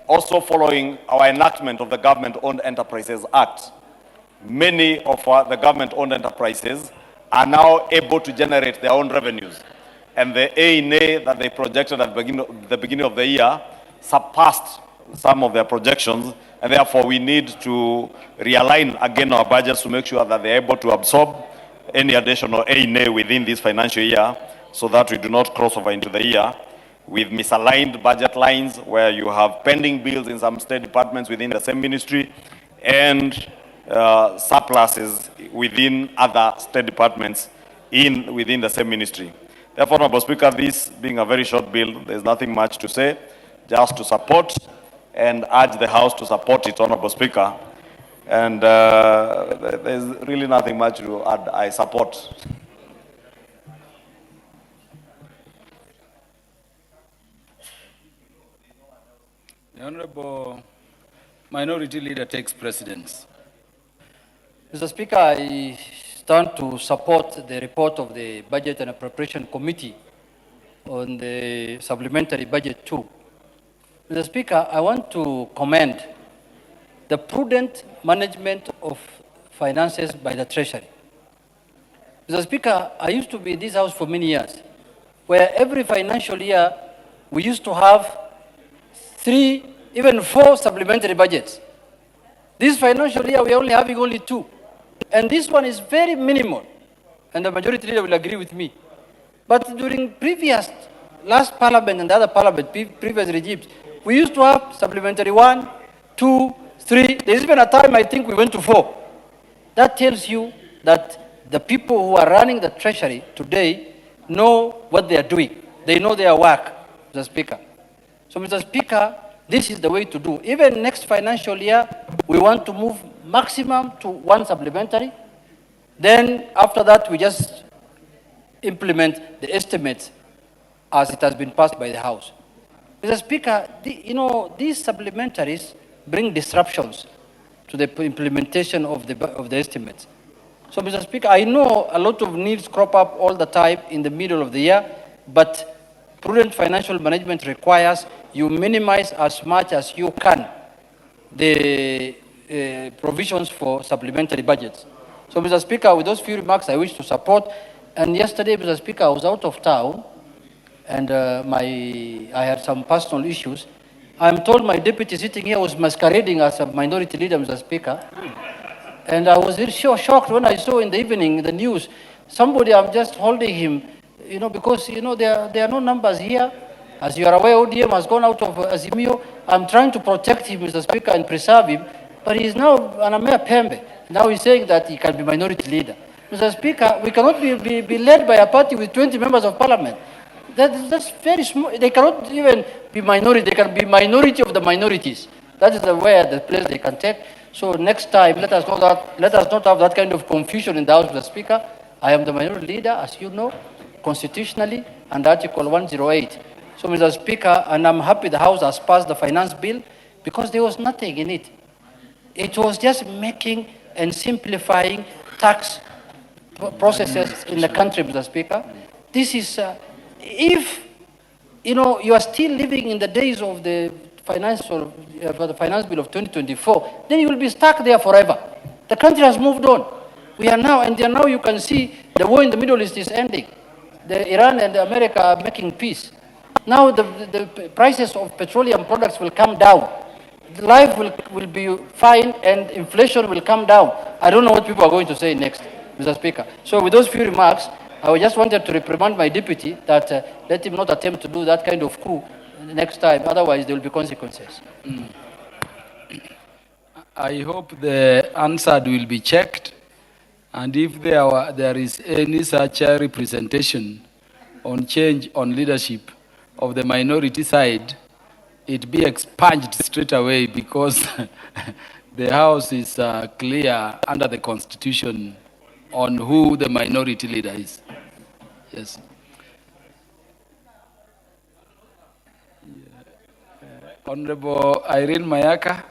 also following our enactment of the Government-Owned Enterprises Act, many of the government-owned enterprises are now able to generate their own revenues. And the A&A that they projected at the beginning of the year surpassed some of their projections, and therefore we need to realign again our budgets to make sure that they're able to absorb any additional A&A within this financial year so that we do not cross over into the year with misaligned budget lines where you have pending bills in some state departments within the same ministry and surpluses within other state departments within the same ministry. Therefore, Honorable Speaker, this being a very short bill, there's nothing much to say, just to support and urge the House to support it, Honorable Speaker. And there's really nothing much to add. I support. The Honorable Minority Leader takes precedence. Mr. Speaker, I stand to support the report of the Budget and Appropriation Committee on the Supplementary Budget 2. Mr. Speaker, I want to commend the prudent management of finances by the Treasury. Mr. Speaker, I used to be in this House for many years, where every financial year we used to have 3, even 4 supplementary budgets. This financial year we are having only 2. And this one is very minimal, and the majority leader will agree with me. But during last parliament and the other parliament, previous regimes, we used to have supplementary 1, 2, 3. There's even a time I think we went to 4. That tells you that the people who are running the Treasury today know what they are doing. They know their work, Mr. Speaker. So, Mr. Speaker, this is the way to do. Even next financial year, we want to move maximum to 1 supplementary. Then after that, we just implement the estimates as it has been passed by the House. Mr. Speaker, these supplementaries bring disruptions to the implementation of the estimates. So, Mr. Speaker, I know a lot of needs crop up all the time in the middle of the year, but prudent financial management requires you minimize as much as you can the provisions for supplementary budgets. So, Mr. Speaker, with those few remarks, I wish to support. And yesterday, Mr. Speaker, I was out of town, and I had some personal issues. I'm told my deputy sitting here was masquerading as a minority leader, Mr. Speaker. And I was very shocked when I saw in the evening the news, I'm just holding him, because, there are no numbers here. As you are aware, ODM has gone out of Azimio. I'm trying to protect him, Mr. Speaker, and preserve him. But he's now an Amea Pembe. Now he's saying that he can be minority leader. Mr. Speaker, we cannot be led by a party with 20 members of parliament. That's very small. They cannot even be minority. They can be minority of the minorities. That is the place they can take. So next time, let us not have that kind of confusion in the House, Mr. Speaker. I am the minority leader, as you know, constitutionally, under Article 108. So, Mr. Speaker, and I'm happy the House has passed the finance bill because there was nothing in it. It was just making and simplifying tax processes in the country, Mr. Speaker. This is, if, you are still living in the days of the finance bill of 2024, then you will be stuck there forever. The country has moved on. We are now, and now you can see the war in the Middle East is ending. Iran and America are making peace. Now the prices of petroleum products will come down. Life will be fine and inflation will come down. I don't know what people are going to say next, Mr. Speaker. So with those few remarks, I just wanted to reprimand my deputy that let him not attempt to do that kind of coup next time. Otherwise, there will be consequences. I hope the answer will be checked. And if there is any such a representation on change on leadership of the minority side, it be expunged straight away because the House is clear under the Constitution on who the minority leader is. Yes. Honorable Irene Mayaka.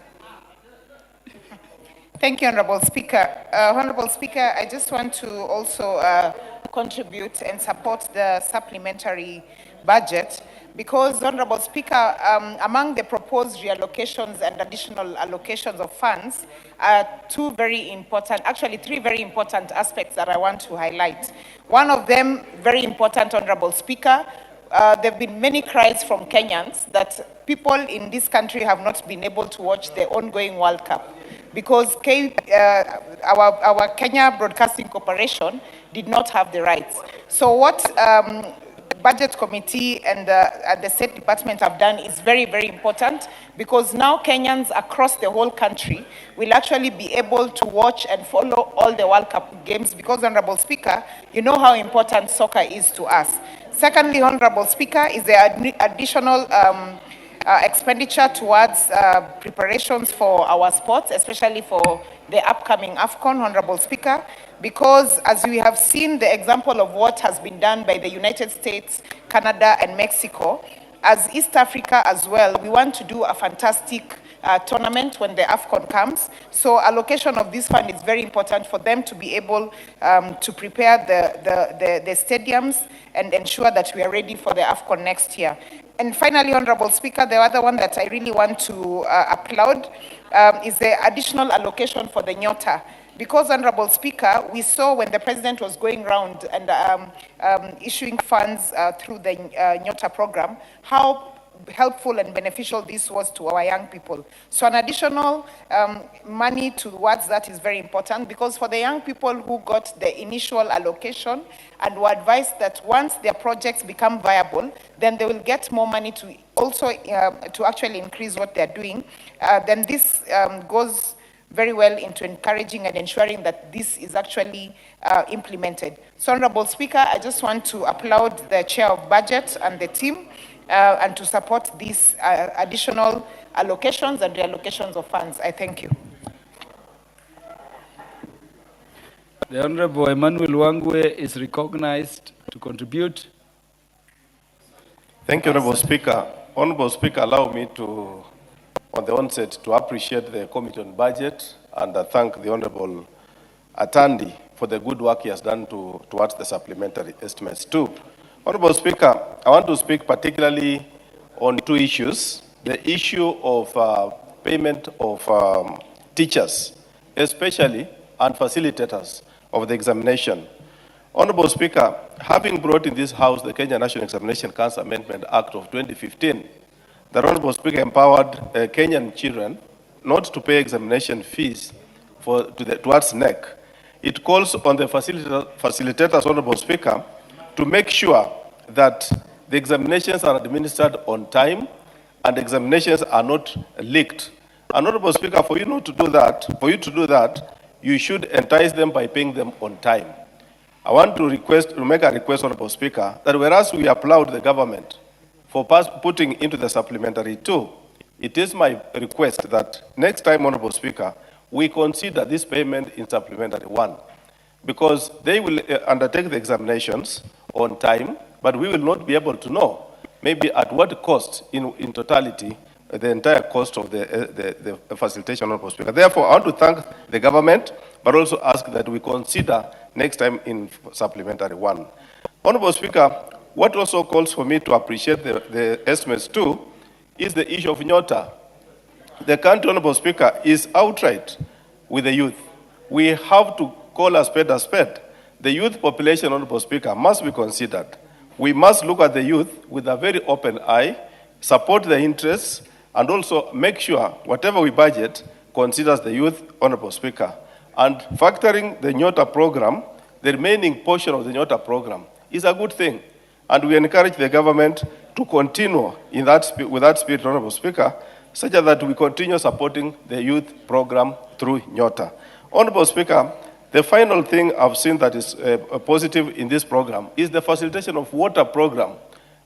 Thank you, Honorable Speaker. Honorable Speaker, I just want to also contribute and support the supplementary budget because, Honorable Speaker, among the proposed reallocations and additional allocations of funds are three very important aspects that I want to highlight. One of them, very important, Honorable Speaker, there have been many cries from Kenyans that people in this country have not been able to watch the ongoing World Cup because our Kenya Broadcasting Corporation did not have the rights. So what Budget Committee and the State Department have done is very, very important, because now Kenyans across the whole country will actually be able to watch and follow all the World Cup games, because, Honorable Speaker, you know how important soccer is to us. Secondly, Honorable Speaker, is the additional expenditure towards preparations for our sports, especially for the upcoming AFCON, Honorable Speaker, because as we have seen the example of what has been done by the United States, Canada, and Mexico, as East Africa as well, we want to do a fantastic tournament when the AFCON comes. So allocation of this fund is very important for them to be able to prepare the stadiums and ensure that we are ready for the AFCON next year. And finally, Honorable Speaker, the other one that I really want to applaud is the additional allocation for the Nyota. Because, Honorable Speaker, we saw when the President was going around and issuing funds through the Nyota program, how helpful and beneficial this was to our young people. So an additional money towards that is very important, because for the young people who got the initial allocation and were advised that once their projects become viable, then they will get more money to also to actually increase what they're doing, then this goes very well into encouraging and ensuring that this is actually implemented. So, Honorable Speaker, I just want to applaud the Chair of Budget and the team and to support these additional allocations and reallocations of funds. I thank you. The Honorable Emmanuel Wangwe is recognized to contribute. Thank you, Honorable Speaker. Honorable Speaker, allow me to, on the onset, to appreciate the Committee on Budget and thank the Honorable Atandi for the good work he has done towards the supplementary estimates too. Honorable Speaker, I want to speak particularly on two issues. The issue of payment of teachers, especially, and facilitators of the examination. Honorable Speaker, having brought in this House the Kenya National Examination Council Amendment Act of 2015, the Honorable Speaker empowered Kenyan children not to pay examination fees towards NEC. It calls on the facilitators, Honorable Speaker, to make sure that the examinations are administered on time and examinations are not leaked. And Honorable Speaker, for you to do that, you should entice them by paying them on time. I want to make a request, Honorable Speaker, that whereas we applaud the government for putting into the supplementary too, it is my request that next time, Honorable Speaker, we consider this payment in supplementary one, because they will undertake the examinations on time, but we will not be able to know maybe at what cost in totality the entire cost of the facilitation, Honorable Speaker. Therefore, I want to thank the government, but also ask that we consider next time in supplementary one. Honorable Speaker, what also calls for me to appreciate the estimates too is the issue of Nyota. The country, Honorable Speaker, is outright with the youth. We have to call a spade a spade. The youth population, Honorable Speaker, must be considered. We must look at the youth with a very open eye, support their interests, and also make sure whatever we budget considers the youth, Honorable Speaker. And factoring the Nyota program, the remaining portion of the Nyota program, is a good thing. And we encourage the government to continue with that spirit, Honorable Speaker, such that we continue supporting the youth program through Nyota. Honorable Speaker, the final thing I've seen that is positive in this program is the facilitation of water program.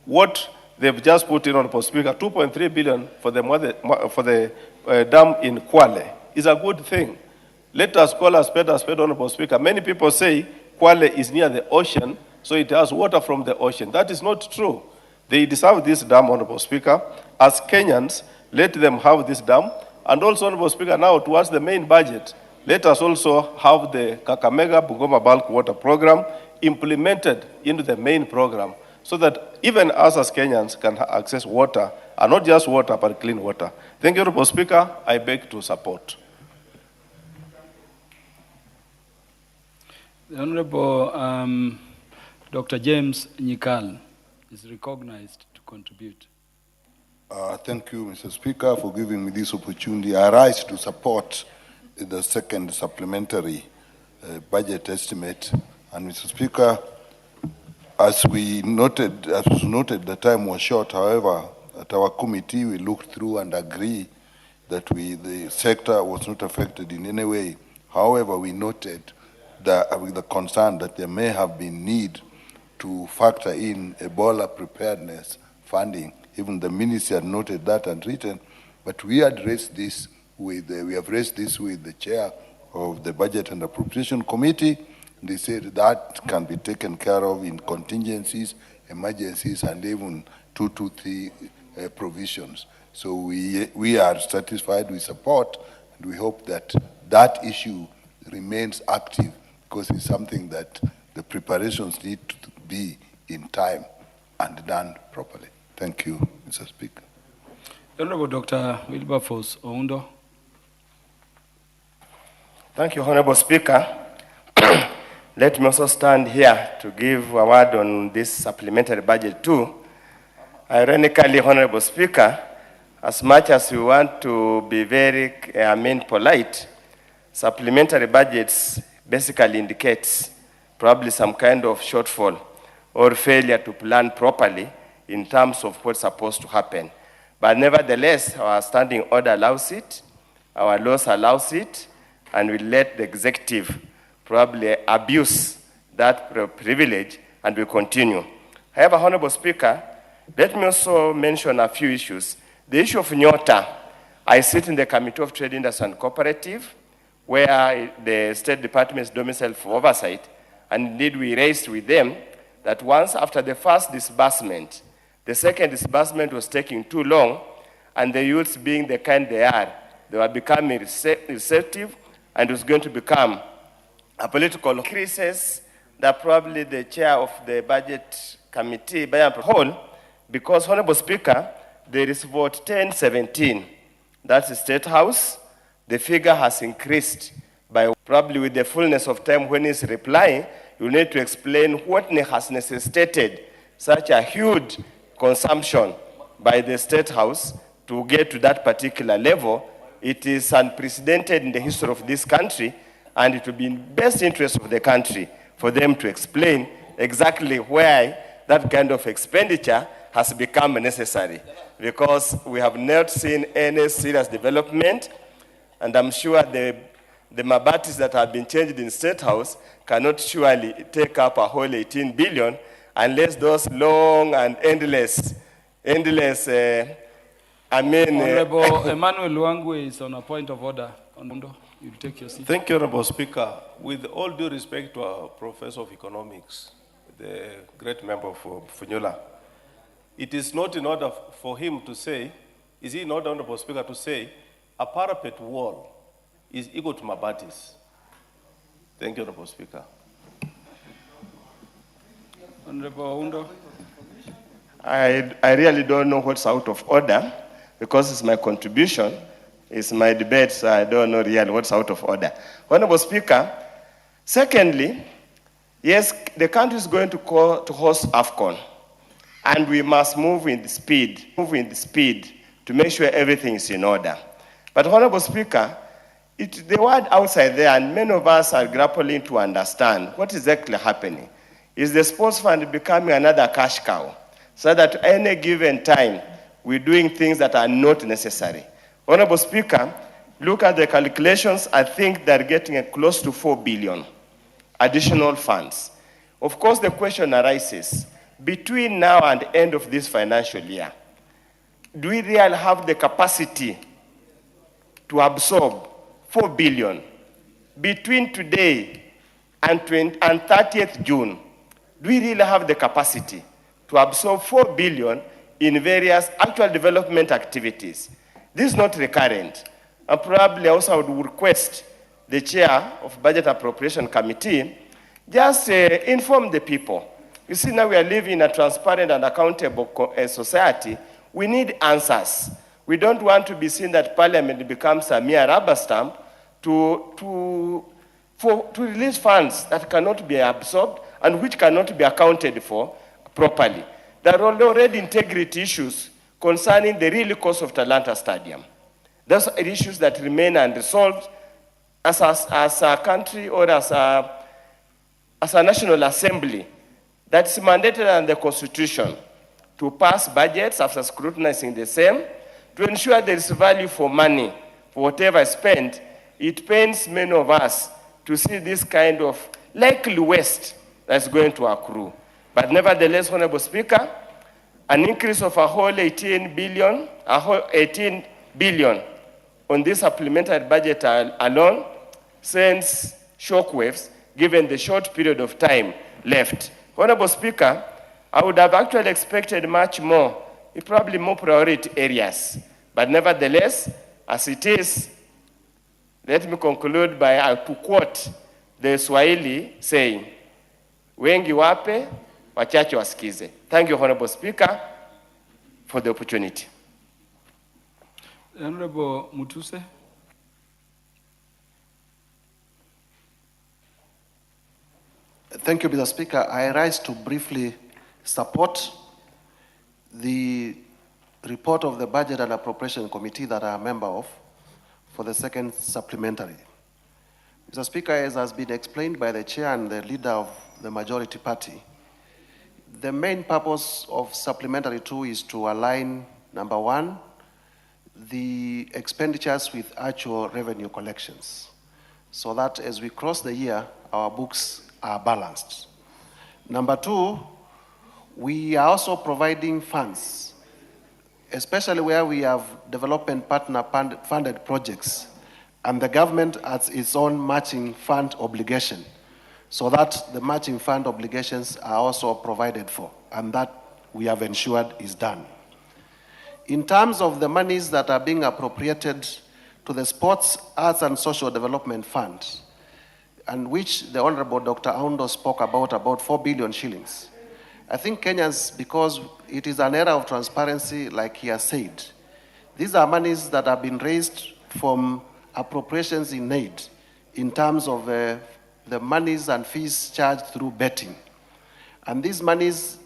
What they've just put in, Honorable Speaker, 2.3 billion for the dam in Kwale is a good thing. Let us call a spade, Honorable Speaker. Many people say Kwale is near the ocean, so it has water from the ocean. That is not true. They deserve this dam, Honorable Speaker. As Kenyans, let them have this dam. And also, Honorable Speaker, now towards the main budget, let us also have the Kakamega Bungoma bulk water program implemented into the main program, so that even us as Kenyans can access water, and not just water, but clean water. Thank you, Honorable Speaker. I beg to support. The Honorable Dr. James Nyikal is recognized to contribute. Thank you, Mr. Speaker, for giving me this opportunity. I rise to support the second supplementary budget estimate And Mr. Speaker, as was noted, the time was short. However, at our committee, we looked through and agree that the sector was not affected in any way. However, we noted that with the concern that there may have been need to factor in Ebola preparedness funding. Even the ministry had noted that and written, but we had raised this with, we have raised this with the chair of the Budget and Appropriation Committee. They said that can be taken care of in contingencies, emergencies, and even 223 provisions. So we are satisfied with support, and we hope that that issue remains active, because it's something that the preparations need to be in time and done properly. Thank you, Mr. Speaker. Honorable Dr. Wilberforce Oundo. Thank you, Honorable Speaker. Let me also stand here to give a word on this supplementary budget too. Ironically, Honorable Speaker, as much as we want to be very, polite, supplementary budgets basically indicates probably some kind of shortfall or failure to plan properly in terms of what's supposed to happen. But nevertheless, our standing order allows it, our laws allows it, and we let the executive probably abuse that privilege, and we continue. However, Honorable Speaker, let me also mention a few issues. The issue of Nyota, I sit in the Committee of Trade, Industry and Cooperative, where the State Department is domiciled for oversight, and indeed we raised with them that once after the first disbursement, the second disbursement was taking too long, and the youths being the kind they are, they were becoming receptive, and it was going to become a political increases that probably the chair of the budget committee, by whole, because, Honorable Speaker, there is vote 1017. That's the State House. The figure has increased by probably with the fullness of time when he's replying, you need to explain what has necessitated such a huge consumption by the State House to get to that particular level. It is unprecedented in the history of this country, and it will be in the best interest of the country for them to explain exactly why that kind of expenditure has become necessary, because we have not seen any serious development, and I'm sure the Mabatis that have been changed in State House cannot surely take up a whole 18 billion unless those long and endless, Honorable Emmanuel Luangwe is on a point of order. You take your seat. Thank you, Honorable Speaker. With all due respect to our Professor of Economics, the great member for Funyula, it is not in order for him to say, is he not, Honorable Speaker, to say a parapet wall is equal to Mabatis? Thank you, Honorable Speaker. Honorable Oundo. I really don't know what's out of order, because it's my contribution, it's my debate, so I don't know really what's out of order. Honorable Speaker, secondly, yes, the country is going to host AFCON, and we must move in the speed to make sure everything is in order. But Honorable Speaker, the word outside there, and many of us are grappling to understand what is exactly happening. Is the sports fund becoming another cash cow, so that at any given time, we're doing things that are not necessary? Honorable Speaker, look at the calculations. I think they're getting close to 4 billion additional funds. Of course, the question arises, between now and the end of this financial year, do we really have the capacity to absorb 4 billion? Between today and 30th June, do we really have the capacity to absorb 4 billion in various actual development activities? This is not recurrent. And probably also I would request the chair of Budget Appropriation Committee just inform the people. You see, now we are living in a transparent and accountable society. We need answers. We don't want to be seen that Parliament becomes a mere rubber stamp to release funds that cannot be absorbed and which cannot be accounted for properly. There are already integrity issues concerning the real cost of Talanta Stadium. Those are issues that remain unresolved as a country or as a as a National Assembly that is mandated under the Constitution to pass budgets after scrutinizing the same, to ensure there is value for money for whatever is spent, it pains many of us to see this kind of likely waste that's going to accrue. But nevertheless, Honorable Speaker, an increase of a whole 18 billion on this supplementary budget alone sends shockwaves given the short period of time left. Honorable Speaker, I would have actually expected much more, probably more priority areas. But nevertheless, as it is, let me conclude by to quote the Swahili saying, wengi wape, wachache wasikize. Thank you, Honorable Speaker, for the opportunity. Honorable Mutuse. Thank you, Mr. Speaker. I rise to briefly support the report of the Budget and Appropriation Committee that I am a member of for the second supplementary. Mr. Speaker, as has been explained by the chair and the leader of the majority party, the main purpose of supplementary 2 is to align, number one, the expenditures with actual revenue collections, so that as we cross the year, our books are balanced. Number two, we are also providing funds, especially where we have development partner funded projects, and the government has its own matching fund obligation, so that the matching fund obligations are also provided for, and that we have ensured is done. In terms of the monies that are being appropriated to the Sports, Arts and Social Development Fund, and which the Honorable Dr. Aundo spoke about 4 billion shillings. I think Kenyans, because it is an era of transparency, like he has said, these are monies that have been raised from appropriations in aid in terms of the monies and fees charged through betting. And these monies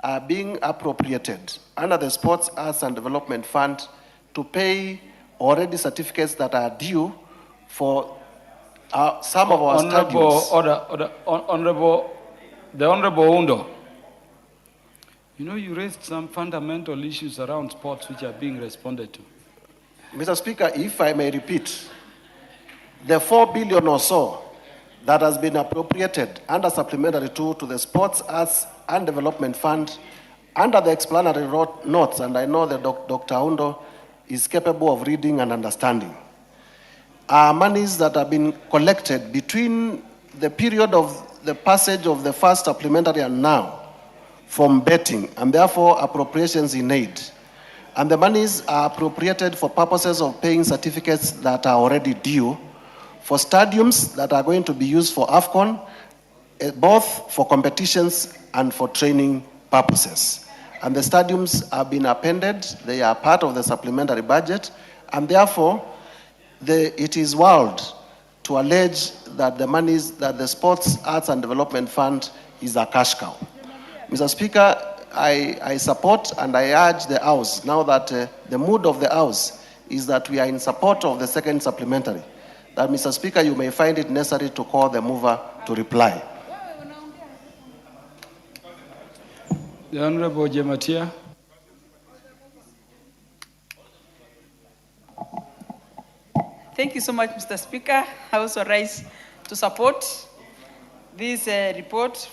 are being appropriated under the Sports, Arts and Development Fund to pay already certificates that are due for some of our stadiums. The Honorable Undo, you know, you raised some fundamental issues around sports which are being responded to. Mr. Speaker, if I may repeat, the 4 billion or so that has been appropriated under Supplementary 2 to the Sports, Arts and Development Fund under the explanatory notes, and I know that Dr. Undo is capable of reading and understanding, are monies that have been collected between the period of the passage of the first supplementary and now from betting, and therefore appropriations in aid. And the monies are appropriated for purposes of paying certificates that are already due, for stadiums that are going to be used for AFCON, both for competitions and for training purposes. And the stadiums have been appended, they are part of the supplementary budget, and therefore it is wild to allege that the monies that the Sports, Arts and Development Fund is a cash cow. Mr. Speaker, I support and I urge the House, now that the mood of the House is that we are in support of the second supplementary, that, Mr. Speaker, you may find it necessary to call the mover to reply. The Honorable Jematia. Thank you so much, Mr. Speaker. I also rise to support this report,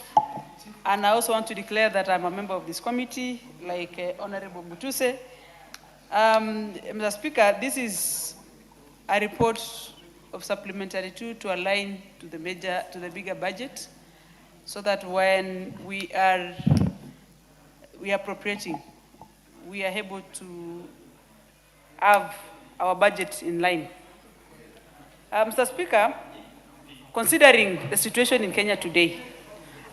and I also want to declare that I'm a member of this committee, like Honorable Mutuse. Mr. Speaker, this is a report of supplementary 2 to align to the bigger budget, so that when we are appropriating, we are able to have our budget in line. Mr. Speaker, considering the situation in Kenya today,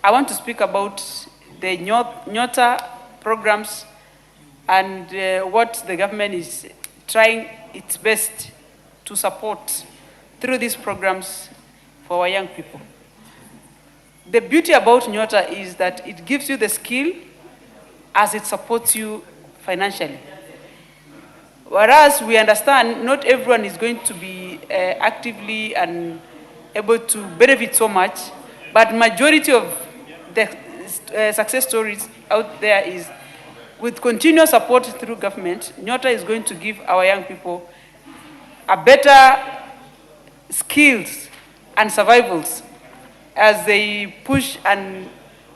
I want to speak about the Nyota programs and what the government is trying its best to support through these programs for our young people. The beauty about Nyota is that it gives you the skill as it supports you financially. Whereas we understand not everyone is going to be actively and able to benefit so much, But majority of the success stories out there is with continuous support through government, Nyota is going to give our young people a better skills and survivals as they push and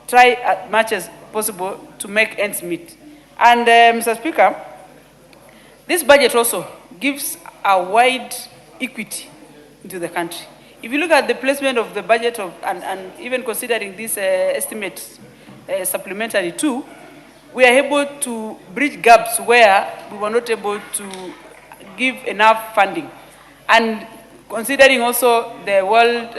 try as much as possible to make ends meet. And Mr. Speaker, this budget also gives a wide equity into the country. If you look at the placement of the budget and even considering this estimate supplementary too, we are able to bridge gaps where we were not able to give enough funding. And considering also the world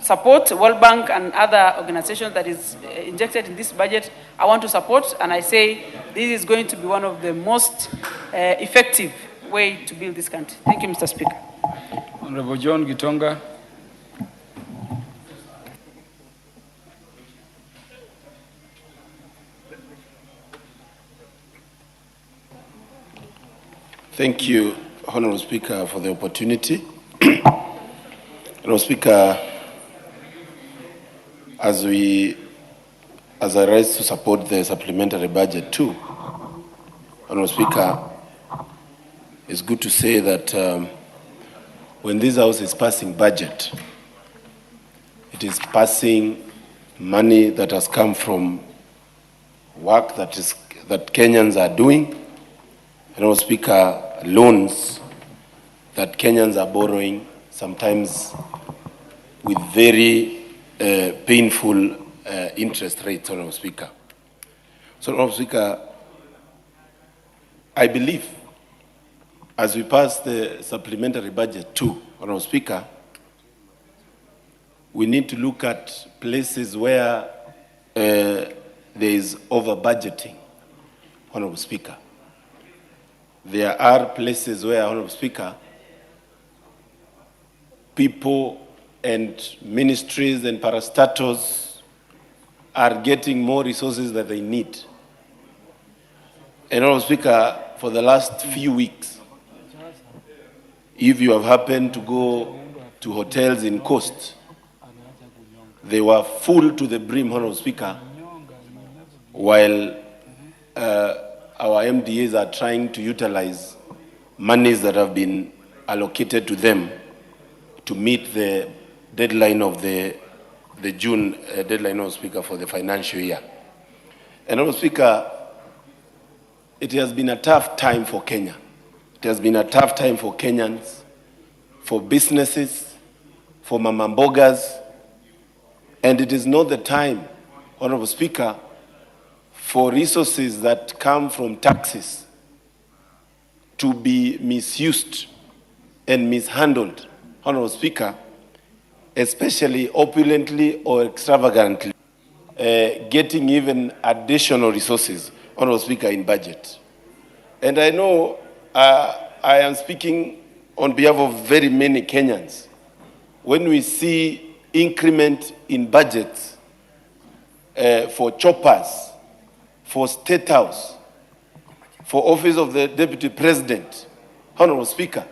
support, World Bank and other organizations that is injected in this budget, I want to support, and I say this is going to be one of the most effective way to build this country. Thank you, Mr. Speaker. Honorable John Gitonga. Thank you, Honorable Speaker, for the opportunity. Honorable Speaker, as I rise to support the supplementary budget too, Honorable Speaker, it's good to say that when this House is passing budget, it is passing money that has come from work that Kenyans are doing. Honorable Speaker, loans that Kenyans are borrowing, sometimes with very painful interest rates, Honorable Speaker. So, Honorable Speaker, I believe as we pass the supplementary budget too, Honorable Speaker, we need to look at places where there is over-budgeting, Honorable Speaker. There are places where, Honorable Speaker, people and ministries and parastatals are getting more resources than they need. And, Honorable Speaker, for the last few weeks, if you have happened to go to hotels in Coast, they were full to the brim, Honorable Speaker, while our MDAs are trying to utilize monies that have been allocated to them to meet the deadline of the June deadline, Honorable Speaker, for the financial year. And, Honorable Speaker, it has been a tough time for Kenya. It has been a tough time for Kenyans, for businesses, for mamambogas, and it is not the time, Honorable Speaker, for resources that come from taxes to be misused and mishandled, Honorable Speaker, especially opulently or extravagantly, getting even additional resources, Honorable Speaker, in budget. And I know I am speaking on behalf of very many Kenyans. When we see increment in budgets for choppers, for State House, for Office of the Deputy President, Honorable Speaker,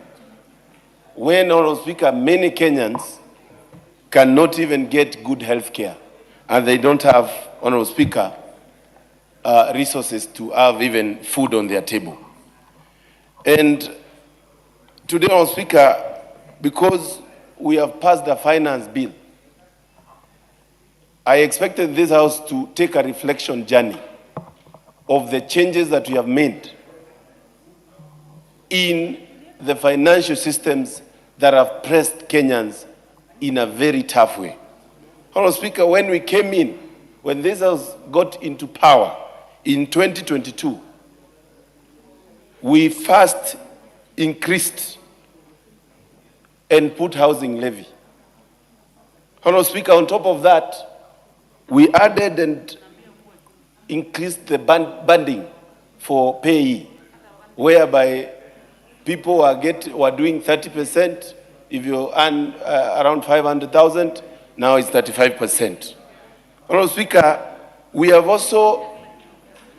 when, Honorable Speaker, many Kenyans cannot even get good health care, and they don't have, Honorable Speaker, resources to have even food on their table. And today, Honorable Speaker, because we have passed the finance bill, I expected this House to take a reflection journey of the changes that we have made in the financial systems that have pressed Kenyans in a very tough way. Honorable Speaker, when we came in, when this House got into power in 2022, we first increased and put housing levy. Honorable Speaker, on top of that, we added and increased the banding for payee, whereby people were doing 30%. If you earn around 500,000, now it's 35%. Honorable Speaker, we have also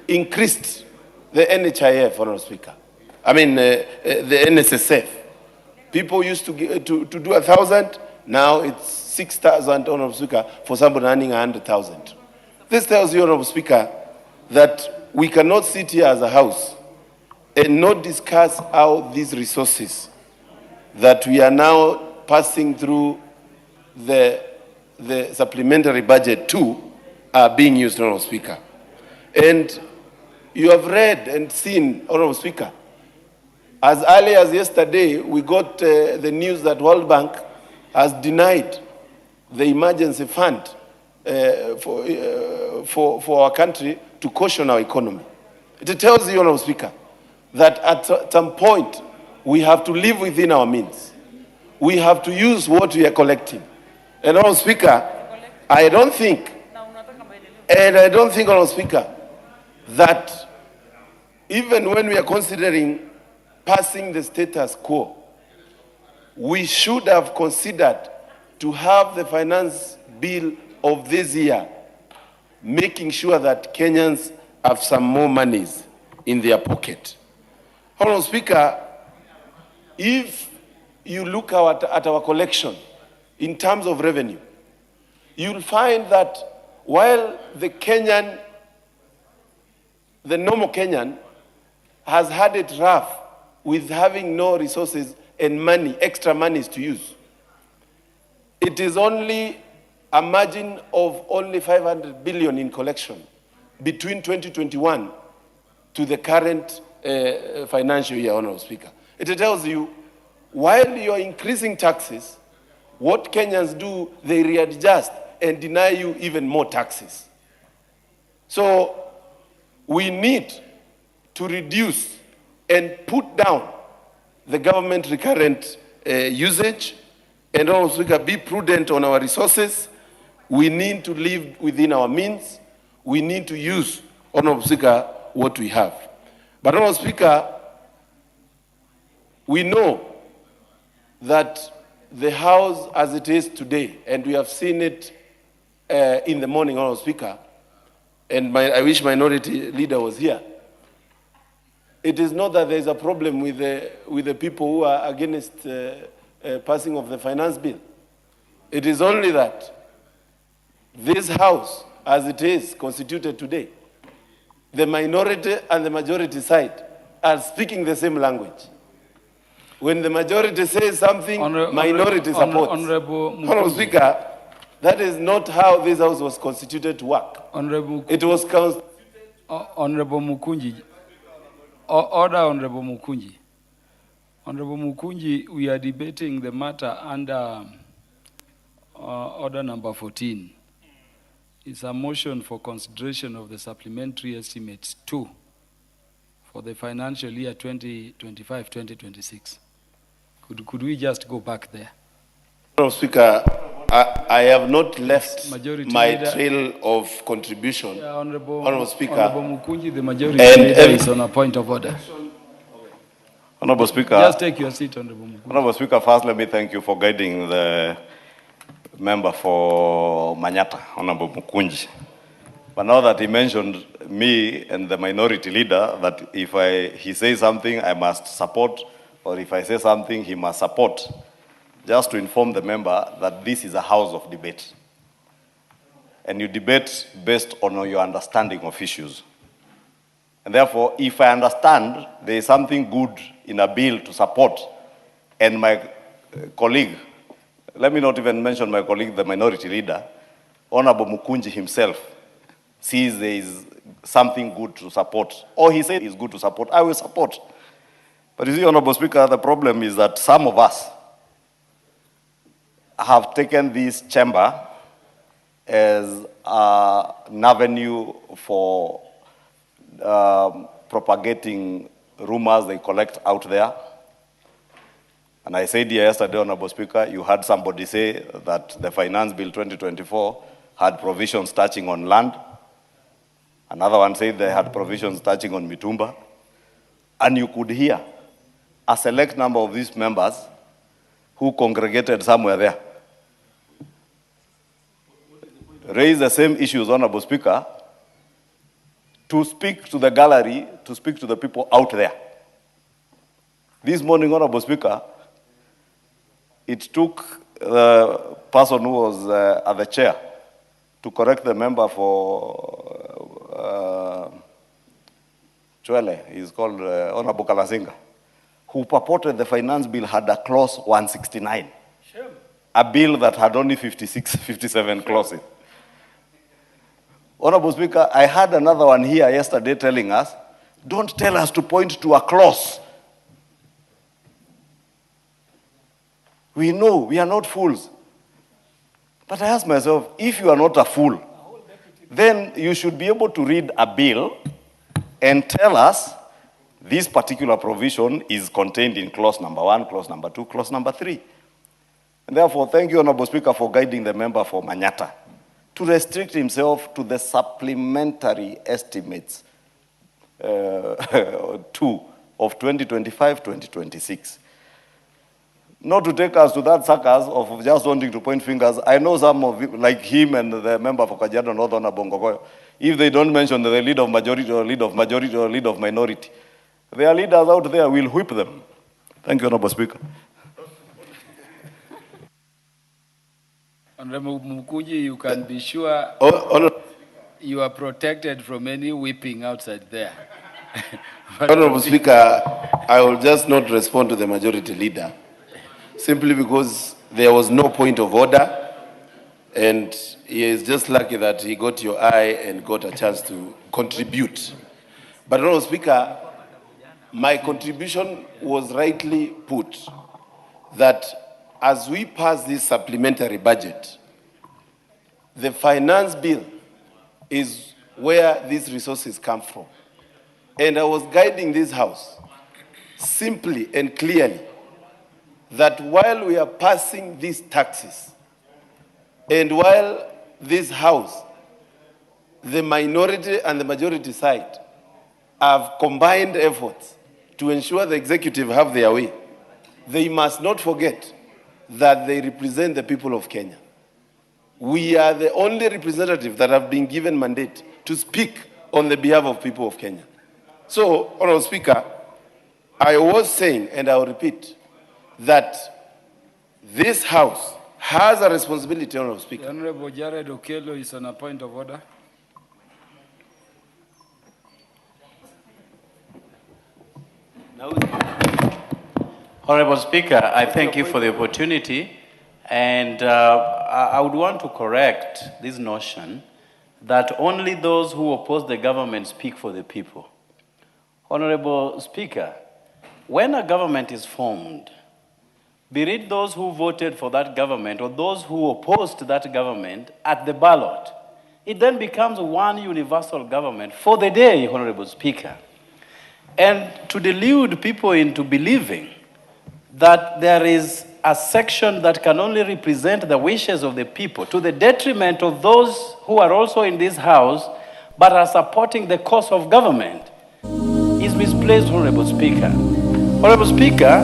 increased the NHIF, Honorable Speaker. I mean, the NSSF. People used to do 1,000, now it's 6,000, Honorable Speaker, for somebody earning 100,000. This tells you, Honorable Speaker, that we cannot sit here as a house and not discuss how these resources that we are now passing through the supplementary budget to are being used, Honorable Speaker. And you have read and seen, Honorable Speaker, as early as yesterday, we got the news that World Bank has denied the emergency fund for our country to caution our economy. It tells you, Honorable Speaker, that at some point we have to live within our means. We have to use what we are collecting. And Honorable Speaker, I don't think, Honorable Speaker, that even when we are considering passing the status quo, we should have considered to have the finance bill of this year, making sure that Kenyans have some more monies in their pocket. Honorable Speaker, if you look at our collection in terms of revenue, you'll find that while the normal Kenyan has had it rough with having no resources and money, extra monies to use, it is only a margin of only 500 billion in collection between 2021 to the current financial year, Honorable Speaker. It tells you, while you're increasing taxes, what Kenyans do, they readjust and deny you even more taxes. So we need to reduce and put down the government recurrent usage, and also be prudent on our resources. We need to live within our means. We need to use, Honorable Speaker, what we have. But Honorable Speaker, we know that the House as it is today, and we have seen it in the morning, Honorable Speaker, and I wish Minority Leader was here. It is not that there is a problem with the people who are against passing of the finance bill. It is only that this House, as it is constituted today, the minority and the majority side are speaking the same language. When the majority says something, minority supports. Honorable Speaker, that is not how this House was constituted to work. It was Honorable Mukunji. Order, Honorable Mukunji. Honorable Mukunji, we are debating the matter under order number 14. It's a motion for consideration of the supplementary estimates 2 for the financial year 2025-2026. Could we just go back there? Honorable Speaker, I have not left my trail of contribution. Yeah, Honorable Speaker. Honorable Mukunji, the majority leader is on a point of order. Honorable Speaker. Just take your seat, Honorable Mukunji. Honorable Speaker, first let me thank you for guiding the member for Manyata, Honorable Mukunji. But now that he mentioned me and the minority leader, that if he says something, I must support, or if I say something, he must support. Just to inform the member that this is a house of debate. And you debate based on your understanding of issues. And therefore, if I understand there is something good in a bill to support, and my colleague, let me not even mention my colleague, the minority leader, Honorable Mukunji himself, sees there is something good to support, or he said it's good to support, I will support. But you see, Honorable Speaker, the problem is that some of us have taken this chamber as an avenue for propagating rumors they collect out there. And I said here yesterday, Honorable Speaker, you heard somebody say that the Finance Bill 2024 had provisions touching on land. Another one said they had provisions touching on Mitumba. And you could hear a select number of these members who congregated somewhere there raise the same issues, Honorable Speaker, to speak to the gallery, to speak to the people out there. This morning, Honorable Speaker, it took the person who was at the chair, to correct the member for Chwele, he's called Honorable Kalasinga, who purported the finance bill had a clause 169. Sure. A bill that had only 56, 57 clauses. Honorable Speaker, I had another one here yesterday telling us, don't tell us to point to a clause. We know, we are not fools. But I ask myself, if you are not a fool, then you should be able to read a bill and tell us this particular provision is contained in clause number 1, clause number 2, clause number 3. And therefore, thank you, Honorable Speaker, for guiding the member for Manyata to restrict himself to the supplementary estimates 2 of 2025-2026. Not to take us to that circus of just wanting to point fingers. I know some of you, like him and the member for Kajiado North, Honorable Bongokoyo, if they don't mention the lead of majority or lead of majority or lead of minority, their leaders out there will whip them. Thank you, Honorable Speaker. Honorable Mukuji, you can be sure you are protected from any whipping outside there. Honorable Speaker, I will just not respond to the majority leader, simply because there was no point of order, and he is just lucky that he got your eye and got a chance to contribute. But Honorable Speaker, my contribution was rightly put, that as we pass this supplementary budget, the finance bill is where these resources come from. And I was guiding this House simply and clearly that while we are passing these taxes, and while this House, the minority and the majority side, have combined efforts to ensure the executive have their way, they must not forget that they represent the people of Kenya. We are the only representatives that have been given mandate to speak on the behalf of people of Kenya. So, Honorable Speaker, I was saying, and I will repeat, that this House has a responsibility, Honorable Speaker. The Honorable Jared Okello is on a point of order. Honorable Speaker, I thank you for the opportunity, and I would want to correct this notion that only those who oppose the government speak for the people. Honorable Speaker, when a government is formed, be it those who voted for that government or those who opposed that government at the ballot, it then becomes one universal government for the day, Honorable Speaker. And to delude people into believing that there is a section that can only represent the wishes of the people to the detriment of those who are also in this House but are supporting the cause of government is misplaced, Honorable Speaker. Honorable Speaker,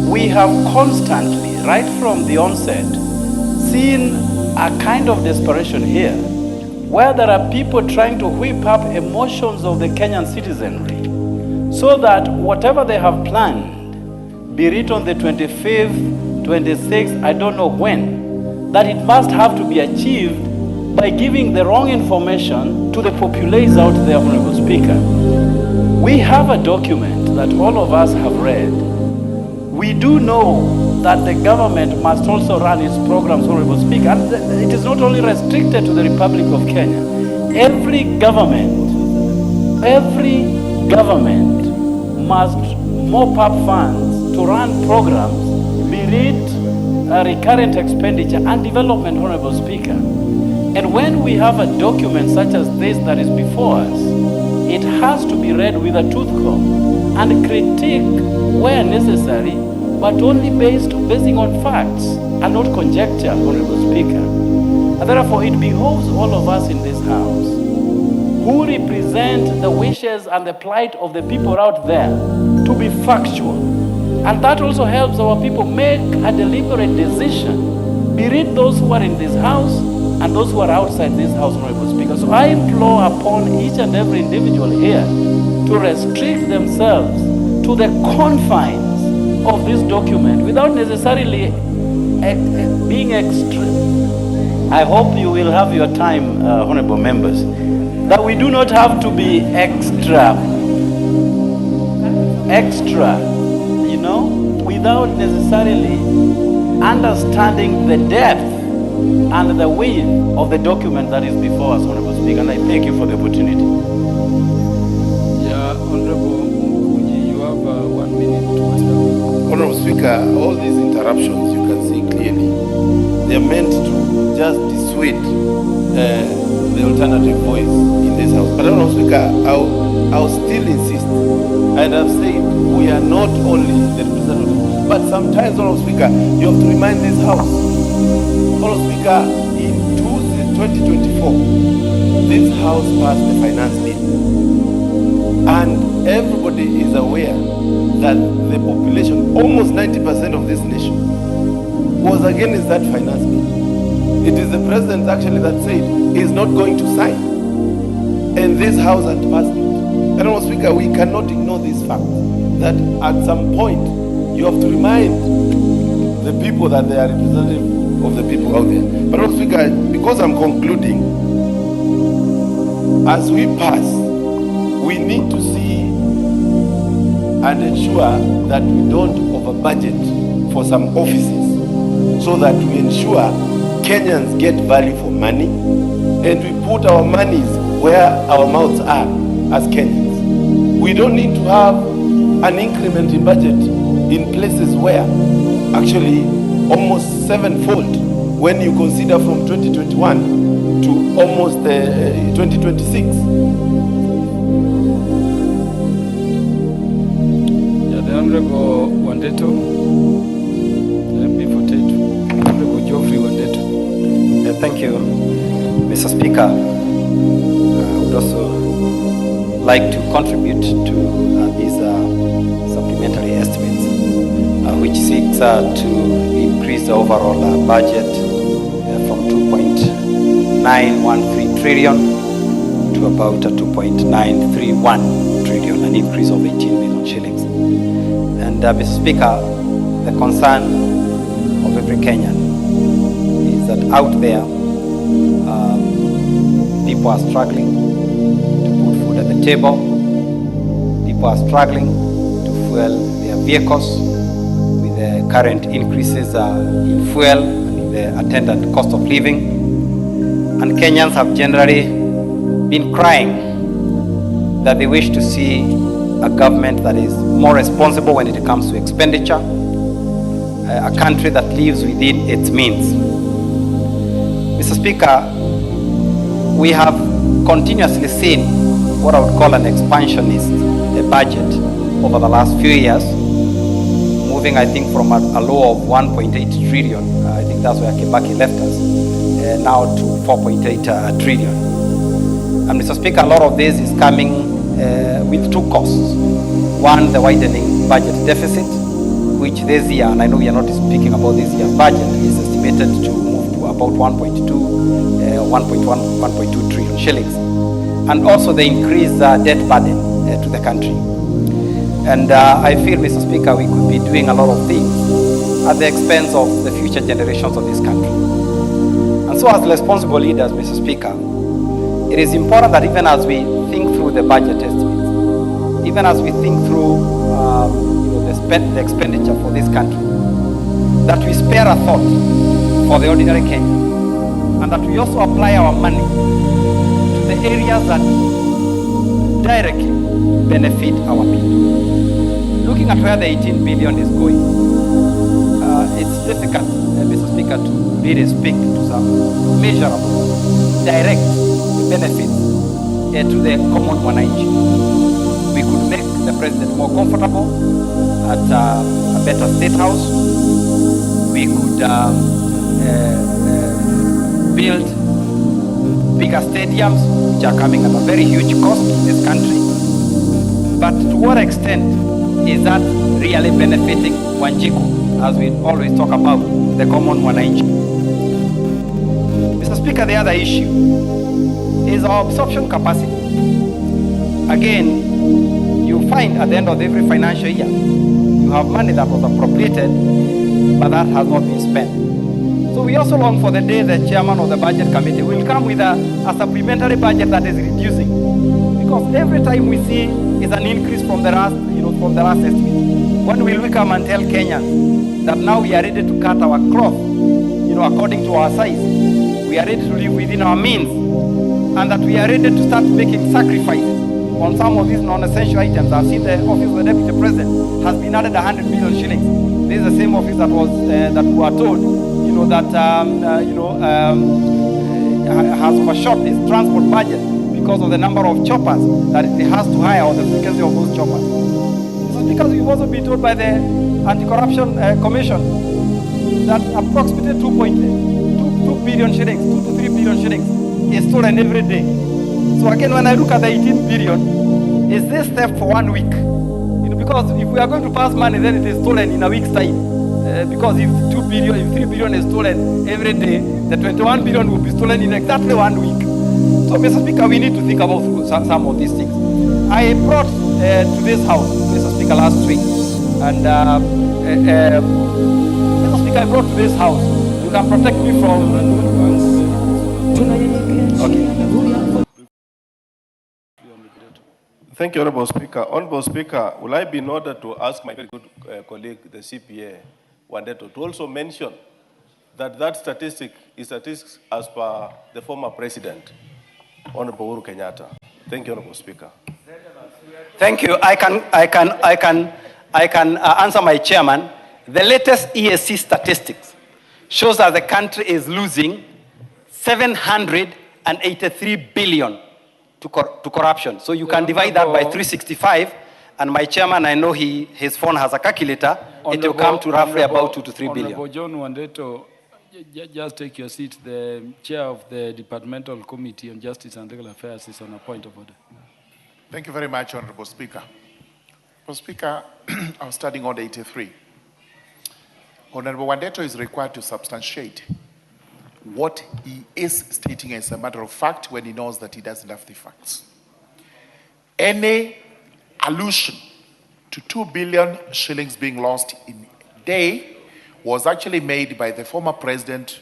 we have constantly, right from the onset, seen a kind of desperation here where there are people trying to whip up emotions of the Kenyan citizenry so that whatever they have planned, be it on the 25th, 26th, I don't know when, that it must have to be achieved by giving the wrong information to the populace out there, Honorable Speaker. We have a document that all of us have read. We do know that the government must also run its programs, Honorable Speaker, and it is not only restricted to the Republic of Kenya. Every government must mop up funds to run programs, be it recurrent expenditure and development, Honorable Speaker. And when we have a document such as this that is before us, it has to be read with a tooth comb and critique where necessary, but only basing on facts and not conjecture, Honorable Speaker. And therefore, it behoves all of us in this House who represent the wishes and the plight of the people out there to be factual. And that also helps our people make a deliberate decision, be it those who are in this House and those who are outside this House, Honorable Speaker. So I implore upon each and every individual here to restrict themselves to the confines of this document without necessarily being extreme. I hope you will have your time, honorable members, that we do not have to be extra, you know, without necessarily understanding the depth and the width of the document that is before us, Honorable Speaker, and I thank you for the opportunity. Yeah, Honorable Mukuji, you have 1 minute to tell. Honorable Speaker, all these interruptions, you can see clearly, they are meant to just dissuade the alternative voice in this House. But Honorable Speaker, I'll still insist, and I've said we are not only the representatives, but sometimes, Honorable Speaker, you have to remind this House. Honorable Speaker, in 2024, this House passed the finance bill. And everybody is aware that the population, almost 90% of this nation, was against that finance bill. It is the president actually that said he's not going to sign. And this House had passed it. And Honorable Speaker, we cannot ignore this fact that at some point you have to remind the people that they are representative of the people out there. But Honorable Speaker, because I'm concluding, as we pass, we need to see and ensure that we don't over budget for some offices, so that we ensure Kenyans get value for money and we put our monies where our mouths are as Kenyans. We don't need to have an increment in budget in places where actually almost sevenfold when you consider from 2021 to almost 2026. Honorable Wandeto, MP for Tetu, Honorable Geoffrey Wandeto. Thank you, Mr. Speaker. I would also like to contribute to these supplementary estimates, which seeks to increase the overall budget from 2.913 trillion to about 2.931 trillion, an increase of 18 million shillings. And Mr. Speaker, the concern of every Kenyan is that out there, people are struggling to put food at the table. People are struggling to fuel their vehicles with the current increases in fuel and the attendant cost of living. And Kenyans have generally been crying that they wish to see a government that is more responsible when it comes to expenditure, a country that lives within its means. Mr. Speaker, we have continuously seen what I would call an expansionist budget over the last few years, moving, I think, from a low of 1.8 trillion, I think that's where Kibaki left us, now to 4.8 trillion. And Mr. Speaker, a lot of this is coming with two costs. One, the widening budget deficit, which this year, and I know we are not speaking about this year's budget, is estimated to move to about 1.2 trillion shillings. And also the increased debt burden to the country. And I feel, Mr. Speaker, we could be doing a lot of things at the expense of the future generations of this country. And so as responsible leaders, Mr. Speaker, it is important that even as we think through the budget estimates, even as we think through the expenditure for this country, that we spare a thought for the ordinary Kenyan, and that we also apply our money to the areas that directly benefit our people. Looking at where the 18 billion is going, it's difficult, Mr. Speaker, to really speak to some measurable, direct benefits to the common mwananchi. We could make the president more comfortable at a better state house. We could build bigger stadiums, which are coming at a very huge cost in this country. But to what extent is that really benefiting Wanjiku, as we always talk about, the common mwananchi? Mr. Speaker, the other issue is our absorption capacity. Again, you find at the end of every financial year, you have money that was appropriated, but that has not been spent. So we also long for the day the chairman of the budget committee will come with a supplementary budget that is reducing. Because every time we see is an increase from the last, from the last estimate. When will we come and tell Kenyans that now we are ready to cut our cloth, according to our size? We are ready to live within our means, and that we are ready to start making sacrifices on some of these non-essential items. I've seen the office of the deputy president has been added 100 million shillings. This is the same office that was that we were told, has overshot its transport budget because of the number of choppers that it has to hire or the frequency of those choppers. This is because we've also been told by the Anti-Corruption Commission that approximately 2 billion shillings, 2 to 3 billion shillings is stolen every day. So again, when I look at the 18 billion, is this theft for 1 week? Because if we are going to pass money, then it is stolen in a week's time. Because if 2 billion, if 3 billion is stolen every day, the 21 billion will be stolen in exactly 1 week. So, Mr. Speaker, we need to think about some of these things. I brought to this house, Mr. Speaker, last week, and Mr. Speaker, I brought to this house. You can protect me from. Okay. Thank you, Honorable Speaker. Honorable Speaker, will I be in order to ask my very good colleague, the CPA, Wandeto, to also mention that that statistic is statistics as per the former president, Honorable Uhuru Kenyatta. Thank you, Honorable Speaker. Thank you. I can answer my chairman. The latest ESC statistics shows that the country is losing 783 billion to corruption. So you can divide that by 365, and my chairman, I know his phone has a calculator, it will come to roughly about 2 to 3 billion. Honorable John Wandeto, just take your seat. The chair of the Departmental Committee on Justice and Legal Affairs is on a point of order. Thank you very much, Honorable Speaker. Honorable Speaker, I was studying Order 83. Honorable Wandeto is required to substantiate what he is stating as a matter of fact when he knows that he doesn't have the facts. Any allusion to 2 billion shillings being lost in a day was actually made by the former president,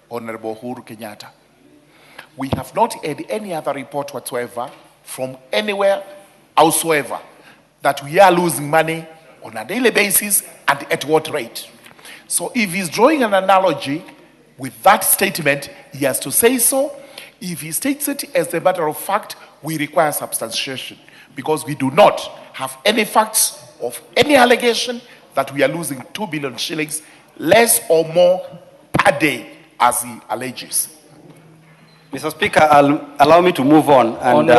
Honorable Uhuru Kenyatta. We have not had any other report whatsoever from anywhere howsoever that we are losing money on a daily basis and at what rate. So if he's drawing an analogy with that statement, he has to say so. If he states it as a matter of fact, we require substantiation because we do not have any facts of any allegation that we are losing 2 billion shillings, less or more per day, as he alleges. Mr. Speaker, allow me to move on. And,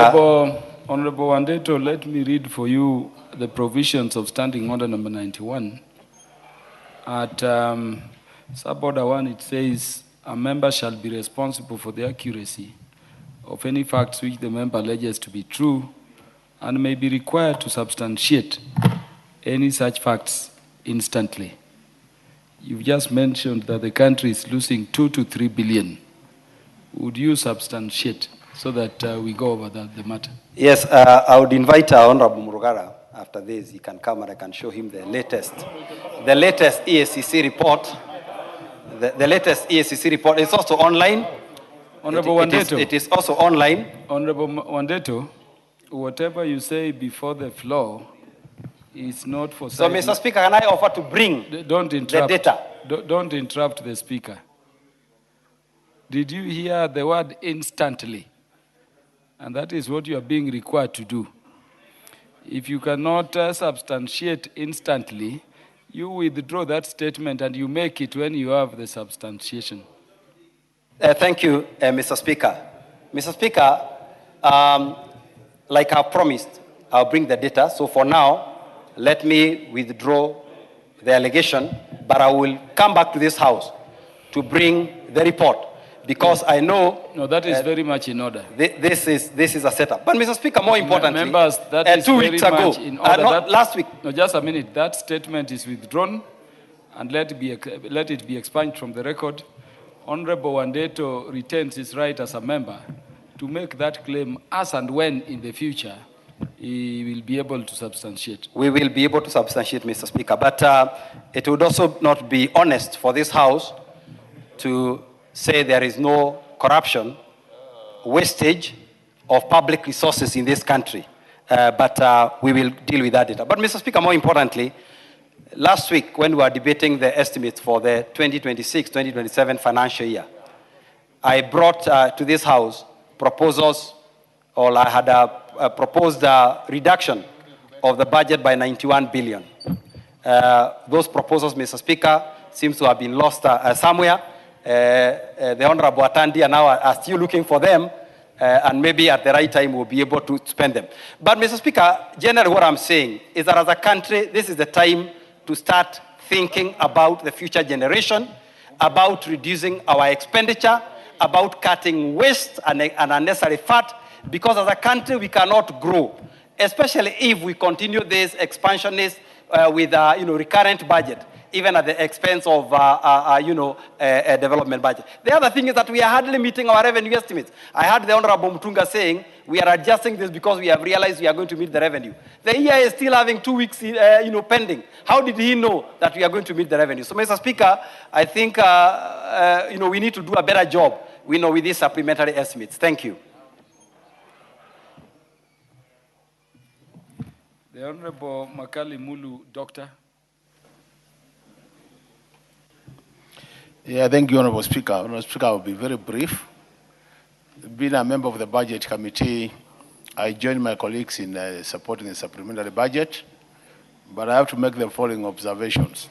Honorable Wandeto, let me read for you the provisions of Standing Order number 91. At Sub-Order 1, it says, a member shall be responsible for the accuracy of any facts which the member alleges to be true and may be required to substantiate any such facts instantly. You've just mentioned that the country is losing 2 to 3 billion. Would you substantiate so that we go over the matter? Yes, I would invite Honorable Murugara after this. He can come and I can show him the latest ESCC report. The latest ESCC report is also online. Honorable Wandeto. It is also online. Honorable Wandeto, whatever you say before the floor is not for... So, Mr. Speaker, can I offer to bring the data? Don't interrupt the speaker. Did you hear the word instantly? And that is what you are being required to do. If you cannot substantiate instantly, you withdraw that statement and you make it when you have the substantiation. Thank you, Mr. Speaker. Mr. Speaker, like I promised, I'll bring the data. So for now, let me withdraw the allegation, but I will come back to this House to bring the report. Because I know... No, that is very much in order. This is a setup. But, Mr. Speaker, more importantly... Members, that is 2 very weeks ago, much in order. last week... No, just a minute. That statement is withdrawn, and let it be expunged from the record. Honorable Wandeto retains his right as a member to make that claim as and when in the future he will be able to substantiate. We will be able to substantiate, Mr. Speaker. But it would also not be honest for this House to say there is no corruption, wastage of public resources in this country. But we will deal with that data. But Mr. Speaker, more importantly, last week when we were debating the estimates for the 2026-2027 financial year, I brought to this House proposals, or I had proposed a reduction of the budget by 91 billion. Those proposals, Mr. Speaker, seems to have been lost somewhere. The Honorable Atandi and now are still looking for them, and maybe at the right time we'll be able to spend them. But Mr. Speaker, generally what I'm saying is that as a country, this is the time to start thinking about the future generation, about reducing our expenditure, about cutting waste and unnecessary fat, because as a country we cannot grow, especially if we continue this expansionist with recurrent budget, even at the expense of a development budget. The other thing is that we are hardly meeting our revenue estimates. I heard the Honorable Mutunga saying we are adjusting this because we have realized we are going to meet the revenue. The year is still having 2 weeks pending. How did he know that we are going to meet the revenue? So, Mr. Speaker, I think we need to do a better job with these supplementary estimates. Thank you. The Honorable Makali Mulu, Doctor. Yeah, thank you, Honorable Speaker. Honorable Speaker, I will be very brief. Being a member of the Budget Committee, I join my colleagues in supporting the supplementary budget, but I have to make the following observations.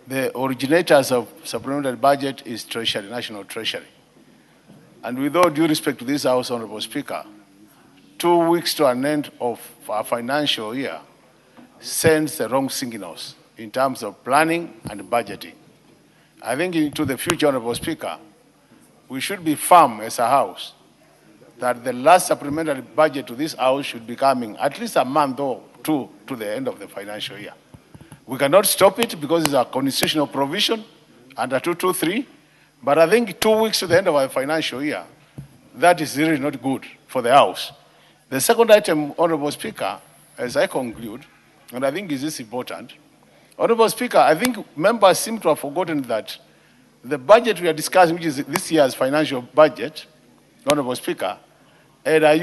The originators of supplementary budget is Treasury, National Treasury. And with all due respect to this House, Honorable Speaker, 2 weeks to an end of our financial year sends the wrong signals in terms of planning and budgeting. I think into the future, Honorable Speaker, we should be firm as a House that the last supplementary budget to this House should be coming at least a month or two to the end of the financial year. We cannot stop it because it's a constitutional provision under 223, but I think 2 weeks to the end of our financial year, that is really not good for the House. The second item, Honorable Speaker, as I conclude, and I think is this important, Honorable Speaker, I think members seem to have forgotten that the budget we are discussing, which is this year's financial budget, Honorable Speaker, had a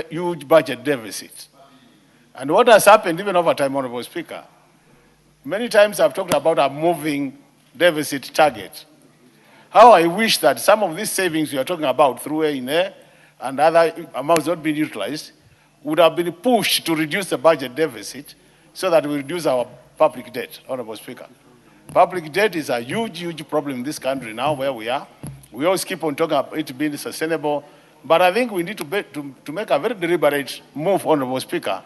huge budget deficit. And what has happened even over time, Honorable Speaker, many times I've talked about a moving deficit target. How I wish that some of these savings we are talking about through A&A and other amounts not being utilized would have been pushed to reduce the budget deficit so that we reduce our public debt, Honorable Speaker. Public debt is a huge problem in this country now where we are. We always keep on talking about it being sustainable, but I think we need to make a very deliberate move, Honorable Speaker,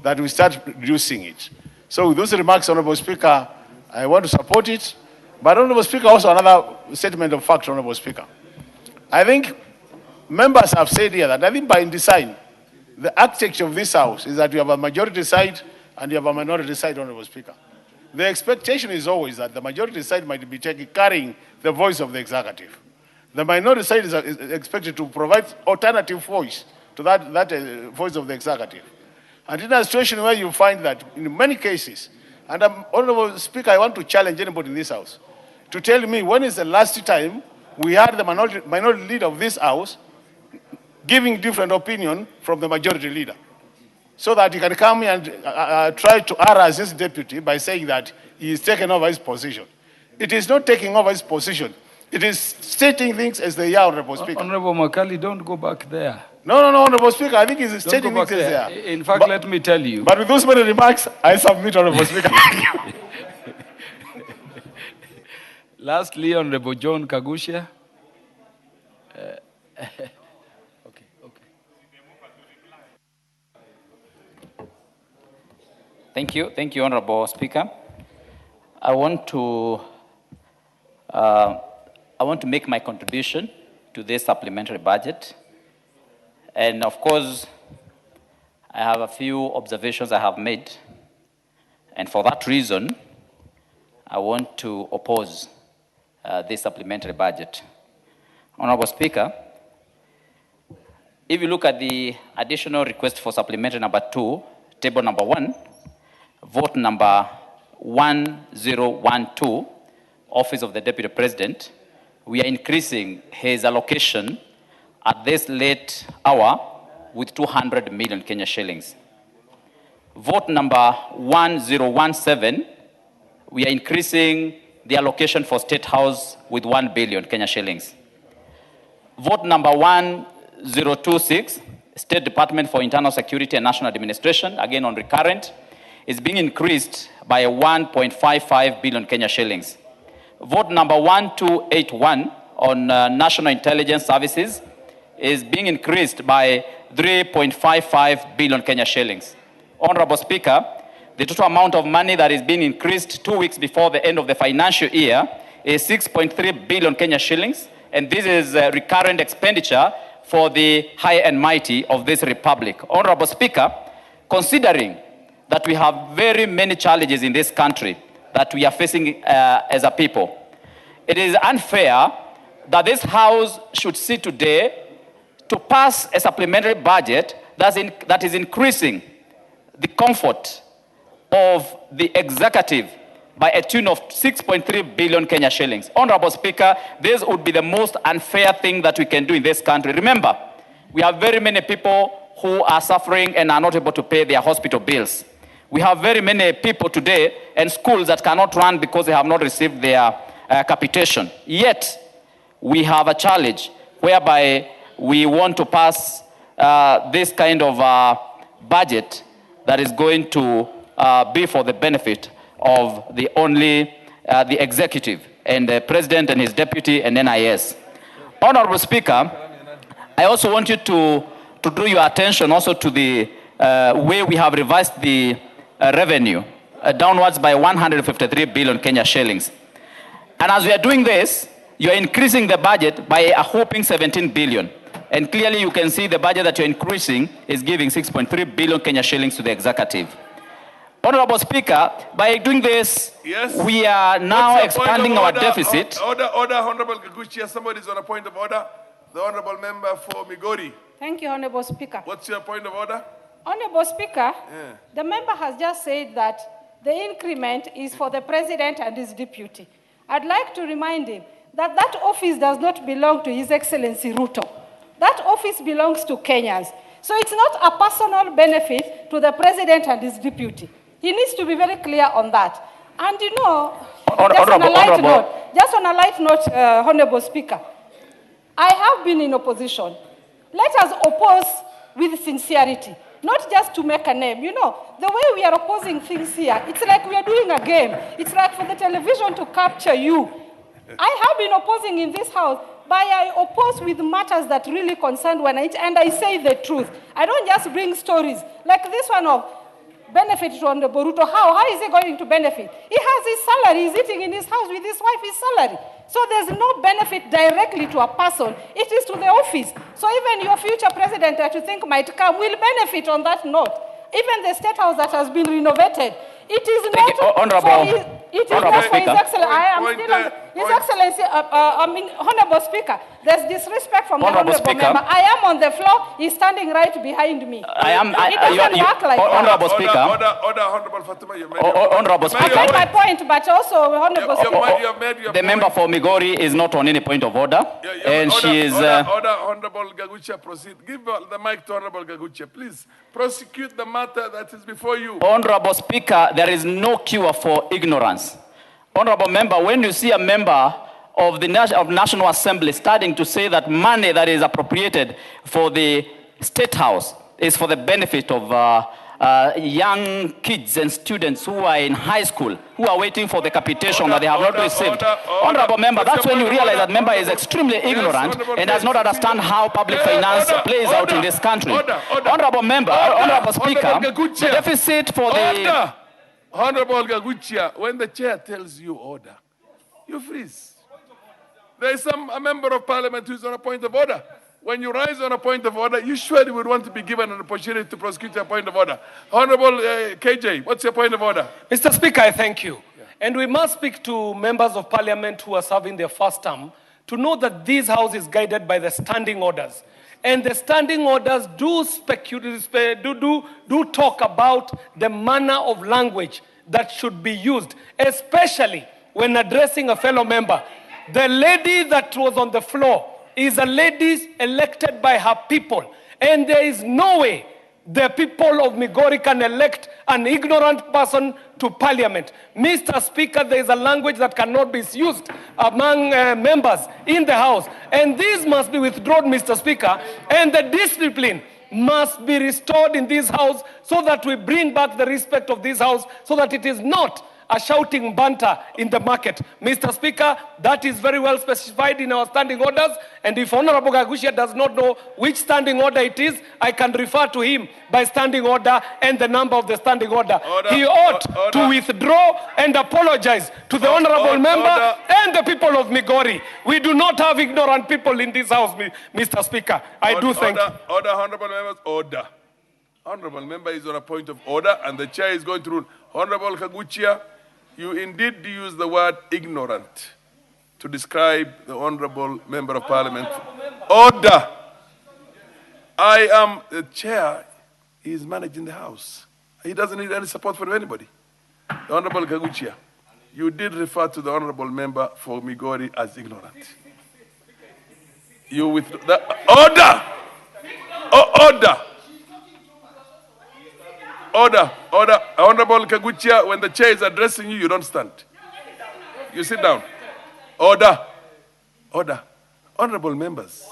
that we start reducing it. So with those remarks, Honorable Speaker, I want to support it. But Honorable Speaker, also another statement of fact, Honorable Speaker. I think members have said here that I think by design, the architecture of this House is that you have a majority side and you have a minority side, Honorable Speaker. The expectation is always that the majority side might be carrying the voice of the executive. The minority side is expected to provide alternative voice to that voice of the executive. And in a situation where you find that in many cases, and Honorable Speaker, I want to challenge anybody in this House to tell me when is the last time we had the minority leader of this House giving different opinion from the majority leader, so that he can come and try to harass his deputy by saying that he is taking over his position. It is not taking over his position. It is stating things as they are, Honorable Speaker. Honorable Makali, don't go back there. No, Honorable Speaker, I think he's stating things as they are. In fact, let me tell you. But with those many remarks, I submit, Honorable Speaker. Lastly, Honorable John Kagusha. Thank you, Honorable Speaker. I want to make my contribution to this supplementary budget. And of course, I have a few observations I have made. And for that reason, I want to oppose this supplementary budget. Honorable Speaker, if you look at the additional request for supplementary number 2, table number 1, vote number 1012, Office of the Deputy President, we are increasing his allocation at this late hour with 200 million Kenya shillings. Vote number 1017, we are increasing the allocation for State House with 1 billion Kenya shillings. Vote number 1026, State Department for Internal Security and National Administration, again on recurrent, is being increased by 1.55 billion Kenya shillings. Vote number 1281 on National Intelligence Services is being increased by 3.55 billion Kenya shillings. Honorable Speaker, the total amount of money that is being increased 2 weeks before the end of the financial year is 6.3 billion Kenya shillings, and this is recurrent expenditure for the high and mighty of this republic. Honorable Speaker, considering that we have very many challenges in this country that we are facing as a people, it is unfair that this House should sit today to pass a supplementary budget that is increasing the comfort of the executive by a tune of 6.3 billion Kenya shillings. Honorable Speaker, this would be the most unfair thing that we can do in this country. Remember, we have very many people who are suffering and are not able to pay their hospital bills. We have very many people today and schools that cannot run because they have not received their capitation. Yet, we have a challenge whereby we want to pass this kind of budget that is going to be for the benefit of the executive and the president and his deputy and NIS. Honorable Speaker, I also want you to draw your attention also to the way we have revised the revenue downwards by 153 billion Kenya shillings. And as we are doing this, you are increasing the budget by a whopping 17 billion. And clearly you can see the budget that you're increasing is giving 6.3 billion Kenya shillings to the executive. Honorable Speaker, by doing this, yes, we are now expanding our deficit. Order, Honorable Gaguchia, somebody is on a point of order. The Honorable Member for Migori. Thank you, Honorable Speaker. What's your point of order? Honorable Speaker, the member has just said that the increment is for the President and his deputy. I'd like to remind him that that office does not belong to His Excellency Ruto. That office belongs to Kenyans. So it's not a personal benefit to the President and his deputy. He needs to be very clear on that. And you know, just on a light note, Honorable Speaker, I have been in opposition. Let us oppose with sincerity, not just to make a name. You know, the way we are opposing things here, it's like we are doing a game. It's like for the television to capture you. I have been opposing in this House, but I oppose with matters that really concern Wananchi, and I say the truth. I don't just bring stories like this one of benefit to Honorable Ruto. How is he going to benefit? He has his salary. He's eating in his house with his wife, his salary. So there's no benefit directly to a person. It is to the office. So even your future president that you think might come will benefit on that note. Even the State House that has been renovated, it is not for His Excellency. I am still on His Excellency, Honorable Speaker. There's disrespect from the Honorable Member. I am on the floor. He's standing right behind me. It doesn't work like Honorable that. Speaker. Order, Honorable Fatima. Honorable Speaker. I made my point, but also Honorable Speaker. The member for Migori is not on any point of order, and she is. Order, Honorable Gaguchia, proceed. Give the mic to Honorable Gaguchia, please. Prosecute the matter that is before you. Honorable Speaker, there is no cure for ignorance. Honorable Member, when you see a member of the National Assembly starting to say that money that is appropriated for the State House is for the benefit of young kids and students who are in high school, who are waiting for the capitation that they have not received. Honorable Member, that's when you realize that member is extremely ignorant and does not understand how public finance plays out in this country. Honorable Member, Honorable Speaker, the deficit for the... Honorable Gaguchia, when the chair tells you order, you freeze. There is a member of parliament who is on a point of order. When you rise on a point of order, you surely would want to be given an opportunity to prosecute your point of order. Honorable KJ, what's your point of order? Mr. Speaker, I thank you. And we must speak to members of parliament who are serving their first term to know that this House is guided by the standing orders. And the standing orders do talk about the manner of language that should be used, especially when addressing a fellow member. The lady that was on the floor is a lady elected by her people. And there is no way the people of Migori can elect an ignorant person to parliament. Mr. Speaker, there is a language that cannot be used among members in the House. And this must be withdrawn, Mr. Speaker. And the discipline must be restored in this House so that we bring back the respect of this House so that it is not a shouting banter in the market. Mr. Speaker, that is very well specified in our standing orders, and if Honorable Gagushia does not know which standing order it is, I can refer to him by standing order and the number of the standing order. He ought to withdraw and apologize to the Honorable member and the people of Migori. We do not have ignorant people in this House, Mr. Speaker. I do thank you. Order, honorable members, order. Honorable member is on a point of order, and the chair is going to rule. Honorable Kaguchia, you indeed use the word ignorant to describe the honorable member of parliament. Order. I am the chair. He is managing the house. He doesn't need any support from anybody. The Honorable Kaguchia, you did refer to the honorable member for Migori as ignorant. You with the order. Order. Order, order. Honorable Kaguchia, when the chair is addressing you, you don't stand. You sit down. Order. Order. Honorable members.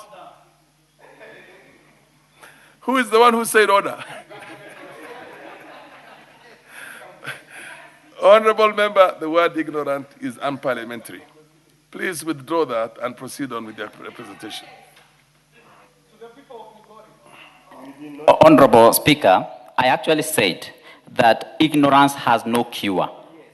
Who is the one who said order? Honorable member, the word ignorant is unparliamentary. Please withdraw that and proceed on with your representation. Honorable Speaker, I actually said that ignorance has no cure.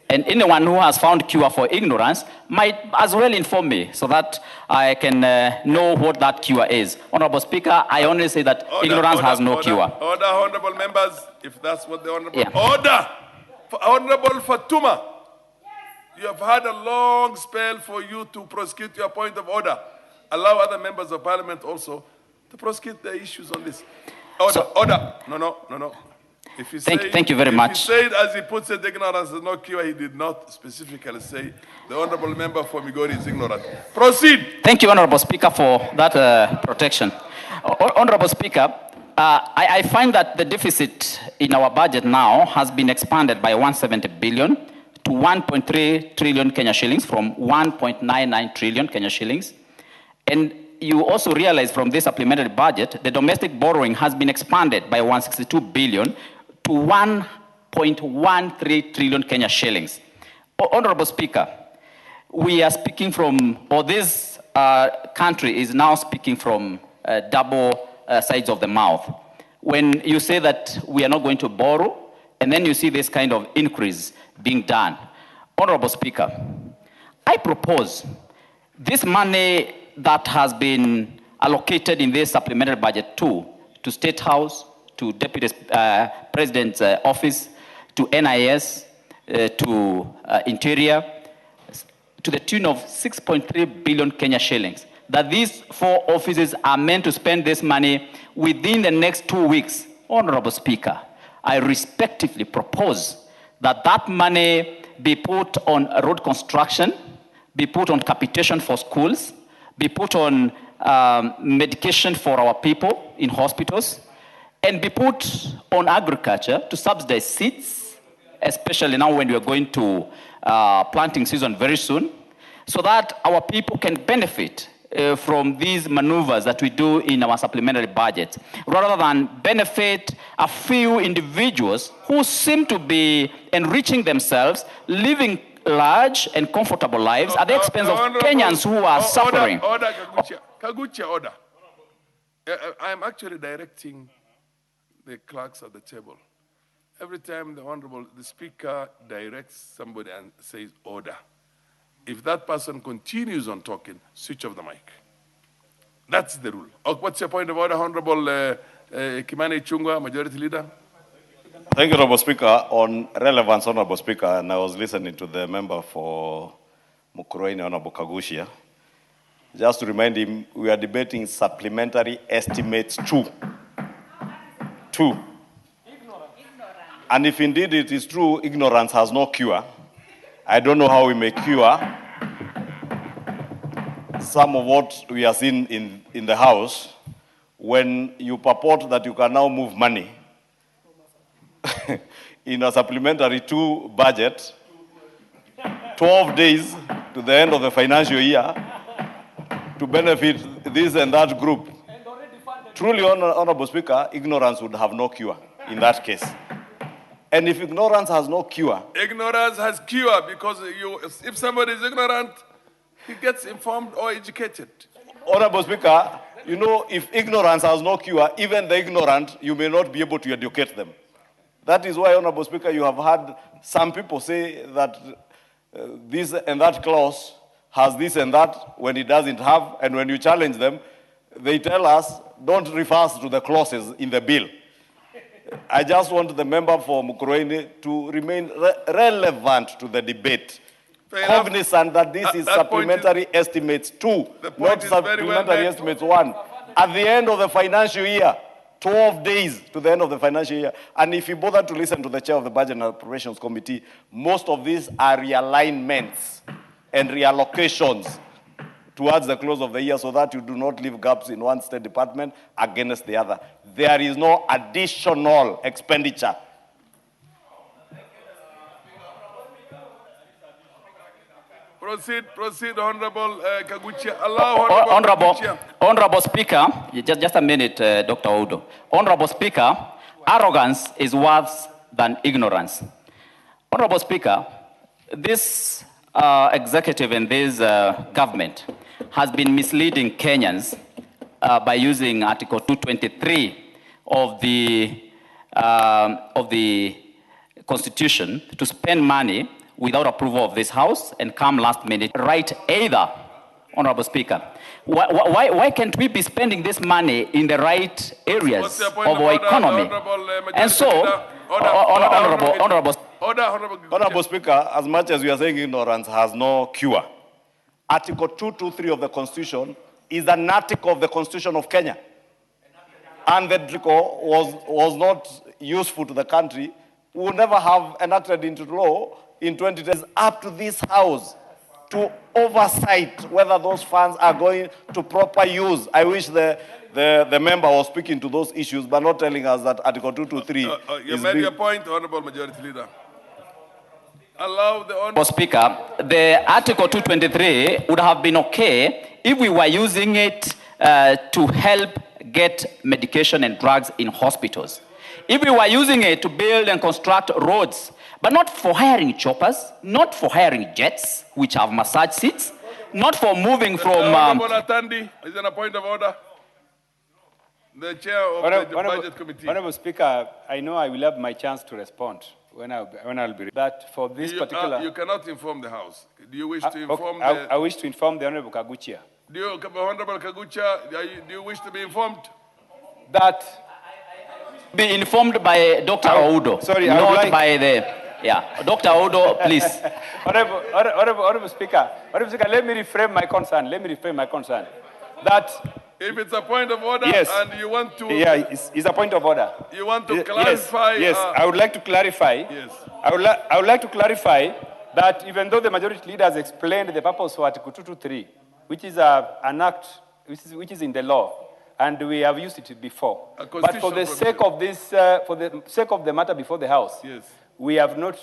And anyone who has found cure for ignorance might as well inform me so that I can know what that cure is. Honorable Speaker, I only say that ignorance has no cure. Order, honorable members, if that's what the honorable... Order! Honorable Fatuma, you have had a long spell for you to prosecute your point of order. Allow other members of parliament also to prosecute the issues on this. Order, order. No. If he thank you very much. He said, as he puts it, ignorance is no cure. He did not specifically say the honorable member for Migori is ignorant. Proceed. Thank you, Honorable Speaker, for that protection. Honorable Speaker, I find that the deficit in our budget now has been expanded by 170 billion to 1.3 trillion Kenya shillings from 1.99 trillion Kenya shillings. And you also realize from this supplementary budget, the domestic borrowing has been expanded by 162 billion to 1.13 trillion Kenya shillings. Honorable Speaker, we are speaking from, or this country is now speaking from double sides of the mouth. When you say that we are not going to borrow, and then you see this kind of increase being done. Honorable Speaker, I propose this money that has been allocated in this supplementary budget to State House, to Deputy President's office, to NIS, to Interior, to the tune of 6.3 billion Kenya shillings. That these four offices are meant to spend this money within the next 2 weeks. Honorable Speaker, I respectively propose that that money be put on road construction, be put on capitation for schools, be put on medication for our people in hospitals, and be put on agriculture to subsidize seeds, especially now when we are going to planting season very soon, so that our people can benefit from these maneuvers that we do in our supplementary budget, rather than benefit a few individuals who seem to be enriching themselves, living large and comfortable lives at the expense of Kenyans who are suffering. Order, Kaguchia, order. I'm actually directing the clerks at the table. Every time the Speaker directs somebody and says order, if that person continues on talking, switch off the mic. That's the rule. What's your point of order, Honorable Kimani Ichung'wah, Majority Leader? Thank you, Honorable Speaker. On relevance, Honorable Speaker, and I was listening to the member for Mukurweini, Honorable Kaguchia. Just to remind him, we are debating supplementary estimates two. And if indeed it is true, ignorance has no cure, I don't know how we may cure some of what we are seeing in the House when you purport that you can now move money in a supplementary 2 budget, 12 days to the end of the financial year to benefit this and that group. Truly, Honorable Speaker, ignorance would have no cure in that case. And if ignorance has no cure... Ignorance has cure because if somebody is ignorant, he gets informed or educated. Honorable Speaker, you know, if ignorance has no cure, even the ignorant, you may not be able to educate them. That is why, Honorable Speaker, you have had some people say that this and that clause has this and that when it doesn't have, and when you challenge them, they tell us, don't refer us to the clauses in the bill. I just want the member for Mukurweini to remain relevant to the debate, cognizant that this is supplementary estimates 2, not supplementary estimates 1. At the end of the financial year, 12 days to the end of the financial year. And if you bother to listen to the chair of the Budget and Appropriations Committee, most of these are realignments and reallocations towards the close of the year so that you do not leave gaps in one state department against the other. There is no additional expenditure. Proceed, Honorable Kaguchia. Allow Honorable Speaker, just a minute, Dr. Oudo. Honorable Speaker, arrogance is worse than ignorance. Honorable Speaker, this executive and this government has been misleading Kenyans by using Article 223 of the Constitution to spend money without approval of this House and come last minute, right either, Honorable Speaker. Why can't we be spending this money in the right areas of our economy? And so, Honorable Speaker, as much as we are saying ignorance has no cure, Article 223 of the Constitution is an article of the Constitution of Kenya. And the article was not useful to the country. We will never have enacted into law in 20 days up to this House to oversight whether those funds are going to proper use. I wish the member was speaking to those issues, but not telling us that Article 223 you made your point, Honorable Majority Leader. Allow the Honorable Speaker, the Article 223 would have been okay if we were using it to help get medication and drugs in hospitals. If we were using it to build and construct roads, but not for hiring choppers, not for hiring jets, which have massage seats, not for moving from... Honorable Atandi, is there a point of order? The chair of the Budget Committee. Honorable Speaker, I know I will have my chance to respond when I'll be... But for this particular... You cannot inform the House. Do you wish to inform I wish to inform the Honorable Kaguchia. Honorable Kaguchia, do you wish to be informed? That... Be informed by Dr. Oudo, sorry, not by the... Yeah, Dr. Oudo, please. Honorable Speaker, let me reframe my concern. That if it's a point of order, yes, and you want to... Yeah, it's a point of order. You want to clarify... Yes, I would like to clarify. Yes. I would like to clarify that even though the majority leader has explained the purpose of Article 223, which is an act which is in the law, and we have used it before. But for the sake of this, for the sake of the matter before the House, yes, we are not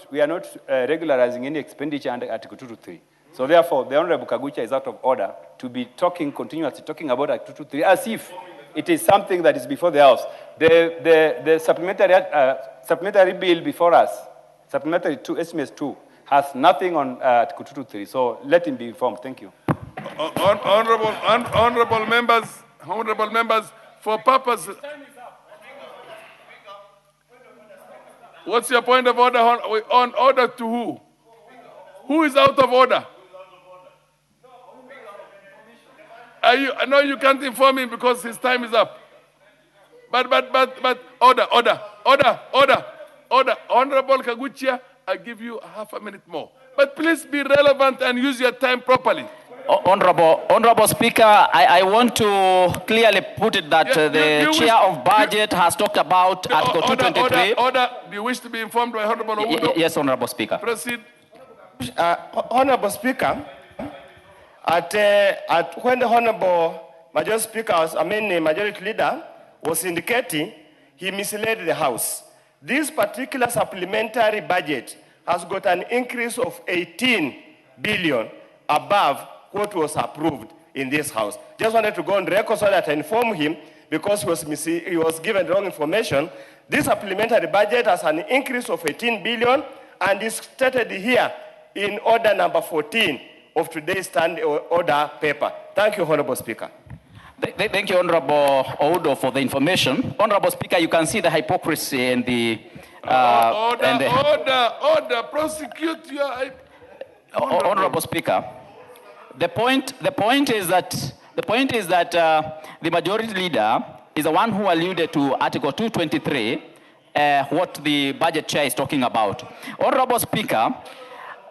regularizing any expenditure under Article 223. So therefore, the Honorable Kaguchia is out of order to be continuously talking about Article 223 as if it is something that is before the House. The supplementary bill before us, supplementary 2, SMS 2, has nothing on Article 223. So let him be informed. Thank you. Honorable members, for purpose... What's your point of order? On order to who? Who is out of order? I know you can't inform him because his time is up. But order. Honorable Kaguchia, I give you half a minute more. But please be relevant and use your time properly. Honorable Speaker, I want to clearly put it that the chair of budget has talked about Article 223. Order. Do you wish to be informed by Honorable Oudo? Yes, Honorable Speaker. Proceed. Honorable Speaker, when the Honorable Majority Speaker, Majority Leader was indicating, he misled the House. This particular supplementary budget has got an increase of 18 billion above what was approved in this House. Just wanted to go on record so that I inform him, because he was given wrong information. This supplementary budget has an increase of 18 billion and is stated here in order number 14 of today's stand order paper. Thank you, Honorable Speaker. Thank you, Honorable Oudo, for the information. Honorable Speaker, you can see the hypocrisy and the... Order, prosecute your... Honorable Speaker, the point is that the majority leader is the one who alluded to Article 223, what the budget chair is talking about. Honorable Speaker,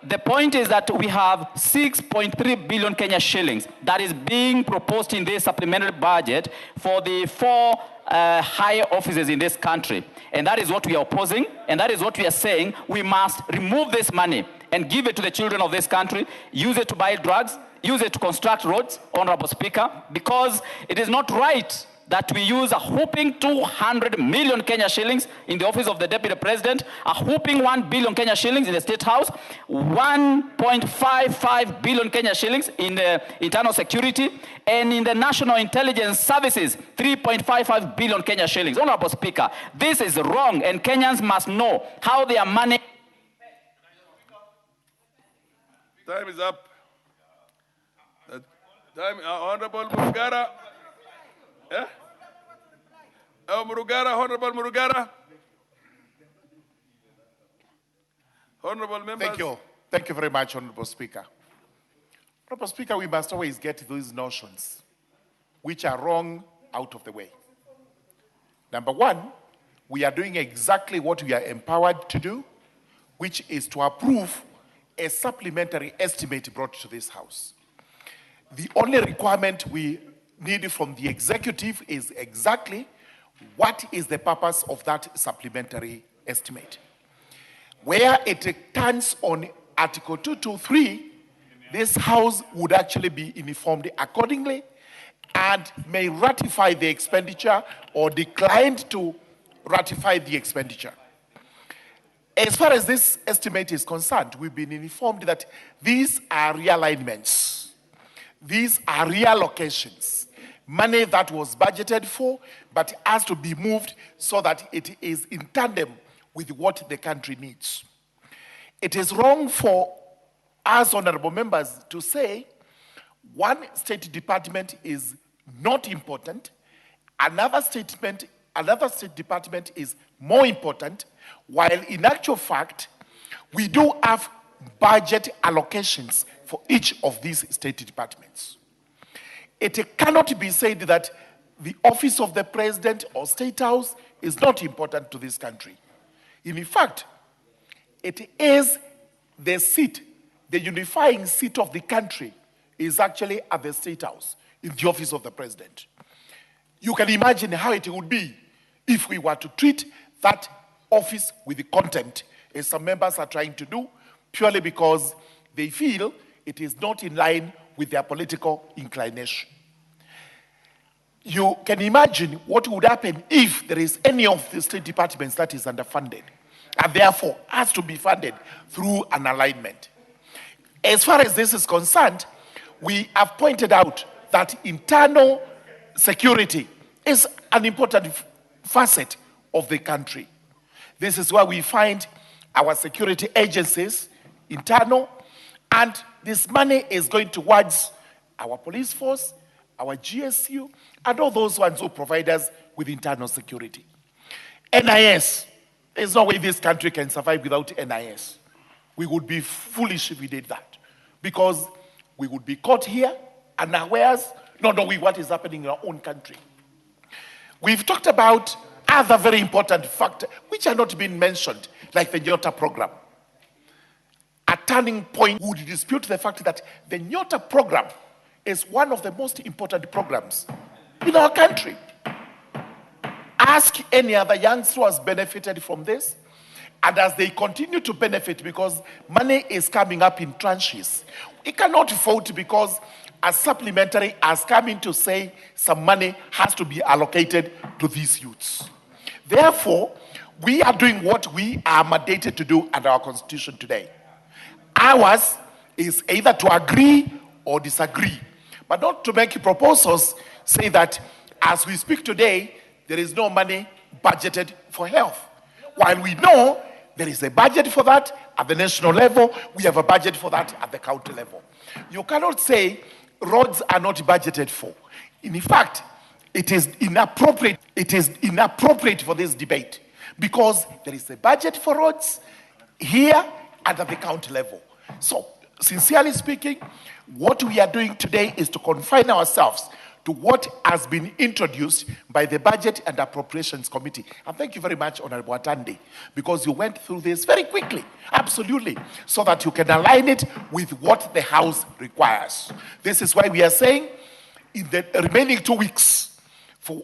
the point is that we have 6.3 billion Kenya shillings that is being proposed in this supplementary budget for the 4 higher offices in this country. And that is what we are opposing, and that is what we are saying. We must remove this money and give it to the children of this country, use it to buy drugs, use it to construct roads, Honorable Speaker, because it is not right that we use a whopping 200 million Kenya shillings in the office of the Deputy President, a whopping 1 billion Kenya shillings in the State House, 1.55 billion Kenya shillings in the internal security, and in the National Intelligence Services, 3.55 billion Kenya shillings. Honorable Speaker, this is wrong, and Kenyans must know how their money... Time is up. Honorable Murugara. Yeah? Murugara, Honorable Murugara. Honorable members. Thank you. Thank you very much, Honorable Speaker. Honorable Speaker, we must always get those notions which are wrong out of the way. Number one, we are doing exactly what we are empowered to do, which is to approve a supplementary estimate brought to this House. The only requirement we need from the executive is exactly what is the purpose of that supplementary estimate. Where it turns on Article 223, this House would actually be informed accordingly and may ratify the expenditure or decline to ratify the expenditure. As far as this estimate is concerned, we've been informed that these are realignments. These are reallocations. Money that was budgeted for, but has to be moved so that it is in tandem with what the country needs. It is wrong for us, honorable members, to say one state department is not important, another state department is more important, while in actual fact, we do have budget allocations for each of these state departments. It cannot be said that the office of the president or state house is not important to this country. In fact, it is the seat, the unifying seat of the country is actually at the state house, in the office of the president. You can imagine how it would be if we were to treat that office with the contempt, as some members are trying to do, purely because they feel it is not in line with their political inclination. You can imagine what would happen if there is any of the state departments that is underfunded and therefore has to be funded through an alignment. As far as this is concerned, we have pointed out that internal security is an important facet of the country. This is where we find our security agencies, internal, and this money is going towards our police force, our GSU, and all those ones who provide us with internal security. NIS, there's no way this country can survive without NIS. We would be foolish if we did that, because we would be caught here unawares, not knowing what is happening in our own country. We've talked about other very important factors which are not being mentioned, like the Nyota program. A turning point would dispute the fact that the Nyota program is one of the most important programs in our country. Ask any other youngster who has benefited from this. And as they continue to benefit, because money is coming up in tranches, we cannot vote because a supplementary has come in to say some money has to be allocated to these youths. Therefore, we are doing what we are mandated to do under our constitution today. Ours is either to agree or disagree, but not to make proposals say that as we speak today, there is no money budgeted for health. While we know there is a budget for that at the national level, we have a budget for that at the county level. You cannot say roads are not budgeted for. In fact, it is inappropriate for this debate because there is a budget for roads here and at the county level. So, sincerely speaking, what we are doing today is to confine ourselves to what has been introduced by the Budget and Appropriations Committee. And thank you very much, Honorable Atandi, because you went through this very quickly, absolutely, so that you can align it with what the House requires. This is why we are saying, in the remaining 2 weeks, for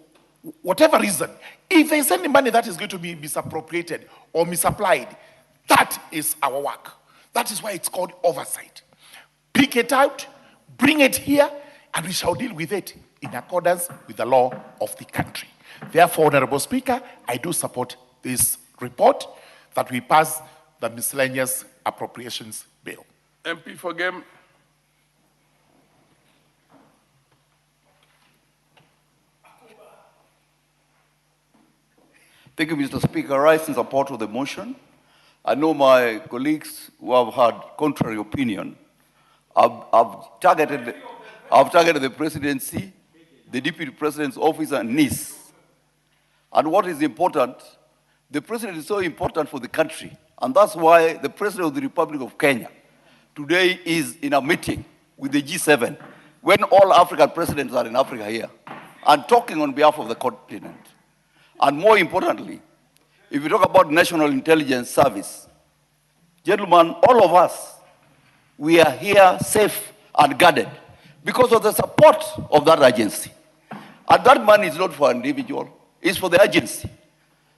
whatever reason, if there is any money that is going to be misappropriated or misapplied, that is our work. That is why it's called oversight. Pick it out, bring it here, and we shall deal with it in accordance with the law of the country. Therefore, Honorable Speaker, I do support this report that we pass the miscellaneous appropriations bill. MP for Game. Thank you, Mr. Speaker. I rise in support of the motion. I know my colleagues who have had contrary opinion. I've targeted the presidency, the deputy president's office, and NIS. And what is important, the president is so important for the country. And that's why the president of the Republic of Kenya today is in a meeting with the G7 when all African presidents are in Africa here and talking on behalf of the continent. And more importantly, if you talk about National Intelligence Service, gentlemen, all of us, we are here safe and guarded because of the support of that agency. And that money is not for an individual, it's for the agency.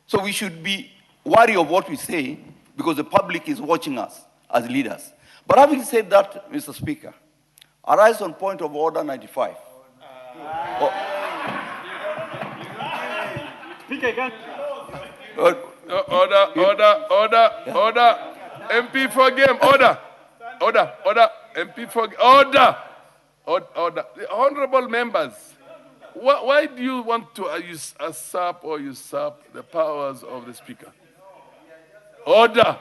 So we should be wary of what we say because the public is watching us as leaders. But having said that, Mr. Speaker, I rise on point of order 95. Speaker, again. Order. MP for Game, order. MP for order. The honorable members, why do you want to usurp or usurp the powers of the Speaker? Order.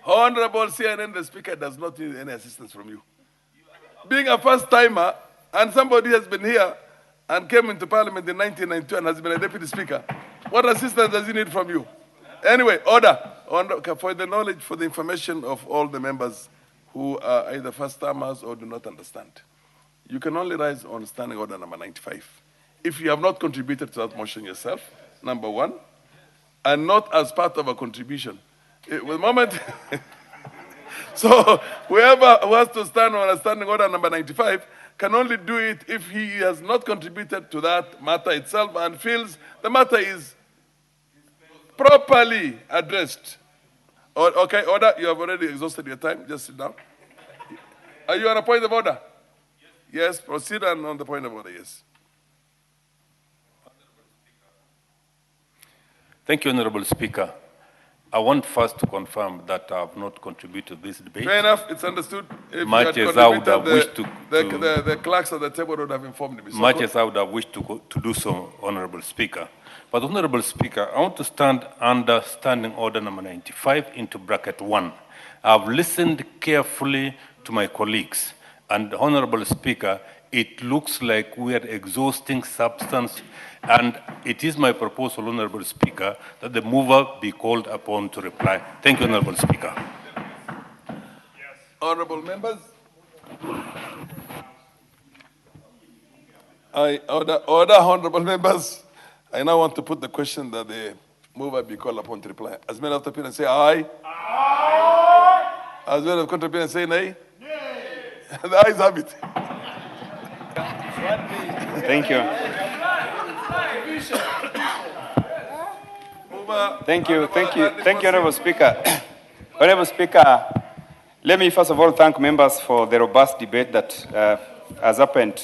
Honorable CNN, the Speaker does not need any assistance from you. Being a first-timer, and somebody has been here and came into Parliament in 1992 and has been a Deputy Speaker, what assistance does he need from you? Anyway, order. For the knowledge, for the information of all the members who are either first-timers or do not understand. You can only rise on standing order number 95. If you have not contributed to that motion yourself, number one, and not as part of a contribution. With moment, so whoever who has to stand on a standing order number 95 can only do it if he has not contributed to that matter itself and feels the matter is properly addressed. Okay, order, you have already exhausted your time. Just sit down. Are you on a point of order? Yes, proceed on the point of order, yes. Thank you, Honorable Speaker. I want first to confirm that I have not contributed to this debate. Fair enough, it's understood. If much you had as I would have wished the clerks at the table would have informed me. So much as I would have wished to do so, Honorable Speaker. But, Honorable Speaker, I want to stand under Standing Order number 95 into bracket 1. I've listened carefully to my colleagues, and, Honorable Speaker, it looks like we are exhausting substance, and it is my proposal, Honorable Speaker, that the mover be called upon to reply. Thank you, Honorable Speaker. Yes. Honorable members. Order, honorable members. I now want to put the question that the mover be called upon to reply. As many of the people say aye. Aye. As many of the people say nay. Nay. The ayes have it. Thank you. Thank you, Honorable Speaker. Honorable Speaker, let me first of all thank members for the robust debate that has happened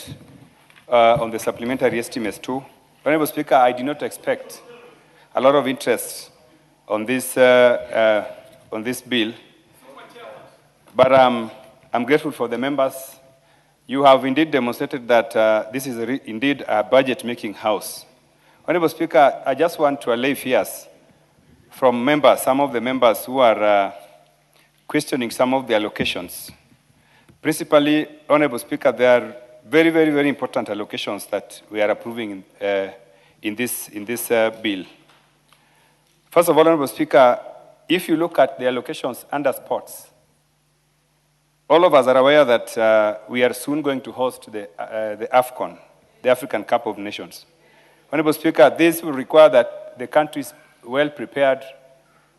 on the supplementary estimates too. Honorable Speaker, I did not expect a lot of interest on this bill, but I'm grateful for the members. You have indeed demonstrated that this is indeed a budget-making house. Honorable Speaker, I just want to allay fears from members, some of the members who are questioning some of the allocations. Principally, Honorable Speaker, there are very, very, very important allocations that we are approving in this bill. First of all, Honorable Speaker, if you look at the allocations under sports, all of us are aware that we are soon going to host the AFCON, the African Cup of Nations. Honorable Speaker, this will require that the country is well prepared.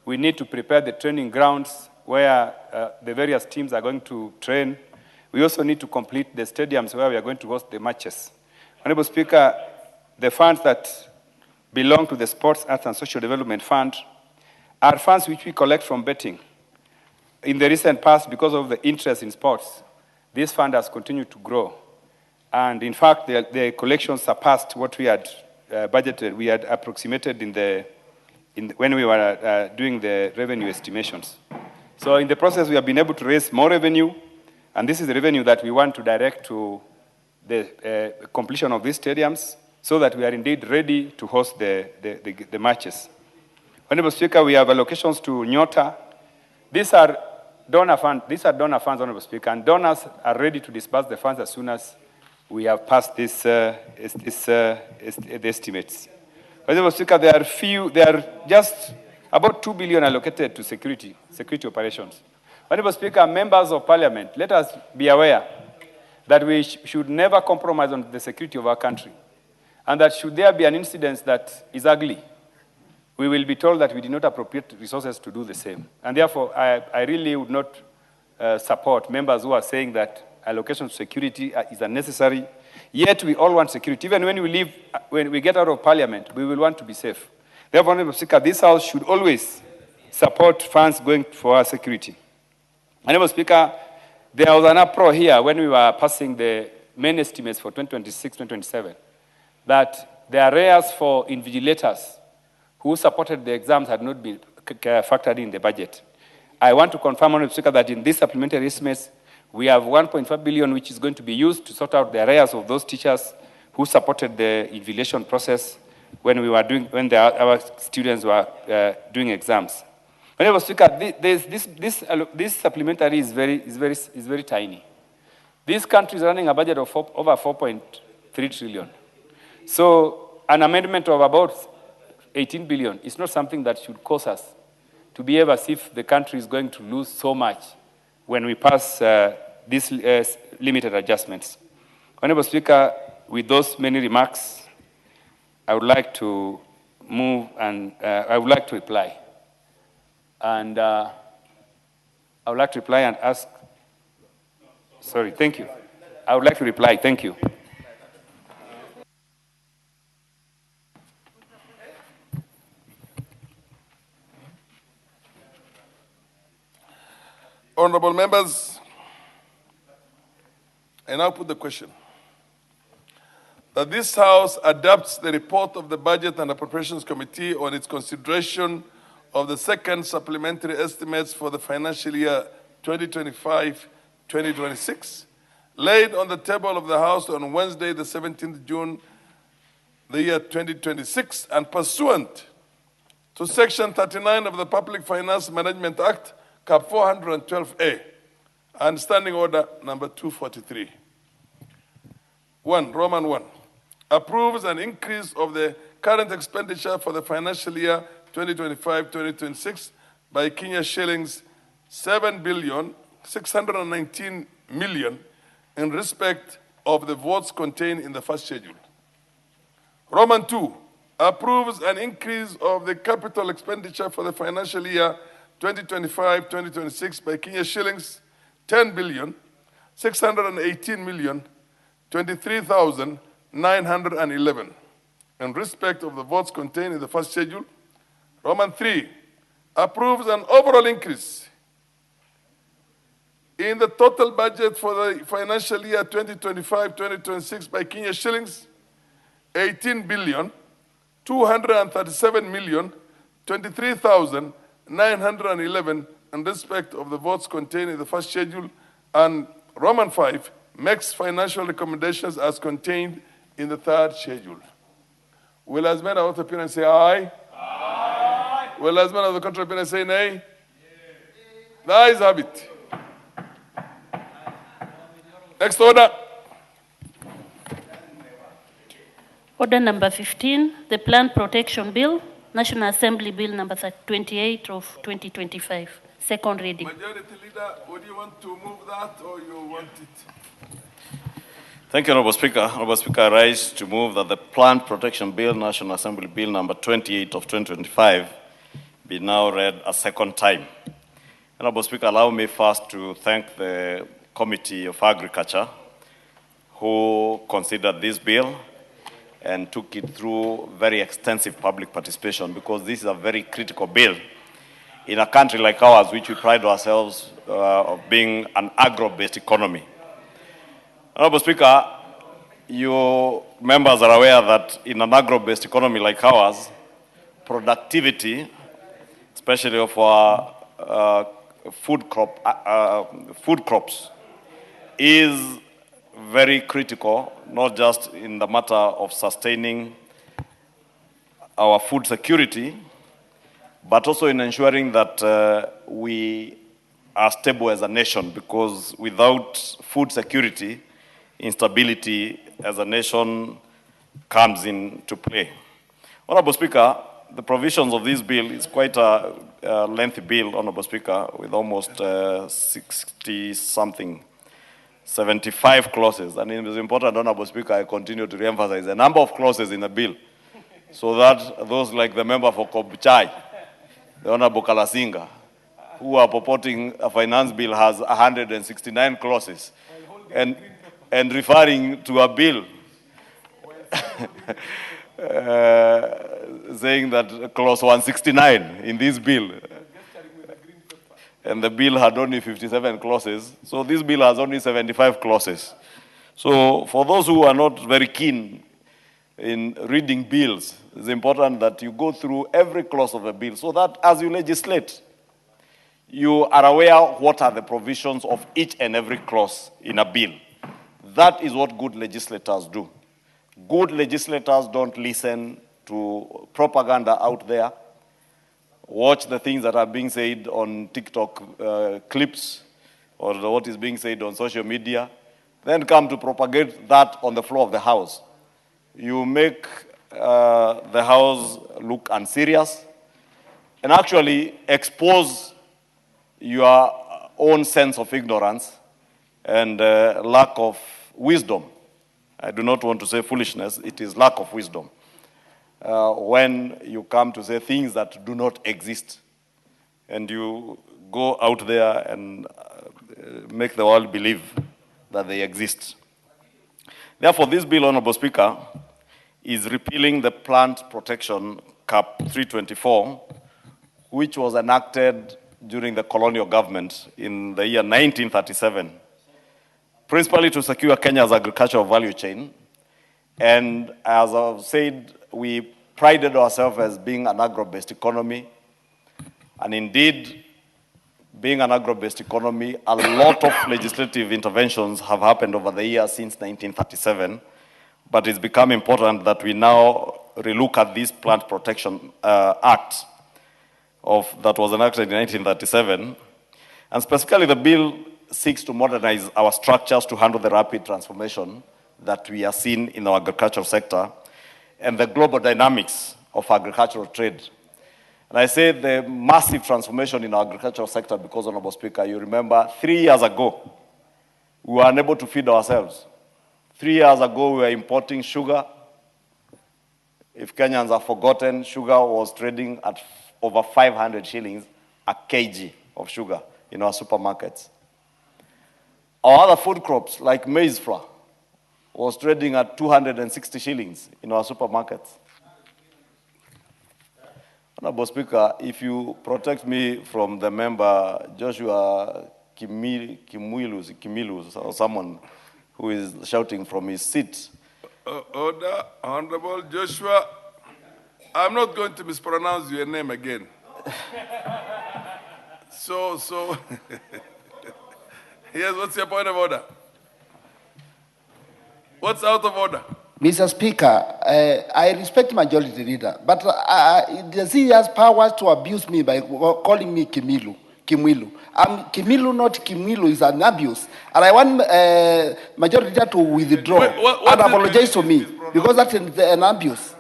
We need to prepare the training grounds where the various teams are going to train. We also need to complete the stadiums where we are going to host the matches. Honorable Speaker, the funds that belong to the Sports, Arts and Social Development Fund are funds which we collect from betting. In the recent past, because of the interest in sports, this fund has continued to grow. And in fact, the collections surpassed what we had budgeted, we had approximated when we were doing the revenue estimations. So in the process, we have been able to raise more revenue, and this is the revenue that we want to direct to the completion of these stadiums so that we are indeed ready to host the matches. Honorable Speaker, we have allocations to Nyota. These are donor funds, Honorable Speaker, and donors are ready to disburse the funds as soon as we have passed the estimates. Honorable Speaker, there are just about 2 billion allocated to security operations. Honorable Speaker, members of Parliament, let us be aware that we should never compromise on the security of our country, and that should there be an incident that is ugly, we will be told that we did not appropriate resources to do the same. And therefore, I really would not support members who are saying that allocation to security is unnecessary. Yet we all want security. Even when we get out of Parliament, we will want to be safe. Therefore, Honorable Speaker, this House should always support funds going for our security. Honorable Speaker, there was an uproar here when we were passing the main estimates for 2026, 2027, that the arrears for invigilators who supported the exams had not been factored in the budget. I want to confirm, Honorable Speaker, that in these supplementary estimates, we have 1.5 billion which is going to be used to sort out the arrears of those teachers who supported the invigilation process when our students were doing exams. Honorable Speaker, this supplementary is very tiny. This country is running a budget of over 4.3 trillion. So an amendment of about 18 billion is not something that should cause us to behave as if the country is going to lose so much when we pass these limited adjustments. Honorable Speaker, with those many remarks, I would like to move and I would like to reply. And I would like to reply and ask, sorry, thank you. I would like to reply, thank you. Honorable members, I now put the question that this House adopts the report of the Budget and Appropriations Committee on its consideration of the second supplementary estimates for the financial year 2025-2026, laid on the table of the House on Wednesday, the 17th June, the year 2026, and pursuant to Section 39 of the Public Finance Management Act, Cap 412A, and Standing Order number 243. 1, Roman 1, approves an increase of the current expenditure for the financial year 2025-2026 by Kenya shillings 7,619,000,000 in respect of the votes contained in the first schedule. Roman 2, approves an increase of the capital expenditure for the financial year 2025-2026 by Kenya shillings 10,618,023,911 in respect of the votes contained in the first schedule. Roman 3 approves an overall increase in the total budget for the financial year 2025-2026 by Kenya shillings 18 billion 237 million 23,911 in respect of the votes contained in the first schedule, and Roman 5 makes financial recommendations as contained in the third schedule. Will as many of the opinion say aye? Aye. Will as many of the contrary opinion say nay? Yes. The ayes have it. Next order. Order number 15, the Plant Protection Bill, National Assembly Bill number 28 of 2025. Second reading. Majority Leader, would you want to move that or you want it? Thank you, Honorable Speaker. Honorable Speaker, I rise to move that the Plant Protection Bill, National Assembly Bill number 28 of 2025, be now read a second time. Honorable Speaker, allow me first to thank the Committee of Agriculture who considered this bill and took it through very extensive public participation, because this is a very critical bill in a country like ours, which we pride ourselves of being an agro-based economy. Honorable Speaker, you members are aware that in an agro-based economy like ours, productivity, especially of our food crops, is very critical, not just in the matter of sustaining our food security, but also in ensuring that we are stable as a nation, because without food security, instability as a nation comes into play. Honorable Speaker, the provisions of this bill is quite a lengthy bill, Honorable Speaker, with almost 60-something, 75 clauses. And it is important, Honorable Speaker, I continue to re-emphasize the number of clauses in the bill, so that those like the member for Kobchai, the Honorable Kalasinga, who are purporting a finance bill has 169 clauses, and referring to a bill saying that clause 169 in this bill, and the bill had only 57 clauses, so this bill has only 75 clauses. So for those who are not very keen in reading bills, it's important that you go through every clause of a bill, so that as you legislate, you are aware what are the provisions of each and every clause in a bill. That is what good legislators do. Good legislators don't listen to propaganda out there, watch the things that are being said on TikTok clips or what is being said on social media, then come to propagate that on the floor of the House. You make the House look unserious and actually expose your own sense of ignorance and lack of wisdom. I do not want to say foolishness, it is lack of wisdom. When you come to say things that do not exist, and you go out there and make the world believe that they exist. Therefore, this bill, Honorable Speaker, is repealing the Plant Protection Cap 324, which was enacted during the colonial government in the year 1937, principally to secure Kenya's agricultural value chain. And as I've said, we prided ourselves as being an agro-based economy. And indeed, being an agro-based economy, a lot of legislative interventions have happened over the years since 1937. But it's become important that we now relook at this Plant Protection Act that was enacted in 1937. And specifically, the bill seeks to modernize our structures to handle the rapid transformation that we are seeing in our agricultural sector and the global dynamics of agricultural trade. And I say the massive transformation in our agricultural sector because, Honorable Speaker, you remember 3 years ago, we were unable to feed ourselves. 3 years ago, we were importing sugar. If Kenyans have forgotten, sugar was trading at over 500 shillings a kg of sugar in our supermarkets. Our other food crops, like maize flour, was trading at 260 shillings in our supermarkets. Honorable Speaker, if you protect me from the member Joshua Kimilus, or someone who is shouting from his seat. Order, Honorable Joshua. I'm not going to mispronounce your name again. So, yes, what's your point of order? What's out of order? Mr. Speaker, I respect majority leader, but does he has powers to abuse me by calling me Kimilu? Kimilu, not Kimilu, is an abuse. And I want majority leader to withdraw and apologize to me, because that's an abuse.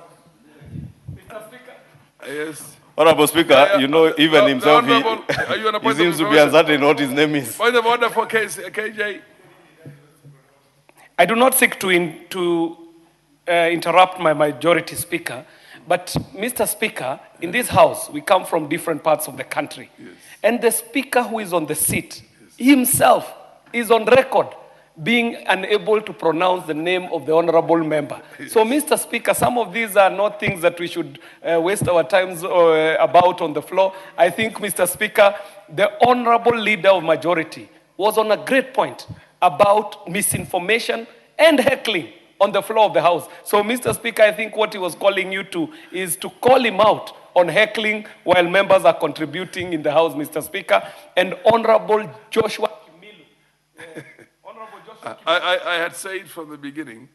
Mr. Speaker. Yes. Honorable Speaker, you know, even himself, he seems to be uncertain what his name is. Point of order for KJ. I do not seek to interrupt my majority speaker, but Mr. Speaker, in this house, we come from different parts of the country. Yes. And the speaker who is on the seat himself is on record being unable to pronounce the name of the honorable member. Yes. So, Mr. Speaker, some of these are not things that we should waste our times about on the floor. I think, Mr. Speaker, the honorable leader of majority was on a great point about misinformation and heckling on the floor of the House. So, Mr. Speaker, I think what he was calling you to is to call him out on heckling while members are contributing in the House, Mr. Speaker. And Honorable Joshua Kimilu. I had said from the beginning,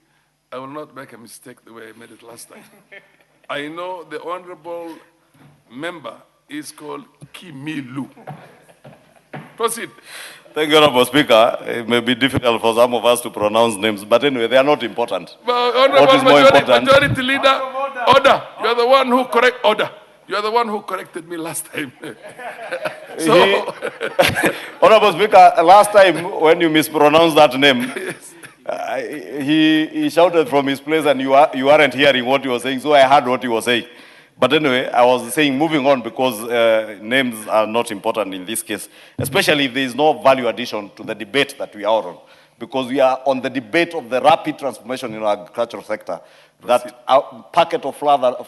I will not make a mistake the way I made it last time. I know the honorable member is called Kimilu. Proceed. Thank you, Honorable Speaker. It may be difficult for some of us to pronounce names, but anyway, they are not important. Well, Honorable Majority Leader, order. You are the one who You are the one who corrected me last time. Honorable Speaker, last time when you mispronounced that name, he shouted from his place and you aren't hearing what he was saying, so I heard what he was saying. But anyway, I was saying moving on because names are not important in this case, especially if there is no value addition to the debate that we are on. Because we are on the debate of the rapid transformation in our agricultural sector. That packet of flour,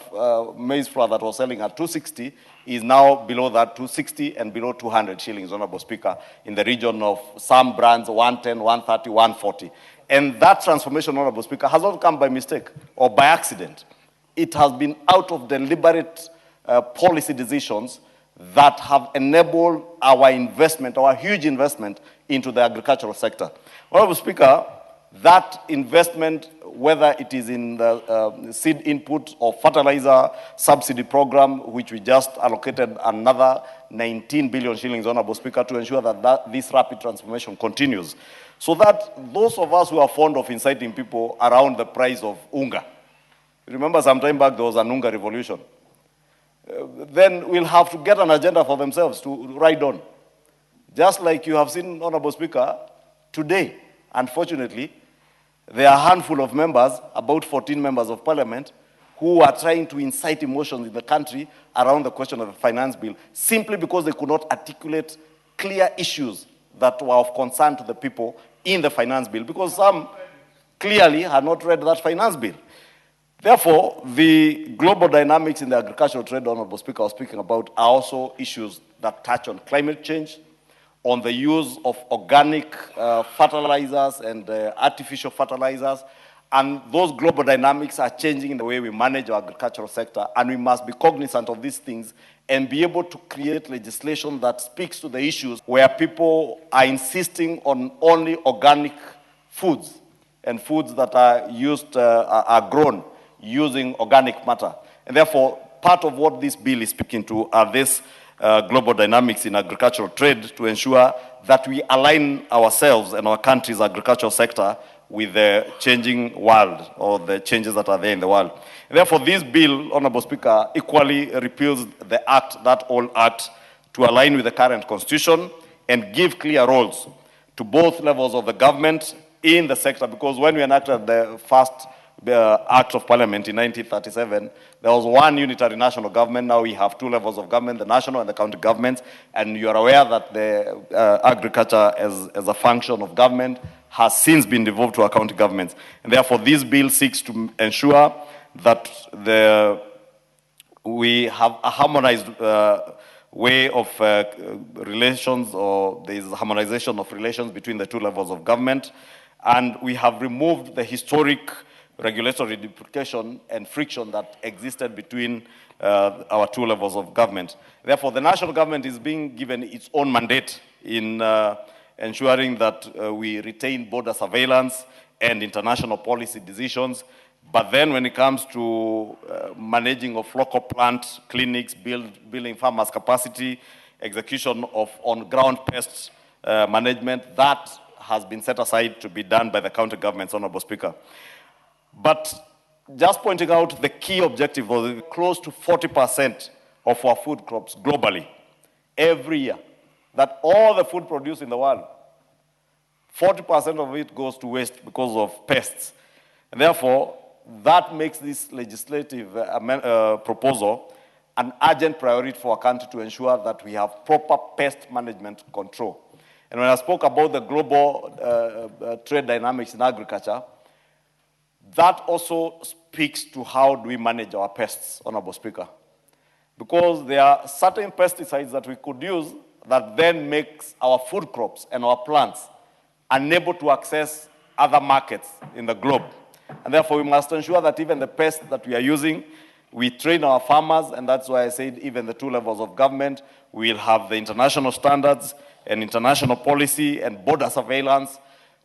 maize flour that was selling at 260 is now below that 260 and below 200 shillings, Honorable Speaker, in the region of some brands 110, 130, 140. And that transformation, Honorable Speaker, has not come by mistake or by accident. It has been out of deliberate policy decisions that have enabled our investment, our huge investment into the agricultural sector. Honorable Speaker, that investment, whether it is in the seed input or fertilizer subsidy program, which we just allocated another 19 billion shillings, Honorable Speaker, to ensure that this rapid transformation continues. So that those of us who are fond of inciting people around the price of unga, remember some time back there was an unga revolution, then we'll have to get an agenda for themselves to ride on. Just like you have seen, Honorable Speaker, today, unfortunately, there are a handful of members, about 14 members of parliament, who are trying to incite emotions in the country around the question of the finance bill, simply because they could not articulate clear issues that were of concern to the people in the finance bill, because some clearly had not read that finance bill. Therefore, the global dynamics in the agricultural trade, Honorable Speaker, I was speaking about, are also issues that touch on climate change, on the use of organic fertilizers and artificial fertilizers. And those global dynamics are changing the way we manage our agricultural sector. And we must be cognizant of these things and be able to create legislation that speaks to the issues where people are insisting on only organic foods and foods that are used, are grown using organic matter. And therefore, part of what this bill is speaking to are these global dynamics in agricultural trade to ensure that we align ourselves and our country's agricultural sector with the changing world or the changes that are there in the world. And therefore, this bill, Honorable Speaker, equally repeals the act, that old act, to align with the current constitution and give clear roles to both levels of the government in the sector, because when we enacted the first Act of Parliament in 1937, there was one unitary national government. Now we have two levels of government, the national and the county governments, and you are aware that the agriculture as a function of government has since been devolved to our county governments. And therefore, this bill seeks to ensure that we have a harmonized way of relations, or there is harmonization of relations between the two levels of government, and we have removed the historic regulatory duplication and friction that existed between our two levels of government. Therefore, the national government is being given its own mandate in ensuring that we retain border surveillance and international policy decisions. But then when it comes to managing of local plant clinics, building farmers' capacity, execution of on-ground pest management, that has been set aside to be done by the county governments, Honorable Speaker. But just pointing out the key objective was close to 40% of our food crops globally every year, that all the food produced in the world, 40% of it goes to waste because of pests. And therefore, that makes this legislative proposal an urgent priority for our country to ensure that we have proper pest management control. And when I spoke about the global trade dynamics in agriculture, that also speaks to how do we manage our pests, Honorable Speaker. Because there are certain pesticides that we could use that then makes our food crops and our plants unable to access other markets in the globe. And therefore, we must ensure that even the pests that we are using, we train our farmers, and that's why I said even the two levels of government will have the international standards and international policy and border surveillance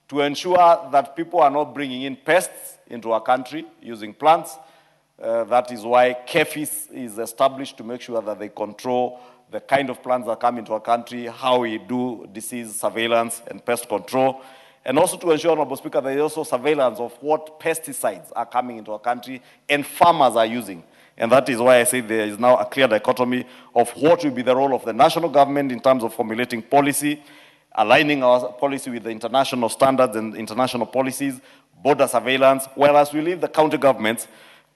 to ensure that people are not bringing in pests into our country using plants. That is why KEFIS is established to make sure that they control the kind of plants that come into our country, how we do disease surveillance and pest control, and also to ensure, Honorable Speaker, there is also surveillance of what pesticides are coming into our country and farmers are using. And that is why I say there is now a clear dichotomy of what will be the role of the national government in terms of formulating policy, aligning our policy with the international standards and international policies, border surveillance, whereas we leave the county governments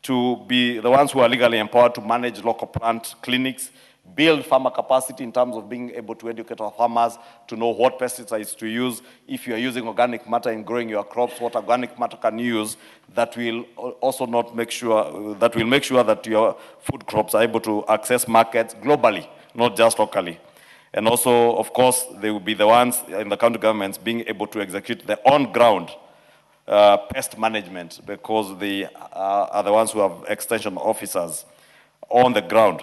to be the ones who are legally empowered to manage local plant clinics, build farmer capacity in terms of being able to educate our farmers to know what pesticides to use. If you are using organic matter in growing your crops, what organic matter can you use that will also not make sure, that will make sure that your food crops are able to access markets globally, not just locally. And also, of course, they will be the ones in the county governments being able to execute the on-ground pest management, because they are the ones who have extension officers on the ground.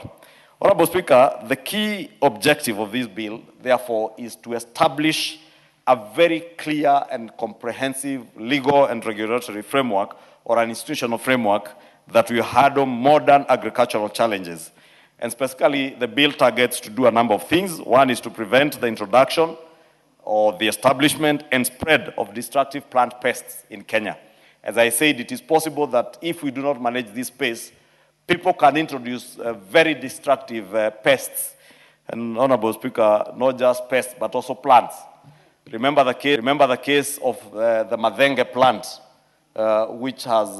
Honorable Speaker, the key objective of this bill, therefore, is to establish a very clear and comprehensive legal and regulatory framework, or an institutional framework, that will handle modern agricultural challenges. And specifically, the bill targets to do a number of things. One is to prevent the introduction or the establishment and spread of destructive plant pests in Kenya. As I said, it is possible that if we do not manage this space, people can introduce very destructive pests. And Honorable Speaker, not just pests, but also plants. Remember the case of the Madenge plant, which has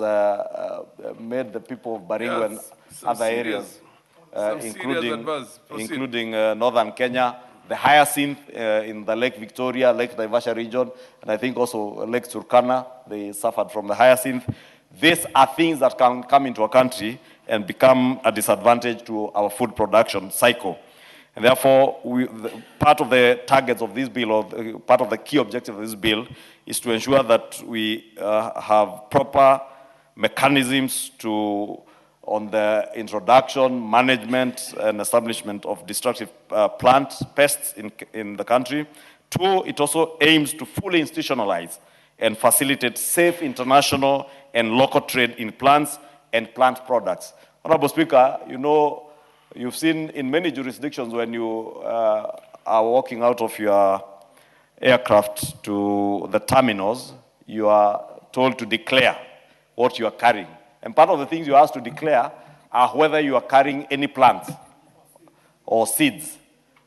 made the people of Baringo and other areas, including northern Kenya, the hyacinth in the Lake Victoria, Lake Naivasha region, and I think also Lake Turkana, they suffered from the hyacinth. These are things that can come into our country and become a disadvantage to our food production cycle. And therefore, part of the targets of this bill, or part of the key objective of this bill, is to ensure that we have proper mechanisms on the introduction, management, and establishment of destructive plant pests in the country. Two, it also aims to fully institutionalize and facilitate safe international and local trade in plants and plant products. Honorable Speaker, you know, you've seen in many jurisdictions when you are walking out of your aircraft to the terminals, you are told to declare what you are carrying. And part of the things you are asked to declare are whether you are carrying any plants or seeds.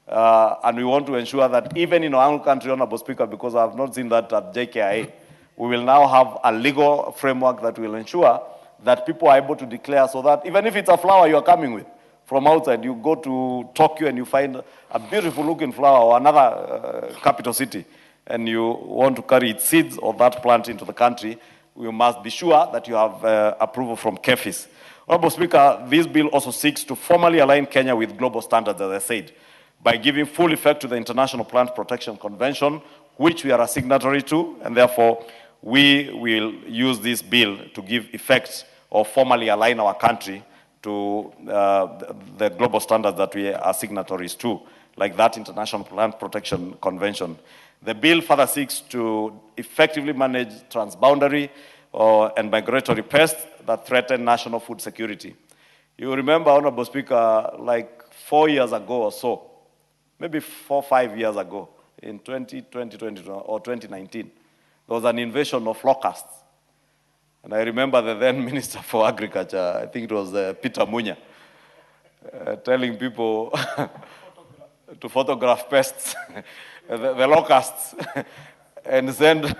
And we want to ensure that even in our own country, Honorable Speaker, because I have not seen that at JKIA, we will now have a legal framework that will ensure that people are able to declare, so that even if it's a flower you are coming with from outside, you go to Tokyo and you find a beautiful looking flower, or another capital city, and you want to carry its seeds or that plant into the country, we must be sure that you have approval from KEFIS. Honorable Speaker, this bill also seeks to formally align Kenya with global standards, as I said, by giving full effect to the International Plant Protection Convention, which we are a signatory to, and therefore we will use this bill to give effect or formally align our country to the global standards that we are signatories to, like that International Plant Protection Convention. The bill further seeks to effectively manage transboundary and migratory pests that threaten national food security. You remember, Honorable Speaker, like 4 years ago or so, maybe 4 or 5 years ago, in 2020 or 2019, there was an invasion of locusts. And I remember the then Minister for Agriculture, I think it was Peter Munya, telling people to photograph pests, the locusts, and send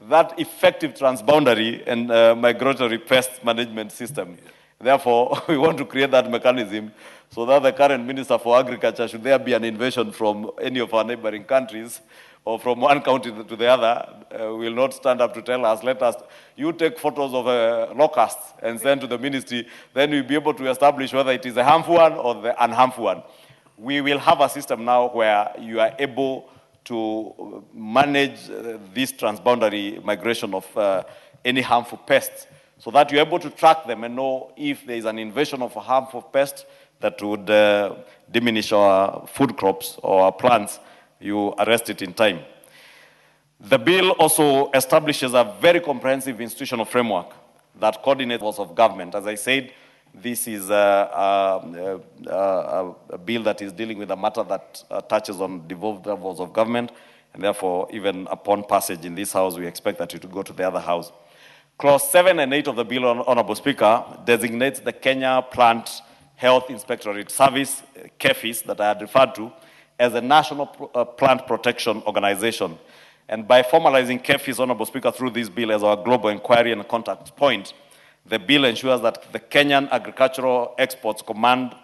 that effective transboundary and migratory pest management system. Therefore, we want to create that mechanism so that the current Minister for Agriculture, should there be an invasion from any of our neighboring countries or from one country to the other, will not stand up to tell us, you take photos of locusts and send to the ministry, then we'll be able to establish whether it is a harmful one or the unharmful one. We will have a system now where you are able to manage this transboundary migration of any harmful pests, so that you're able to track them and know if there is an invasion of a harmful pest that would diminish our food crops or our plants, you arrest it in time. The bill also establishes a very comprehensive institutional framework that coordinates levels of government. As I said, this is a bill that is dealing with a matter that touches on devolved levels of government, and therefore, even upon passage in this House, we expect that it will go to the other House. Clause 7 and 8 of the bill, Honorable Speaker, designates the Kenya Plant Health Inspectorate Service, KEFIS, that I had referred to, as a national plant protection organization. And by formalizing KEFIS, Honorable Speaker, through this bill as our global inquiry and contact point, the bill ensures that the Kenyan agricultural exports command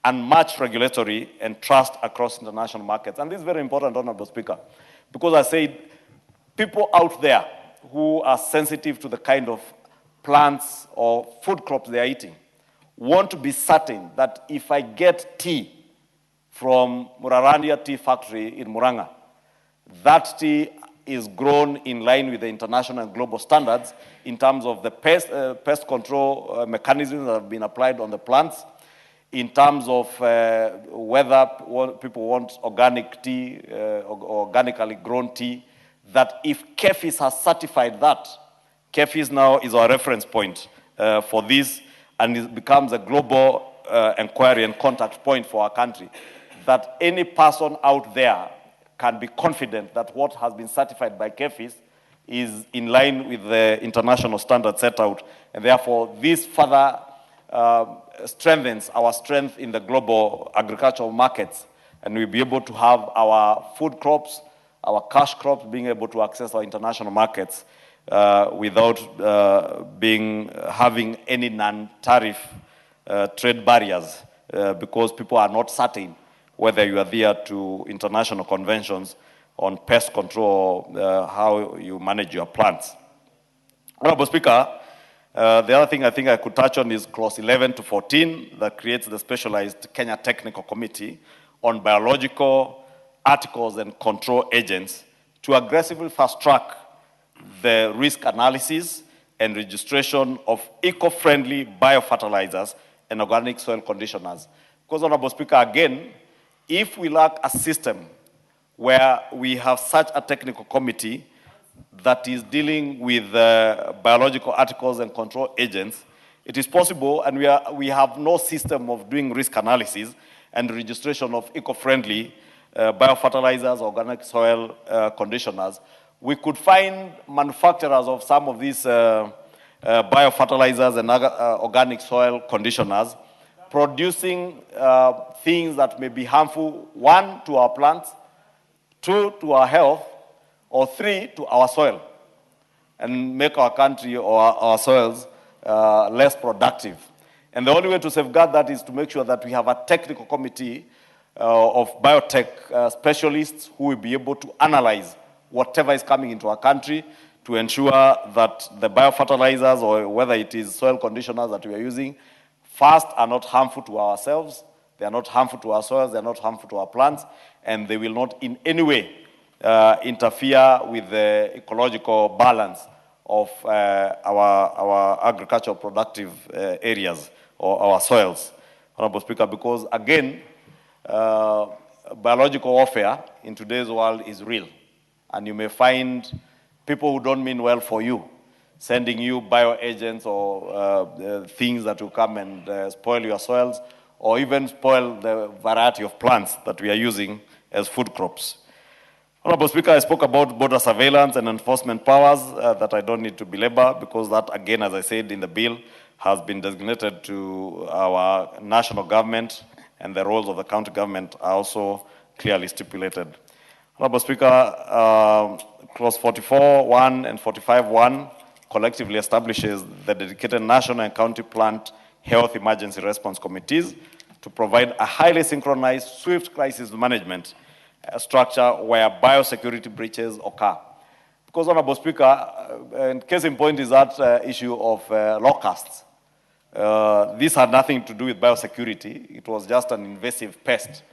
unmatched regulatory and trust across international markets. And this is very important, Honorable Speaker, because I said people out there who are sensitive to the kind of plants or food crops they are eating want to be certain that if I get tea from Murarandia Tea Factory in Muranga, that tea is grown in line with the international and global standards in terms of the pest control mechanisms that have been applied on the plants, in terms of whether people want organic tea or organically grown tea, that if KEFIS has certified that, KEFIS now is our reference point for this, and it becomes a global inquiry and contact point for our country, that any person out there can be confident that what has been certified by KEFIS is in line with the international standards set out, and therefore this further strengthens our strength in the global agricultural markets, and we'll be able to have our food crops, our cash crops being able to access our international markets without having any non-tariff trade barriers, because people are not certain whether you adhere to international conventions on pest control, how you manage your plants. Honorable Speaker, the other thing I think I could touch on is clause 11 to 14 that creates the specialized Kenya Technical Committee on biological articles and control agents to aggressively fast-track the risk analysis and registration of eco-friendly biofertilizers and organic soil conditioners. Because, Honorable Speaker, again, if we lack a system where we have such a technical committee that is dealing with biological articles and control agents, it is possible, and we have no system of doing risk analysis and registration of eco-friendly biofertilizers, organic soil conditioners. We could find manufacturers of some of these biofertilizers and organic soil conditioners producing things that may be harmful, 1, to our plants, 2, to our health, or 3, to our soil, and make our country or our soils less productive. And the only way to safeguard that is to make sure that we have a technical committee of biotech specialists who will be able to analyze whatever is coming into our country, to ensure that the biofertilizers or whether it is soil conditioners that we are using, first, are not harmful to ourselves, they are not harmful to our soils, they are not harmful to our plants, and they will not in any way interfere with the ecological balance of our agricultural productive areas or our soils, Honorable Speaker, because again, biological warfare in today's world is real. And you may find people who don't mean well for you, sending you bioagents or things that will come and spoil your soils, or even spoil the variety of plants that we are using as food crops. Honorable Speaker, I spoke about border surveillance and enforcement powers that I don't need to belabor, because that, again, as I said in the bill, has been designated to our national government, and the roles of the county government are also clearly stipulated. Honorable Speaker, clause 44.1 and 45.1 collectively establishes the dedicated national and county plant health emergency response committees to provide a highly synchronized, swift crisis management structure where biosecurity breaches occur. Because, Honorable Speaker, case in point is that issue of locusts. This had nothing to do with biosecurity. It was just an invasive pest.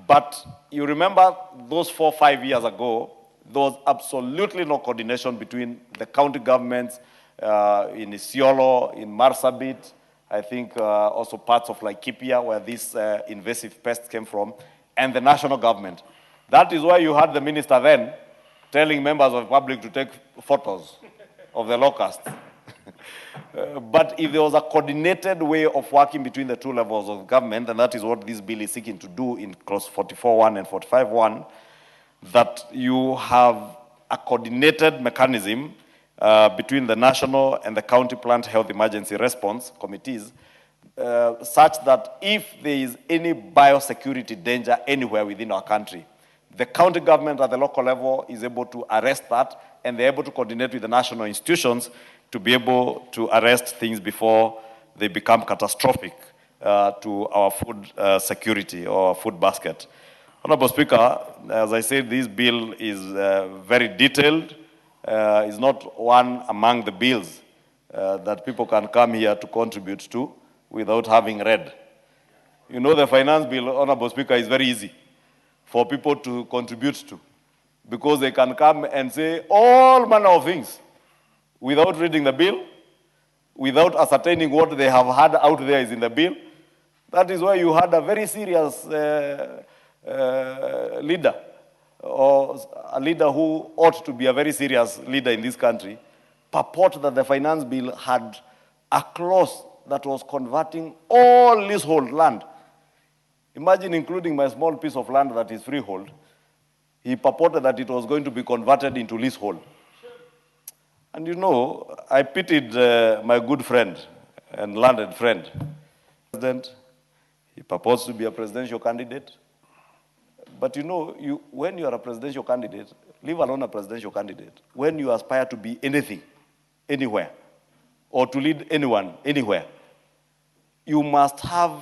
But you remember those 4 or 5 years ago, there was absolutely no coordination between the county governments in Isiolo, in Marsabit, I think also parts of Laikipia, where this invasive pest came from, and the national government. That is why you had the minister then telling members of the public to take photos of the locusts. But if there was a coordinated way of working between the two levels of government, and that is what this bill is seeking to do in clause 44.1 and 45.1, that you have a coordinated mechanism between the national and the county plant health emergency response committees, such that if there is any biosecurity danger anywhere within our country, the county government at the local level is able to arrest that, and they're able to coordinate with the national institutions to be able to arrest things before they become catastrophic to our food security or food basket. Honorable Speaker, as I said, this bill is very detailed. It's not one among the bills that people can come here to contribute to without having read. You know, the finance bill, Honorable Speaker, is very easy for people to contribute to, because they can come and say all manner of things without reading the bill, without ascertaining what they have had out there is in the bill. That is why you had a very serious leader, or a leader who ought to be a very serious leader in this country, purport that the finance bill had a clause that was converting all leasehold land. Imagine including my small piece of land that is freehold. He purported that it was going to be converted into leasehold. And you know, I pitied my good friend and learned friend. He purports to be a presidential candidate. But you know, when you are a presidential candidate, leave alone a presidential candidate, when you aspire to be anything, anywhere, or to lead anyone, anywhere, you must have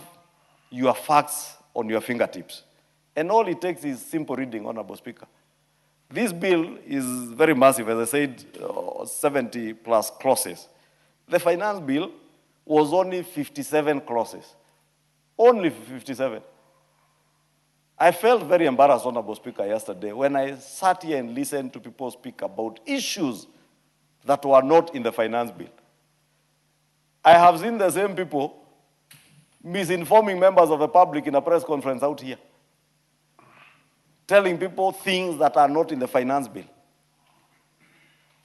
your facts on your fingertips. And all it takes is simple reading, Honorable Speaker. This bill is very massive, as I said, 70 plus clauses. The finance bill was only 57 clauses. Only 57. I felt very embarrassed, Honorable Speaker, yesterday when I sat here and listened to people speak about issues that were not in the finance bill. I have seen the same people misinforming members of the public in a press conference out here, telling people things that are not in the finance bill.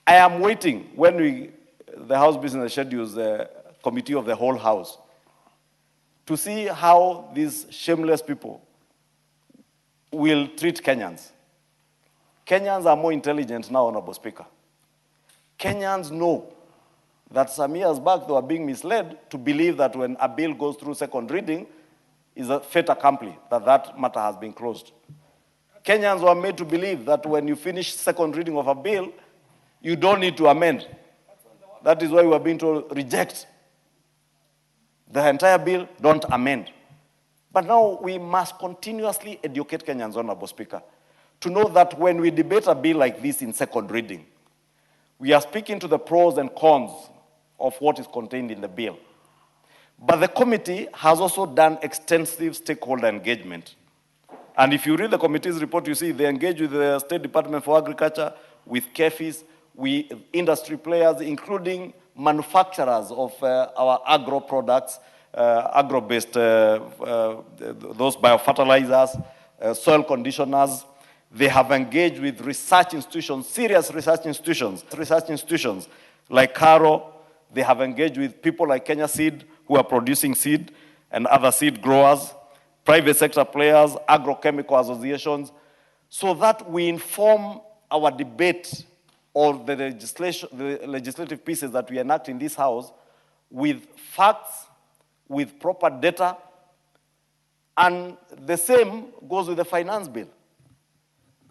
I am waiting when the House Business schedules the committee of the whole House to see how these shameless people will treat Kenyans. Kenyans are more intelligent now, Honorable Speaker. Kenyans know that some years back they were being misled to believe that when a bill goes through second reading, is a fait accompli, that matter has been closed. Kenyans were made to believe that when you finish second reading of a bill, you don't need to amend. That is why we are being told, reject the entire bill, don't amend. But now we must continuously educate Kenyans, Honorable Speaker, to know that when we debate a bill like this in second reading, We are speaking to the pros and cons of what is contained in the bill. But the committee has also done extensive stakeholder engagement. And if you read the committee's report, you see they engage with the State Department for Agriculture, with KEFIS, with industry players, including manufacturers of our agro products, agro-based, those biofertilizers, soil conditioners. They have engaged with research institutions, serious research institutions like CARO. They have engaged with people like Kenya Seed, who are producing seed, and other seed growers, private sector players, agrochemical associations, so that we inform our debate or the legislative pieces that we enact in this House with facts, with proper data, and the same goes with the finance bill.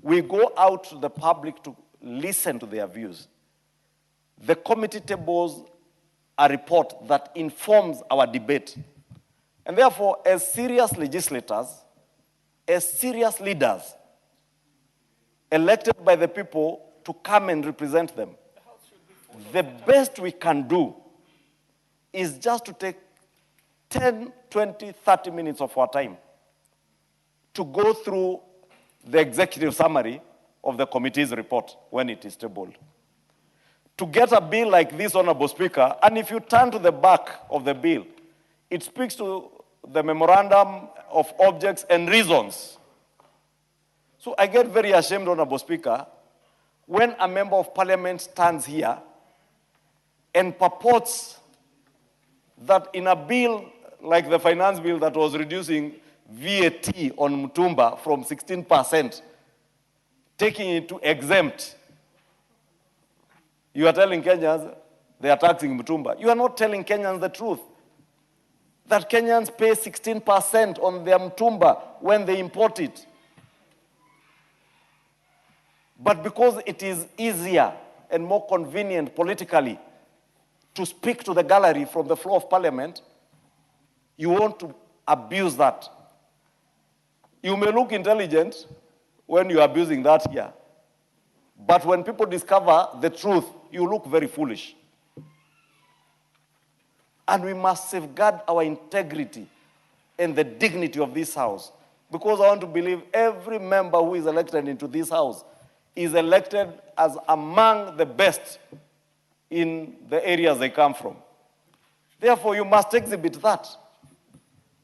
We go out to the public to listen to their views. The committee tables a report that informs our debate. And therefore, as serious legislators, as serious leaders, elected by the people to come and represent them, the best we can do is just to take 10, 20, 30 minutes of our time to go through the executive summary of the committee's report when it is tabled. To get a bill like this, Honorable Speaker, and if you turn to the back of the bill, it speaks to the memorandum of objects and reasons. So I get very ashamed, Honorable Speaker, when a member of parliament stands here and purports that in a bill like the finance bill that was reducing VAT on Mtumba from 16%, taking it to exempt, you are telling Kenyans they are taxing Mtumba. You are not telling Kenyans the truth. That Kenyans pay 16% on their Mtumba when they import it. But because it is easier and more convenient politically to speak to the gallery from the floor of parliament, you want to abuse that. You may look intelligent when you are abusing that here. But when people discover the truth, you look very foolish. And we must safeguard our integrity and the dignity of this House. Because I want to believe every member who is elected into this House is elected as among the best in the areas they come from. Therefore, you must exhibit that.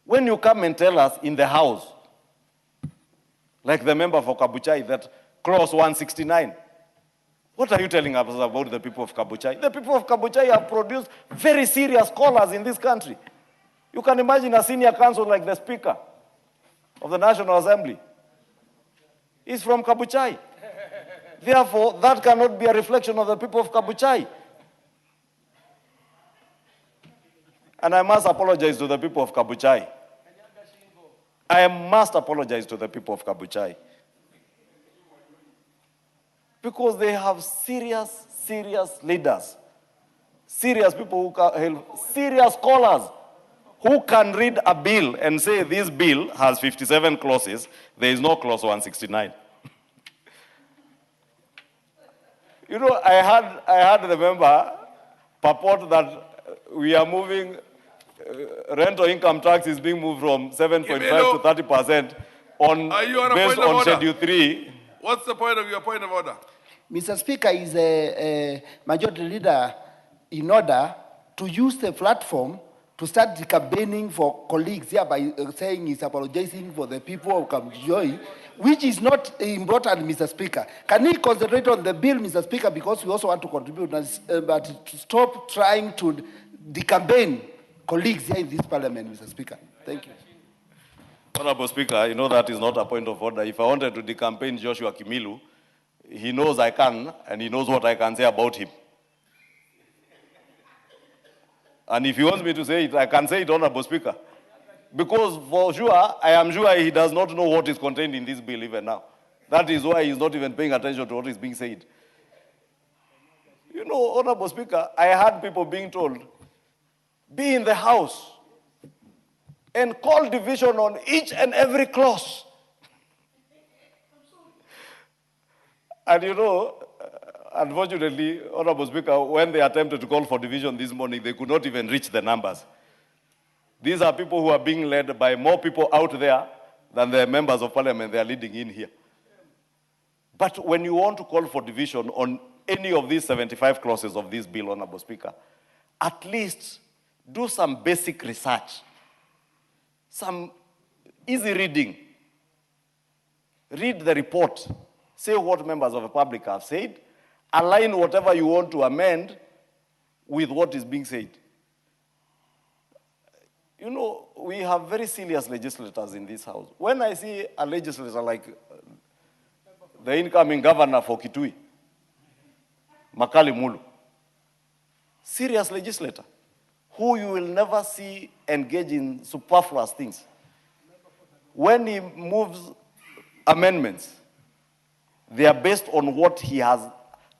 When you come and tell us in the House, like the member for Kabuchai, that clause 169, what are you telling us about the people of Kabuchai? The people of Kabuchai have produced very serious scholars in this country. You can imagine a senior counsel like the Speaker of the National Assembly. He's from Kabuchai. Therefore, that cannot be a reflection of the people of Kabuchai. And I must apologize to the people of Kabuchai. I must apologize to the people of Kabuchai. Because they have serious leaders, serious people, serious scholars who can read a bill and say this bill has 57 clauses, there is no clause 169. You know, I had the member purport that we are moving, rental income tax is being moved from 7.5 to 30% based on Schedule 3. What's the point of your point of order? Mr. Speaker, is a majority leader in order to use the platform to start campaigning for colleagues here by saying he's apologizing for the people of Kabuchai, which is not important, Mr. Speaker. Can he concentrate on the bill, Mr. Speaker, because we also want to contribute, but to stop trying to decampaign colleagues here in this parliament, Mr. Speaker. Thank you. Honorable Speaker, you know that is not a point of order. If I wanted to decampaign Joshua Kimilu, he knows I can, and he knows what I can say about him. And if he wants me to say it, I can say it, Honorable Speaker. Because for sure, I am sure he does not know what is contained in this bill even now. That is why he's not even paying attention to what is being said. You know, Honorable Speaker, I had people being told, be in the House and call division on each and every clause. And you know, Unfortunately, Honorable Speaker, when they attempted to call for division this morning, they could not even reach the numbers. These are people who are being led by more people out there than the members of parliament they are leading in here. But when you want to call for division on any of these 75 clauses of this bill, Honorable Speaker, at least do some basic research, some easy reading. Read the report, say what members of the public have said, align whatever you want to amend with what is being said. You know, we have very serious legislators in this house. When I see a legislator like the incoming governor for Kitui, Makali Mulu, serious legislator, who you will never see engage in superfluous things. When he moves amendments, they are based on what he has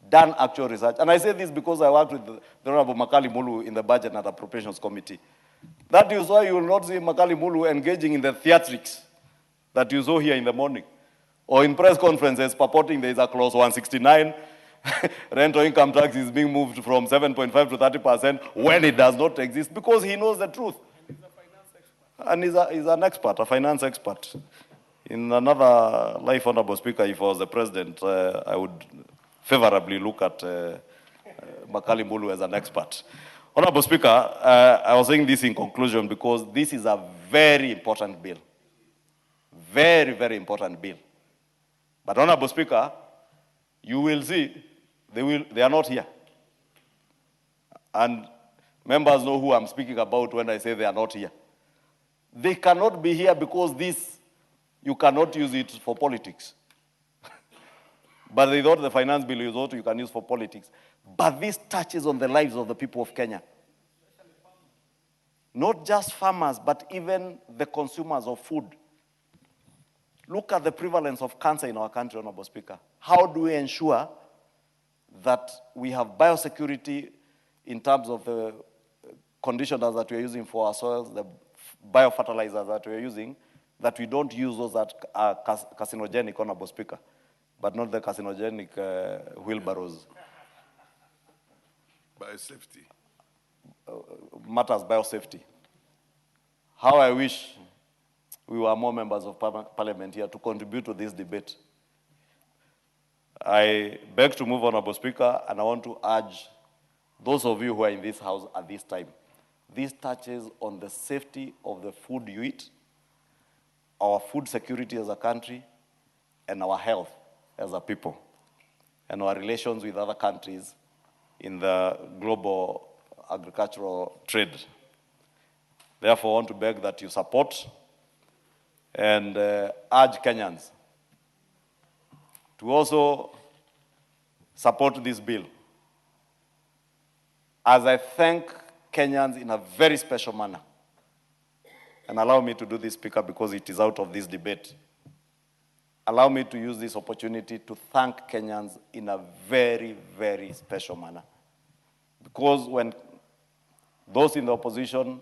done actual research. And I say this because I worked with the Honorable Makali Mulu in the Budget and Appropriations Committee. That is why you will not see Makali Mulu engaging in the theatrics that you saw here in the morning, or in press conferences purporting there is a clause 169, rental income tax is being moved from 7.5 to 30% when it does not exist, because he knows the truth. And he's an expert, a finance expert. In another life, Honorable Speaker, if I was the president, I would favorably look at Makali Mulu as an expert. Honorable Speaker, I was saying this in conclusion because this is a very important bill. Very, very important bill. But Honorable Speaker, you will see they are not here. And members know who I'm speaking about when I say they are not here. They cannot be here because this, you cannot use it for politics. But they thought the finance bill is what you can use for politics. But this touches on the lives of the people of Kenya. Not just farmers, but even the consumers of food. Look at the prevalence of cancer in our country, Honorable Speaker. How do we ensure that we have biosecurity in terms of the conditioners that we are using for our soils, the biofertilizers that we are using, that we don't use those that are carcinogenic, Honorable Speaker, but not the carcinogenic wheelbarrows. Biosafety. Matters biosafety. How I wish we were more members of parliament here to contribute to this debate. I beg to move, Honorable Speaker, and I want to urge those of you who are in this house at this time. This touches on the safety of the food you eat, our food security as a country, and our health as a people, and our relations with other countries in the global agricultural trade. Therefore, I want to beg that you support and urge Kenyans to also support this bill, as I thank Kenyans in a very special manner. And allow me to do this, Speaker, because it is out of this debate. Allow me to use this opportunity to thank Kenyans in a very, very special manner. Because when those in the opposition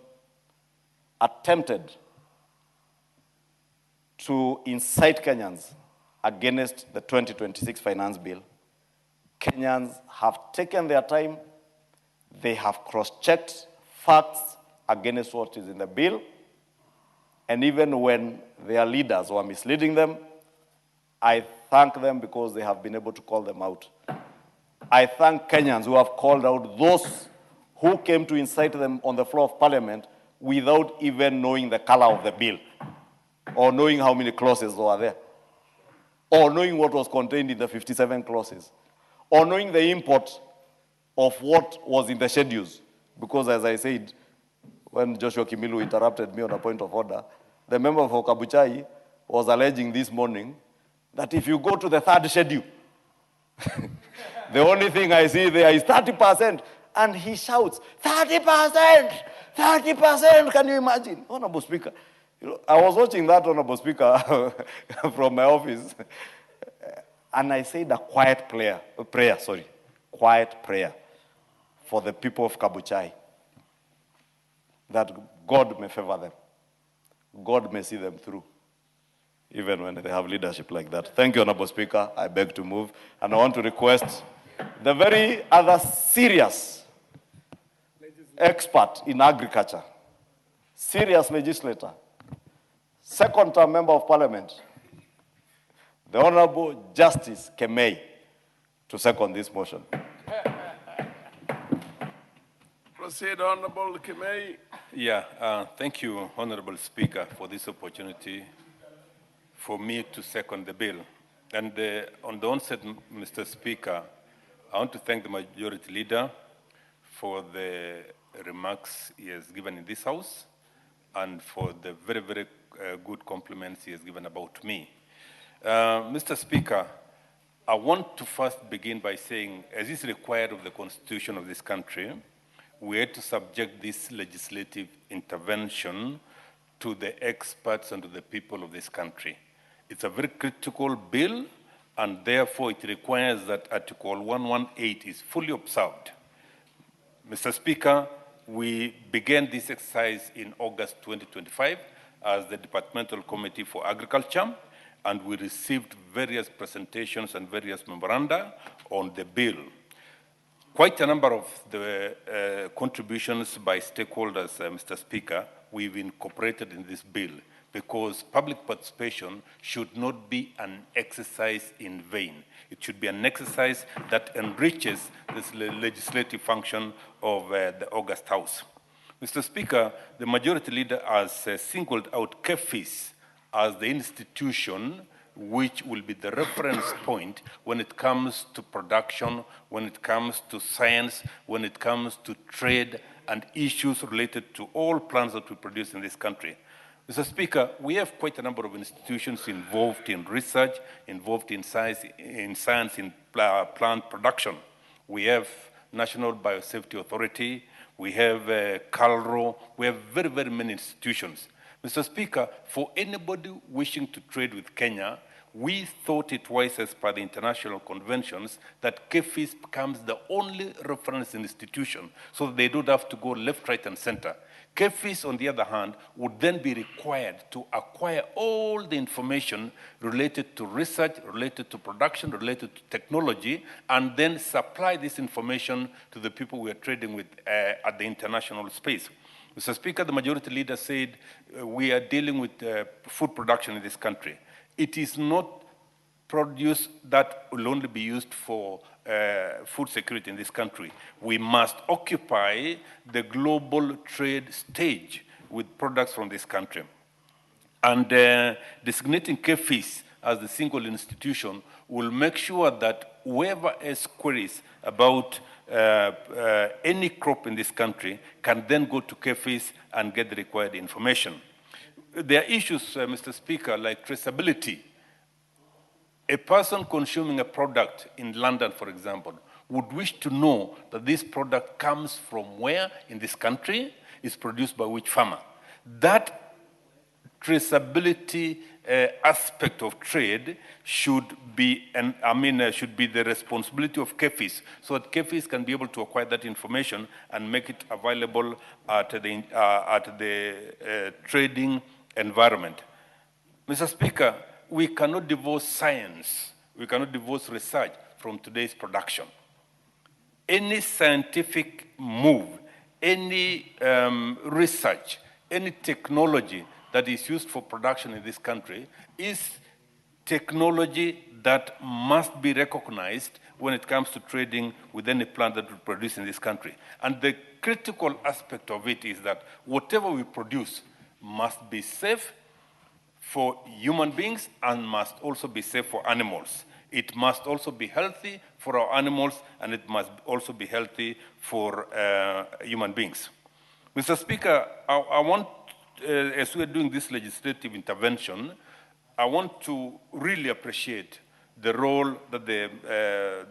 attempted to incite Kenyans against the 2026 finance bill, Kenyans have taken their time, they have cross-checked facts against what is in the bill, and even when their leaders were misleading them, I thank them because they have been able to call them out. I thank Kenyans who have called out those who came to incite them on the floor of parliament without even knowing the color of the bill, or knowing how many clauses were there, or knowing what was contained in the 57 clauses, or knowing the import of what was in the schedules. Because as I said, when Joshua Kimilu interrupted me on a point of order, the member for Kabuchai was alleging this morning that if you go to the third schedule, the only thing I see there is 30%. And he shouts, 30%! 30%! Can you imagine? Honorable Speaker, you know, I was watching that, Honorable Speaker, from my office, and I said a quiet prayer for the people of Kabuchai, that God may favor them. God may see them through, even when they have leadership like that. Thank you, Honorable Speaker. I beg to move. And I want to request the very other serious expert in agriculture, serious legislator, second-term member of parliament, the Honorable Justice Kemei, to second this motion. Proceed, Honorable Kemei. Yeah, thank you, Honorable Speaker, for this opportunity for me to second the bill. And on the onset, Mr. Speaker, I want to thank the Majority Leader for the remarks he has given in this House and for the very, very good compliments he has given about me. Mr. Speaker, I want to first begin by saying, as is required of the Constitution of this country, we had to subject this legislative intervention to the experts and to the people of this country. It's a very critical bill, and therefore it requires that Article 118 is fully observed. Mr. Speaker, we began this exercise in August 2025 as the Departmental Committee for Agriculture, and we received various presentations and various memoranda on the bill. Quite a number of the contributions by stakeholders, Mr. Speaker, we've incorporated in this bill because public participation should not be an exercise in vain. It should be an exercise that enriches this legislative function of the August House. Mr. Speaker, the Majority Leader has singled out KEFIS as the institution which will be the reference point when it comes to production, when it comes to science, when it comes to trade and issues related to all plants that we produce in this country. Mr. Speaker, we have quite a number of institutions involved in research, involved in science, in plant production. We have National Biosafety Authority, we have CALRO, we have very, very many institutions. Mr. Speaker, for anybody wishing to trade with Kenya, we thought it wise as per the international conventions that KEFIS becomes the only reference institution so that they don't have to go left, right, and center. KEFIS, on the other hand, would then be required to acquire all the information related to research, related to production, related to technology, and then supply this information to the people we are trading with at the international space. Mr. Speaker, the Majority Leader said we are dealing with food production in this country. It is not produce that will only be used for food security in this country. We must occupy the global trade stage with products from this country. And designating KEFIS as the single institution will make sure that whoever has queries about any crop in this country can then go to KEFIS and get the required information. There are issues, Mr. Speaker, like traceability. A person consuming a product in London, for example, would wish to know that this product comes from where in this country, is produced by which farmer. That traceability aspect of trade should be, should be the responsibility of KEFIS, so that KEFIS can be able to acquire that information and make it available at the trading environment. Mr. Speaker, we cannot divorce science, we cannot divorce research from today's production. Any scientific move, any research, any technology that is used for production in this country is technology that must be recognized when it comes to trading with any plant that we produce in this country. And the critical aspect of it is that whatever we produce must be safe for human beings and must also be safe for animals. It must also be healthy for our animals, and it must also be healthy for human beings. Mr. Speaker, I want, as we are doing this legislative intervention, I want to really appreciate the role that the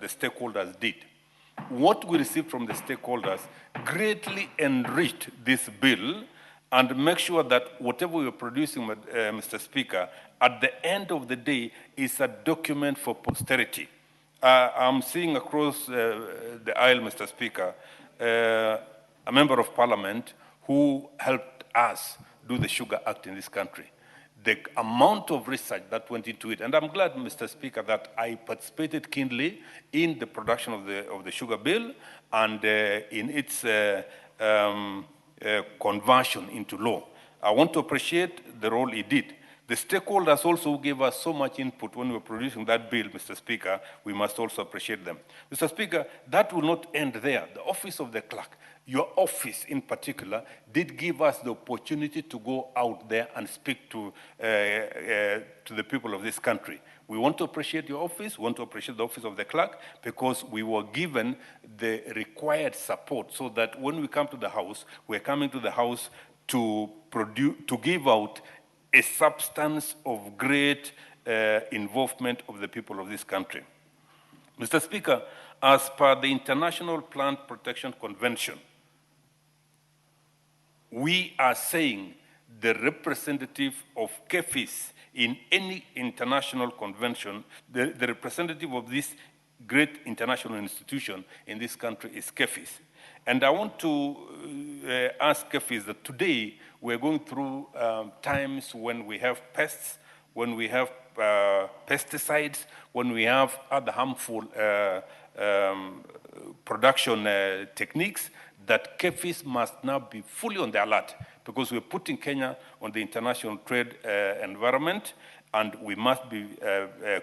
stakeholders did. What we received from the stakeholders greatly enriched this bill and make sure that whatever we are producing, Mr. Speaker, at the end of the day is a document for posterity. I'm seeing across the aisle, Mr. Speaker, a member of parliament who helped us do the Sugar Act in this country. the amount of research that went into it. And I'm glad, Mr. Speaker, that I participated keenly in the production of the sugar bill and in its conversion into law. I want to appreciate the role it did. The stakeholders also gave us so much input when we were producing that bill, Mr. Speaker. We must also appreciate them. Mr. Speaker, that will not end there. The office of the clerk, your office in particular, did give us the opportunity to go out there and speak to the people of this country. We want to appreciate your office, we want to appreciate the office of the clerk, because we were given the required support so that when we come to the House, we're coming to the House to give out a substance of great involvement of the people of this country. Mr. Speaker, as per the International Plant Protection Convention, we are saying the representative of KEFIS in any international convention, the representative of this great international institution in this country is KEFIS. And I want to ask KEFIS that today we're going through times when we have pests, when we have pesticides, when we have other harmful production techniques, that KEFIS must now be fully on the alert, because we're putting Kenya on the international trade environment, and we must be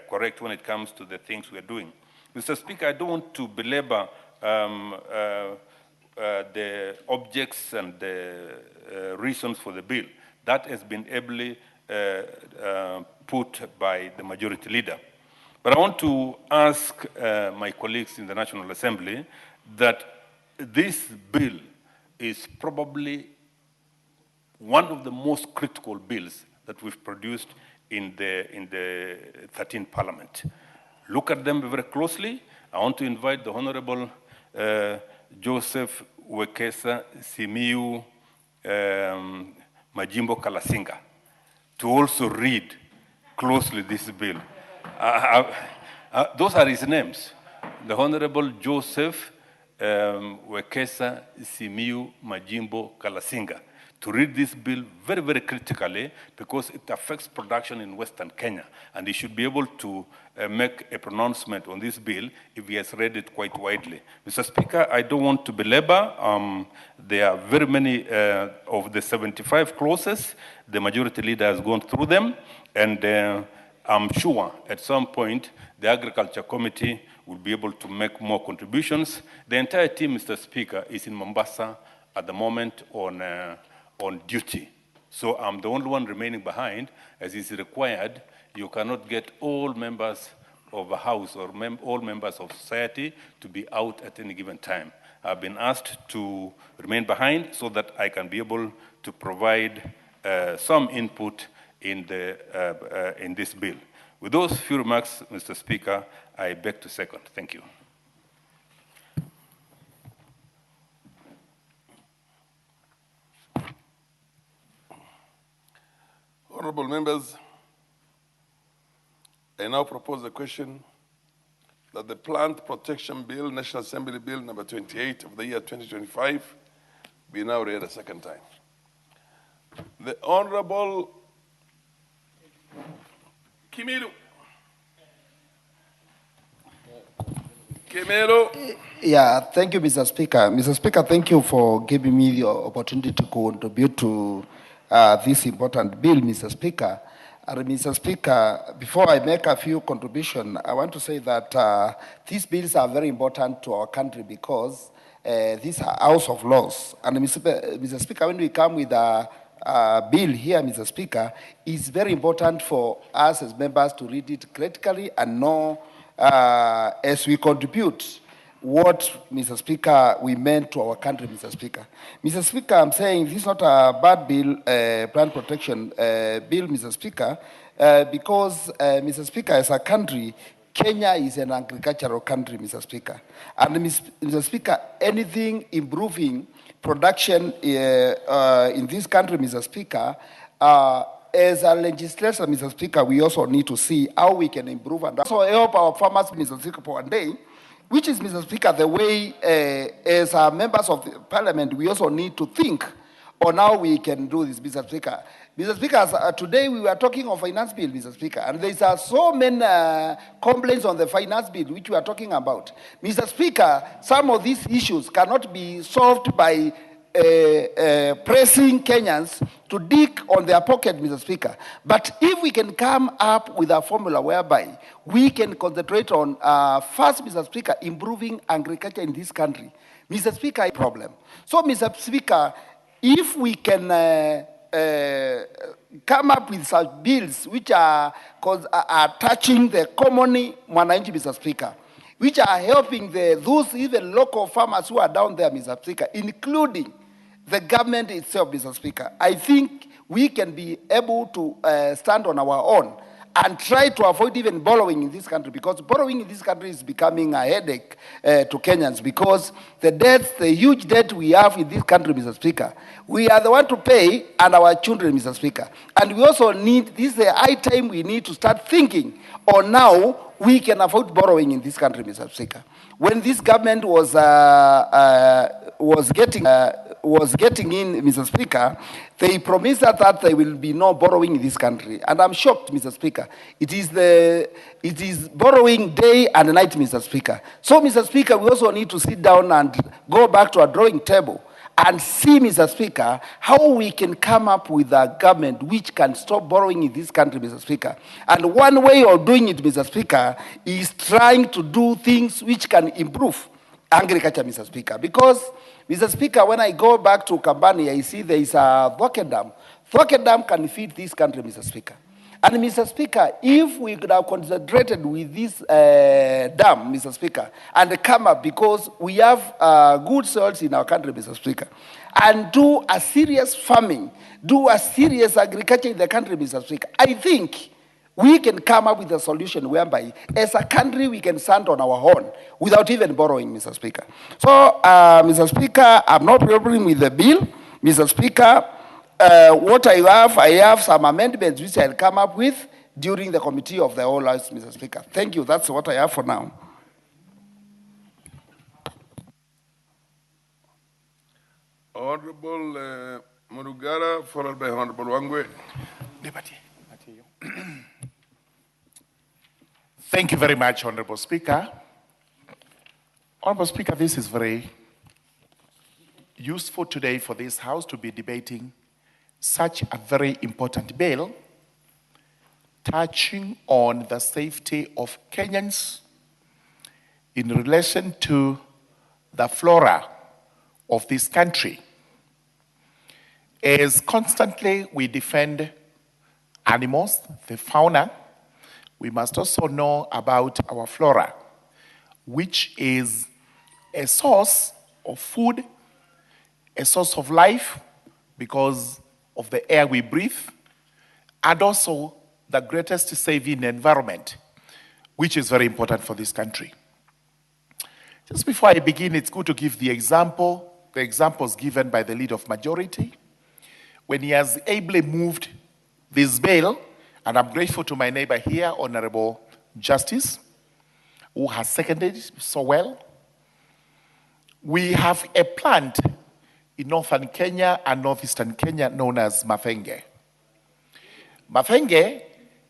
correct when it comes to the things we're doing. Mr. Speaker, I don't want to belabor the objects and the reasons for the bill. That has been ably put by the majority leader. But I want to ask my colleagues in the National Assembly that this bill is probably one of the most critical bills that we've produced in the 13th Parliament. Look at them very closely. I want to invite the Honorable Joseph Wekesa Simiu Majimbo Kalasinga to also read closely this bill. Those are his names. The Honorable Joseph Wekesa Simiu Majimbo Kalasinga, to read this bill very, very critically, because it affects production in Western Kenya, and he should be able to make a pronouncement on this bill if he has read it quite widely. Mr. Speaker, I don't want to belabor. There are very many of the 75 clauses. The majority leader has gone through them, and I'm sure at some point the Agriculture Committee will be able to make more contributions. The entire team, Mr. Speaker, is in Mombasa at the moment on duty. So I'm the only one remaining behind, as is required. You cannot get all members of a house or all members of society to be out at any given time. I've been asked to remain behind so that I can be able to provide some input in this bill. With those few remarks, Mr. Speaker, I beg to second. Thank you. Honorable members, I now propose the question that the Plant Protection Bill, National Assembly Bill number 28 of the year 2025, be now read a second time. The Honorable Kimelu. Yeah, thank you, Mr. Speaker. Mr. Speaker, thank you for giving me the opportunity to contribute to this important bill, Mr. Speaker. And Mr. Speaker, before I make a few contributions, I want to say that these bills are very important to our country because these are house of laws. And Mr. Speaker, when we come with a bill here, Mr. Speaker, it's very important for us as members to read it critically and know as we contribute what, Mr. Speaker, we meant to our country, Mr. Speaker. Mr. Speaker, I'm saying this is not a bad bill, plant protection bill, Mr. Speaker, because, Mr. Speaker, as a country, Kenya is an agricultural country, Mr. Speaker. And, Mr. Speaker, anything improving production in this country, Mr. Speaker, as a legislator, Mr. Speaker, we also need to see how we can improve and also help our farmers, Mr. Speaker, for one day, which is, Mr. Speaker, the way as members of the parliament, we also need to think on how we can do this, Mr. Speaker. Mr. Speaker, today we were talking of finance bill, Mr. Speaker, and there are so many complaints on the finance bill which we are talking about. Mr. Speaker, some of these issues cannot be solved by pressing Kenyans to dig on their pocket, Mr. Speaker. But if we can come up with a formula whereby we can concentrate on, first, Mr. Speaker, improving agriculture in this country, Mr. Speaker, a problem. So, Mr. Speaker, if we can come up with such bills which are touching the common mwananchi, Mr. Speaker, which are helping those even local farmers who are down there, Mr. Speaker, including the government itself, Mr. Speaker, I think we can be able to stand on our own and try to avoid even borrowing in this country, because borrowing in this country is becoming a headache to Kenyans, because the debt, the huge debt we have in this country, Mr. Speaker, we are the one to pay, and our children, Mr. Speaker. And we also need, this is the high time we need to start thinking on now we can avoid borrowing in this country, Mr. Speaker. When this government was getting in, Mr. Speaker, they promised that there will be no borrowing in this country. And I'm shocked, Mr. Speaker. It is borrowing day and night, Mr. Speaker. So, Mr. Speaker, we also need to sit down and go back to a drawing table and see, Mr. Speaker, how we can come up with a government which can stop borrowing in this country, Mr. Speaker. And one way of doing it, Mr. Speaker, is trying to do things which can improve agriculture, Mr. Speaker. Because, Mr. Speaker, when I go back to Kambani, I see there is a Thoke Dam. Thoke Dam can feed this country, Mr. Speaker. And, Mr. Speaker, if we could have concentrated with this dam, Mr. Speaker, and come up, because we have good soils in our country, Mr. Speaker, and do a serious farming, do a serious agriculture in the country, Mr. Speaker, I think we can come up with a solution whereby, as a country, we can stand on our own without even borrowing, Mr. Speaker. So, Mr. Speaker, I'm not problem with the bill, Mr. Speaker. What I have some amendments which I'll come up with during the committee of the whole House, Mr. Speaker. Thank you. That's what I have for now. Honorable Murugara, followed by Honorable Wangwe. Thank you very much, Honorable Speaker. Honorable Speaker, this is very useful today for this House to be debating such a very important bill touching on the safety of Kenyans in relation to the flora of this country. As constantly we defend animals, the fauna, we must also know about our flora, which is a source of food, a source of life, because of the air we breathe, and also the greatest saving environment, which is very important for this country. Just before I begin, it's good to give the examples given by the leader of majority, when he has ably moved this bill, and I'm grateful to my neighbor here, Honorable Justice, who has seconded it so well. We have a plant in northern Kenya and northeastern Kenya known as Mafenge. Mafenge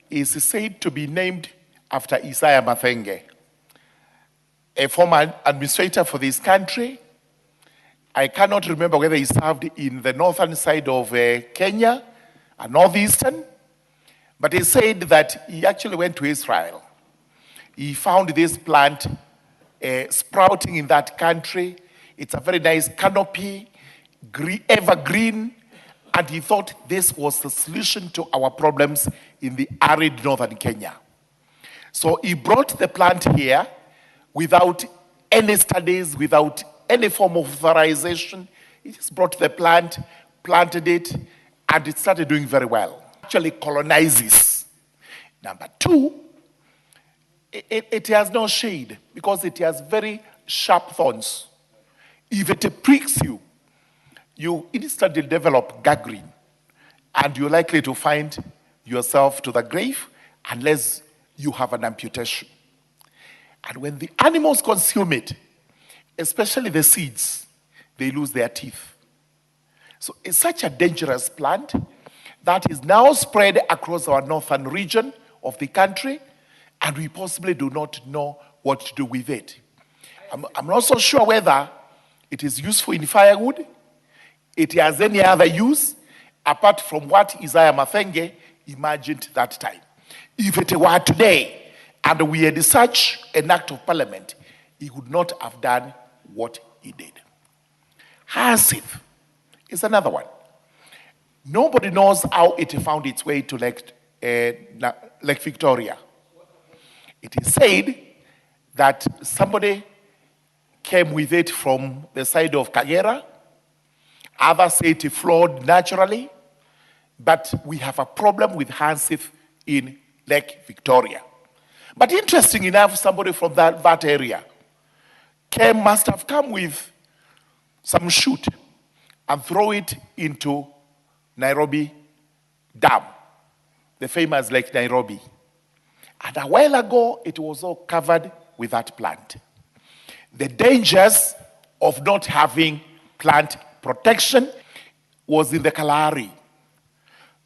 is said to be named after Isaiah Mafenge, a former administrator for this country. I cannot remember whether he served in the northern side of Kenya and northeastern, but he said that he actually went to Israel. He found this plant sprouting in that country. It's a very nice canopy, evergreen, and he thought this was the solution to our problems in the arid northern Kenya. So he brought the plant here without any studies, without any form of authorization. He just brought the plant, planted it, and it started doing very well. Actually colonizes. Number two, it has no shade because it has very sharp thorns. If it pricks you, you instantly develop gangrene, and you're likely to find yourself to the grave unless you have an amputation. And when the animals consume it, especially the seeds, they lose their teeth. So it's such a dangerous plant that is now spread across our northern region of the country, and we possibly do not know what to do with it. I'm not so sure whether it is useful in firewood, it has any other use, apart from what Isaiah Mathenge imagined that time. If it were today, and we had such an act of parliament, he would not have done what he did. Hasif is another one. Nobody knows how it found its way to Lake Victoria. It is said that somebody came with it from the side of Kagera. Others say it flowed naturally. But we have a problem with Hasif in Lake Victoria. But interesting enough, somebody from that area must have come with some chute and throw it into Nairobi Dam, the famous Lake Nairobi. And a while ago, it was all covered with that plant. The dangers of not having plant protection was in the Kalahari,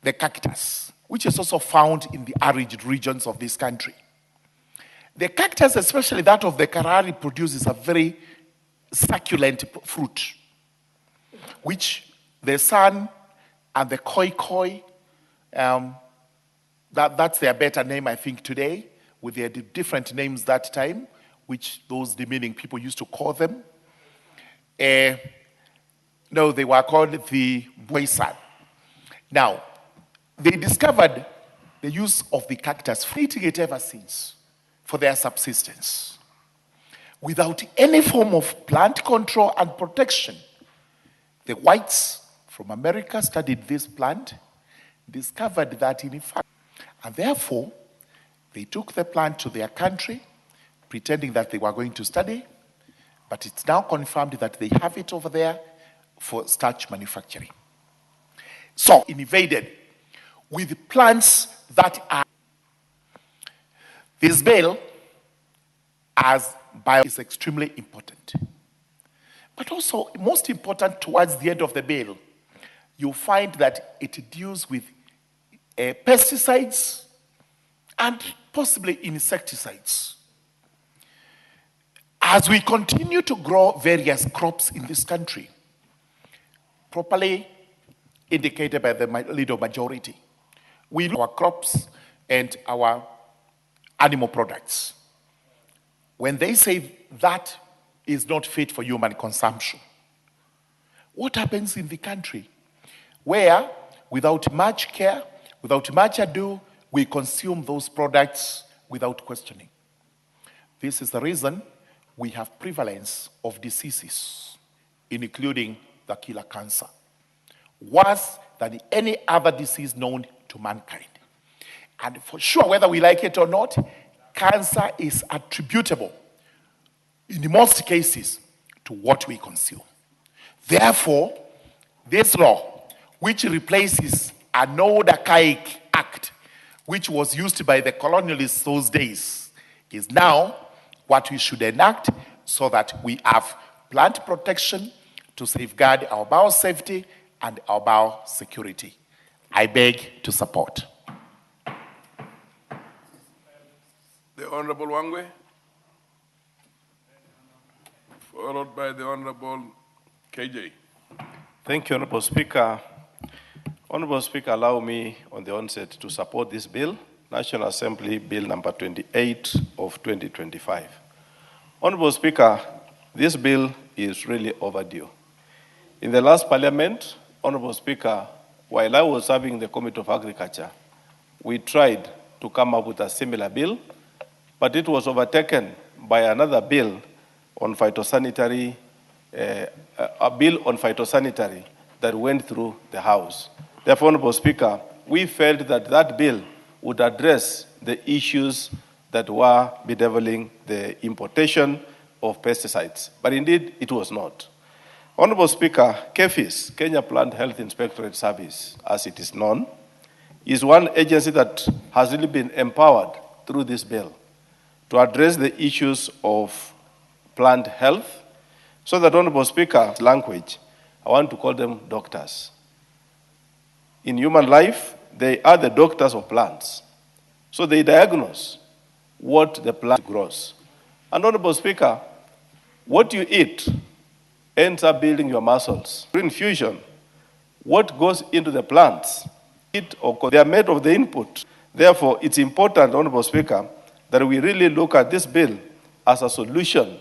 the cactus, which is also found in the arid regions of this country. The cactus, especially that of the Kalahari, produces a very succulent fruit, which the sun and the koi, that's their better name, I think, today, with their different names that time, which those demeaning people used to call them. No, they were called the boisan. Now, they discovered the use of the cactus, eating it ever since, for their subsistence. Without any form of plant control and protection, the whites from America studied this plant, discovered that in fact, and therefore, they took the plant to their country, pretending that they were going to study, but it's now confirmed that they have it over there for starch manufacturing. So, invaded with plants that are. This bill, as bio, is extremely important. But also, most important, towards the end of the bill, you find that it deals with pesticides and possibly insecticides. As we continue to grow various crops in this country, properly indicated by the leader majority, we look at our crops and our animal products. When they say that is not fit for human consumption, what happens in the country where, without much care, without much ado, we consume those products without questioning? This is the reason we have prevalence of diseases, including the killer cancer, worse than any other disease known to mankind. And for sure, whether we like it or not, cancer is attributable, in most cases, to what we consume. Therefore, this law, which replaces an old archaic act, which was used by the colonialists those days, is now what we should enact so that we have plant protection to safeguard our biosafety and our biosecurity. I beg to support. The Honorable Wangwe, followed by the Honorable KJ. Thank you, Honorable Speaker. Honorable Speaker, allow me on the onset to support this bill, National Assembly Bill number 28 of 2025. Honorable Speaker, this bill is really overdue. In the last Parliament, Honorable Speaker, while I was serving the Committee of Agriculture, we tried to come up with a similar bill, but it was overtaken by another bill on phytosanitary, a bill on phytosanitary that went through the House. Therefore, Honorable Speaker, we felt that that bill would address the issues that were bedeviling the importation of pesticides. But indeed, it was not. Honorable Speaker, KEPHIS, Kenya Plant Health Inspectorate Service, as it is known, is one agency that has really been empowered through this bill to address the issues of plant health, so that, Honorable Speaker, language, I want to call them doctors. in human life, they are the doctors of plants. So they diagnose what the plant grows. And Honorable Speaker, what you eat ends up building your muscles. Green fusion, what goes into the plants, they are made of the input. Therefore, it's important, Honorable Speaker, that we really look at this bill as a solution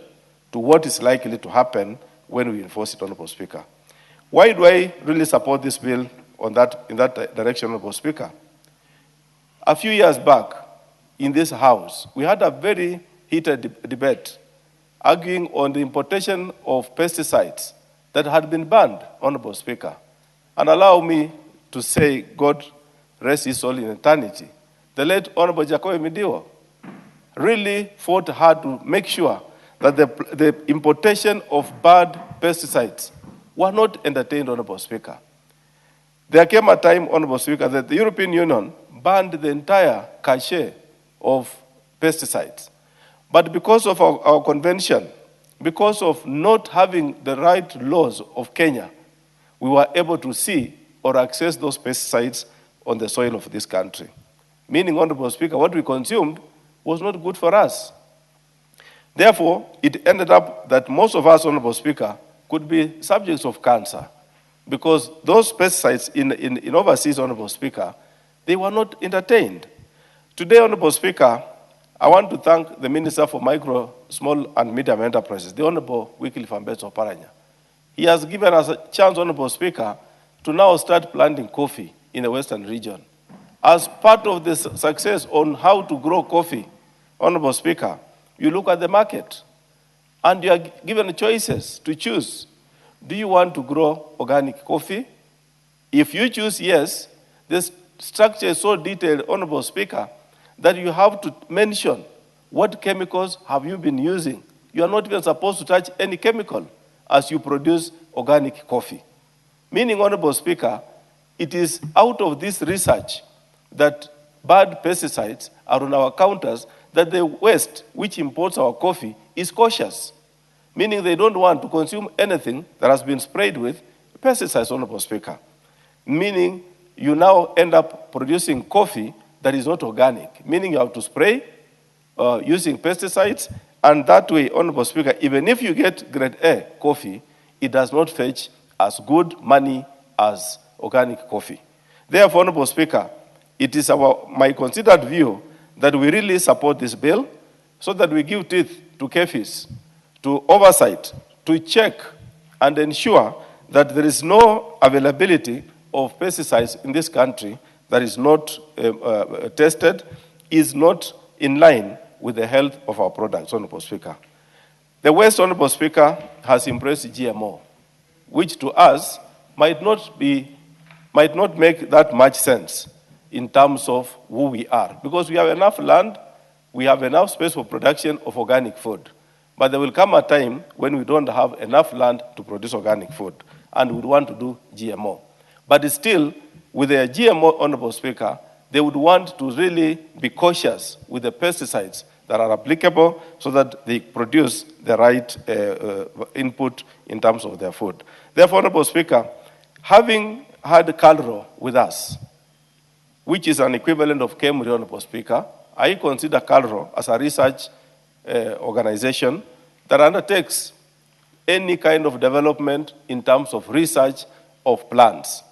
to what is likely to happen when we enforce it, Honorable Speaker. Why do I really support this bill in that direction, Honorable Speaker? A few years back, in this House, we had a very heated debate arguing on the importation of pesticides that had been banned, Honorable Speaker. And allow me to say, God rest his soul in eternity, the late Honorable Jacob Midiwo really fought hard to make sure that the importation of bad pesticides were not entertained, Honorable Speaker. There came a time, Honorable Speaker, that the European Union banned the entire cachet of pesticides. But because of our convention, because of not having the right laws of Kenya, we were able to see or access those pesticides on the soil of this country. Meaning, Honorable Speaker, what we consumed was not good for us. Therefore, it ended up that most of us, Honorable Speaker, could be subjects of cancer because those pesticides in overseas, Honorable Speaker, they were not entertained. Today, Honorable Speaker, I want to thank the Minister for Micro, Small and Medium Enterprises, the Honorable Wycliffe Ambeso Paranya. He has given us a chance, Honorable Speaker, to now start planting coffee in the Western region. As part of the success on how to grow coffee, Honorable Speaker, you look at the market and you are given choices to choose. Do you want to grow organic coffee? If you choose yes, this structure is so detailed, Honorable Speaker, that you have to mention what chemicals have you been using. You are not even supposed to touch any chemical as you produce organic coffee. Meaning, Honorable Speaker, it is out of this research that bad pesticides are on our counters, that the West, which imports our coffee, is cautious. Meaning they don't want to consume anything that has been sprayed with pesticides, Honorable Speaker. Meaning you now end up producing coffee that is not organic. Meaning you have to spray using pesticides, and that way, Honorable Speaker, even if you get grade A coffee, it does not fetch as good money as organic coffee. Therefore, Honorable Speaker, it is my considered view that we really support this bill so that we give teeth to KEFIS, to oversight, to check and ensure that there is no availability of pesticides in this country that is not tested, is not in line with the health of our products, Honorable Speaker. The West, Honorable Speaker, has embraced GMO, which to us might not make that much sense in terms of who we are. Because we have enough land, we have enough space for production of organic food. But there will come a time when we don't have enough land to produce organic food, and we would want to do GMO. But still, with the GMO, Honorable Speaker, they would want to really be cautious with the pesticides that are applicable so that they produce the right input in terms of their food. Therefore, Honorable Speaker, having had CALRO with us, which is an equivalent of KEMRI, Honorable Speaker, I consider CALRO as a research organization that undertakes any kind of development in terms of research of plants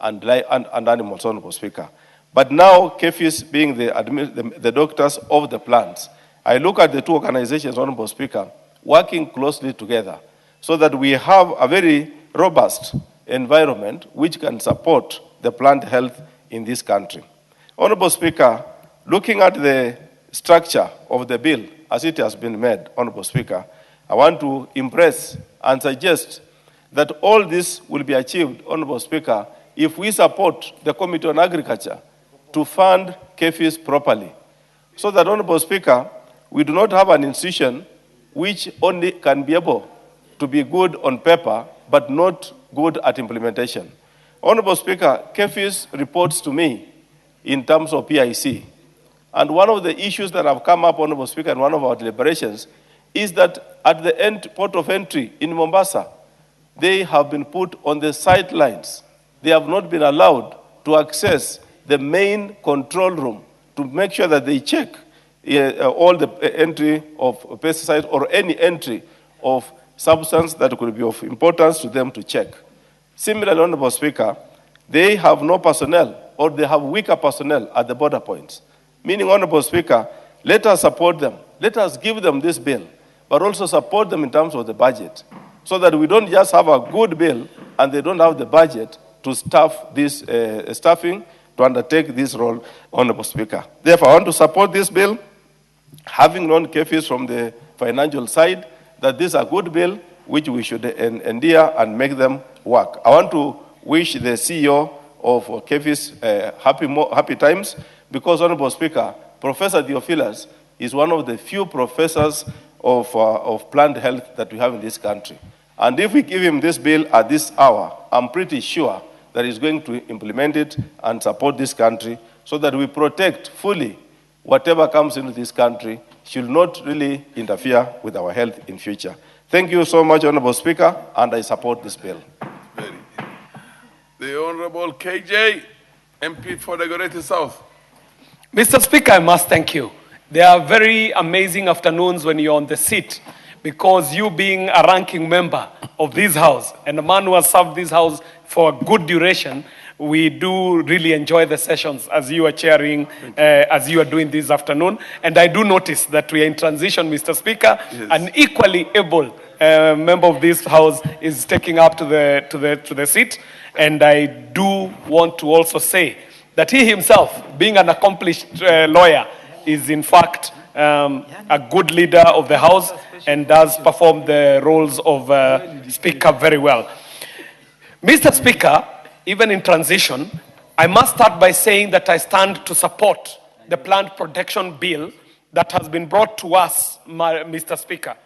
and animals, Honorable Speaker. But now, KEFIS being the doctors of the plants, I look at the two organizations, Honorable Speaker, working closely together so that we have a very robust environment which can support the plant health in this country. Honorable Speaker, looking at the structure of the bill as it has been made, Honorable Speaker, I want to impress and suggest that all this will be achieved, Honorable Speaker, if we support the Committee on Agriculture to fund KEFIS properly. So that, Honorable Speaker, we do not have an institution which only can be able to be good on paper, but not good at implementation. Honorable Speaker, KEFIS reports to me in terms of PIC. And one of the issues that have come up, Honorable Speaker, in one of our deliberations is that at the port of entry in Mombasa, they have been put on the sidelines. They have not been allowed to access the main control room to make sure that they check all the entry of pesticides or any entry of substance that could be of importance to them to check. Similarly, Honorable Speaker, they have no personnel or they have weaker personnel at the border points. Meaning, Honorable Speaker, let us support them. Let us give them this bill, but also support them in terms of the budget, so that we don't just have a good bill and they don't have the budget to staff this staffing to undertake this role, Honorable Speaker. Therefore, I want to support this bill, having known Kefis from the financial side, that this is a good bill which we should endear and make them work. I want to wish the CEO of Kefis happy times, because, Honorable Speaker, Professor Theophilus is one of the few professors of plant health that we have in this country. And if we give him this bill at this hour, I'm pretty sure that he's going to implement it and support this country so that we protect fully whatever comes into this country should not really interfere with our health in future. Thank you so much, Honorable Speaker, and I support this bill. The Honorable KJ, MP for the Greater South. Mr. Speaker, I must thank you. There are very amazing afternoons when you're on the seat, because you being a ranking member of this house and a man who has served this house for a good duration, we do really enjoy the sessions as you are chairing, as you are doing this afternoon. And I do notice that we are in transition, Mr. Speaker. Yes. An equally able member of this house is taking up to the seat. And I do want to also say that he himself, being an accomplished lawyer, is in fact a good leader of the House and does perform the roles of Speaker very well. Mr. Speaker, even in transition, I must start by saying that I stand to support the plant protection bill that has been brought to us, Mr. Speaker.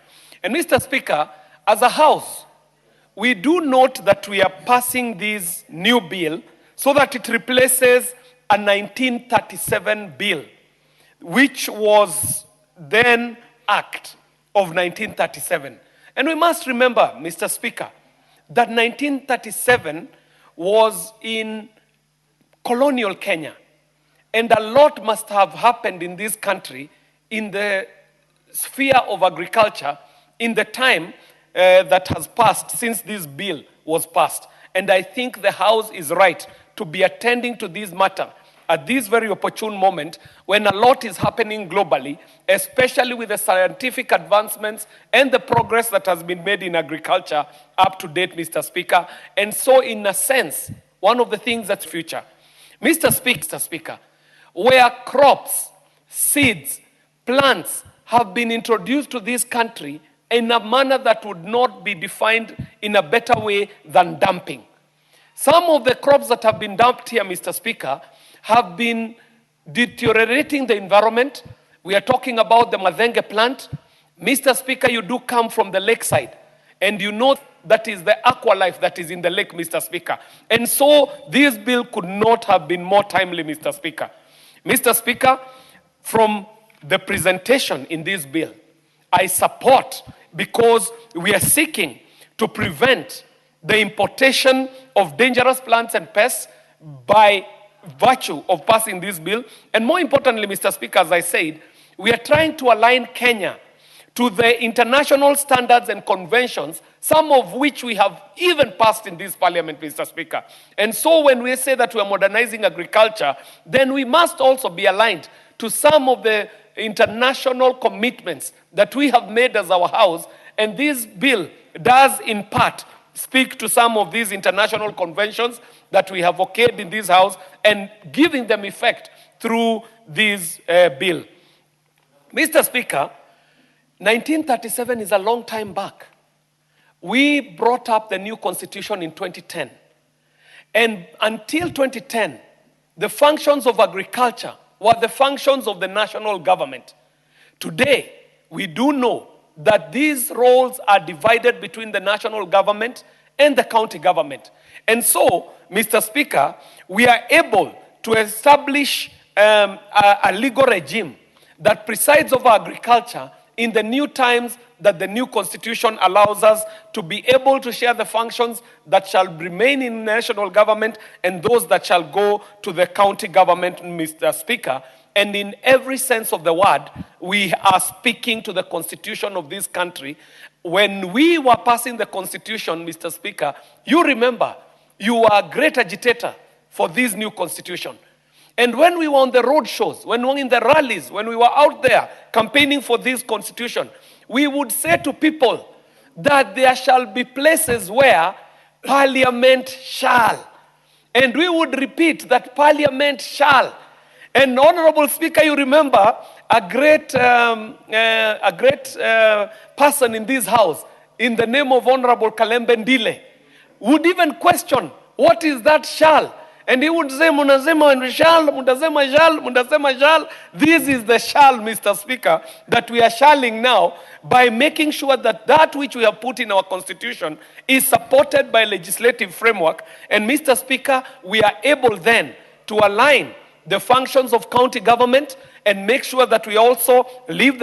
And Mr. Speaker, as a House, we do note that we are passing this new bill so that it replaces a 1937 bill, which was then Act of 1937. And we must remember, Mr. Speaker, that 1937 was in colonial Kenya. And a lot must have happened in this country in the sphere of agriculture in the time that has passed since this bill was passed. And I think the House is right to be attending to this matter at this very opportune moment when a lot is happening globally, especially with the scientific advancements and the progress that has been made in agriculture up to date, Mr. Speaker. And so, in a sense, one of the things that's future. Mr. Speaker, where crops, seeds, plants have been introduced to this country in a manner that would not be defined in a better way than dumping. Some of the crops that have been dumped here, Mr. Speaker, have been deteriorating the environment. We are talking about the Madenge plant. Mr. Speaker, you do come from the lakeside, and you know that is the aqua life that is in the lake, Mr. Speaker. And so this bill could not have been more timely, Mr. Speaker. Mr. Speaker, from the presentation in this bill, I support, because we are seeking to prevent the importation of dangerous plants and pests by virtue of passing this bill. And more importantly, Mr. Speaker, as I said, we are trying to align Kenya to the international standards and conventions, some of which we have even passed in this parliament, Mr. Speaker. And so when we say that we are modernizing agriculture, then we must also be aligned to some of the international commitments that we have made as our House. And this bill does, in part, speak to some of these international conventions that we have okayed in this House and giving them effect through this bill. Mr. Speaker, 1937 is a long time back. We brought up the new constitution in 2010. And until 2010, the functions of agriculture were the functions of the national government. Today, we do know that these roles are divided between the national government and the county government. And so, Mr. Speaker, we are able to establish a legal regime that presides over agriculture in the new times that the new constitution allows us to be able to share the functions that shall remain in national government and those that shall go to the county government, Mr. Speaker. And in every sense of the word, we are speaking to the constitution of this country. When we were passing the constitution, Mr. Speaker, you remember, you were a great agitator for this new constitution. And when we were on the road shows, when we were in the rallies, when we were out there campaigning for this constitution, we would say to people that there shall be places where parliament shall. And we would repeat that parliament shall. And Honorable Speaker, you remember a great person in this house in the name of Honorable Kalembe Ndile would even question, what is that shall? And he would say, Munasema shall, Mundasema shall, Mundasema shall. This is the shall, Mr. Speaker, that we are shalling now by making sure that that which we have put in our constitution is supported by legislative framework. And Mr. Speaker, we are able then to align the functions of county government and make sure that we also leave the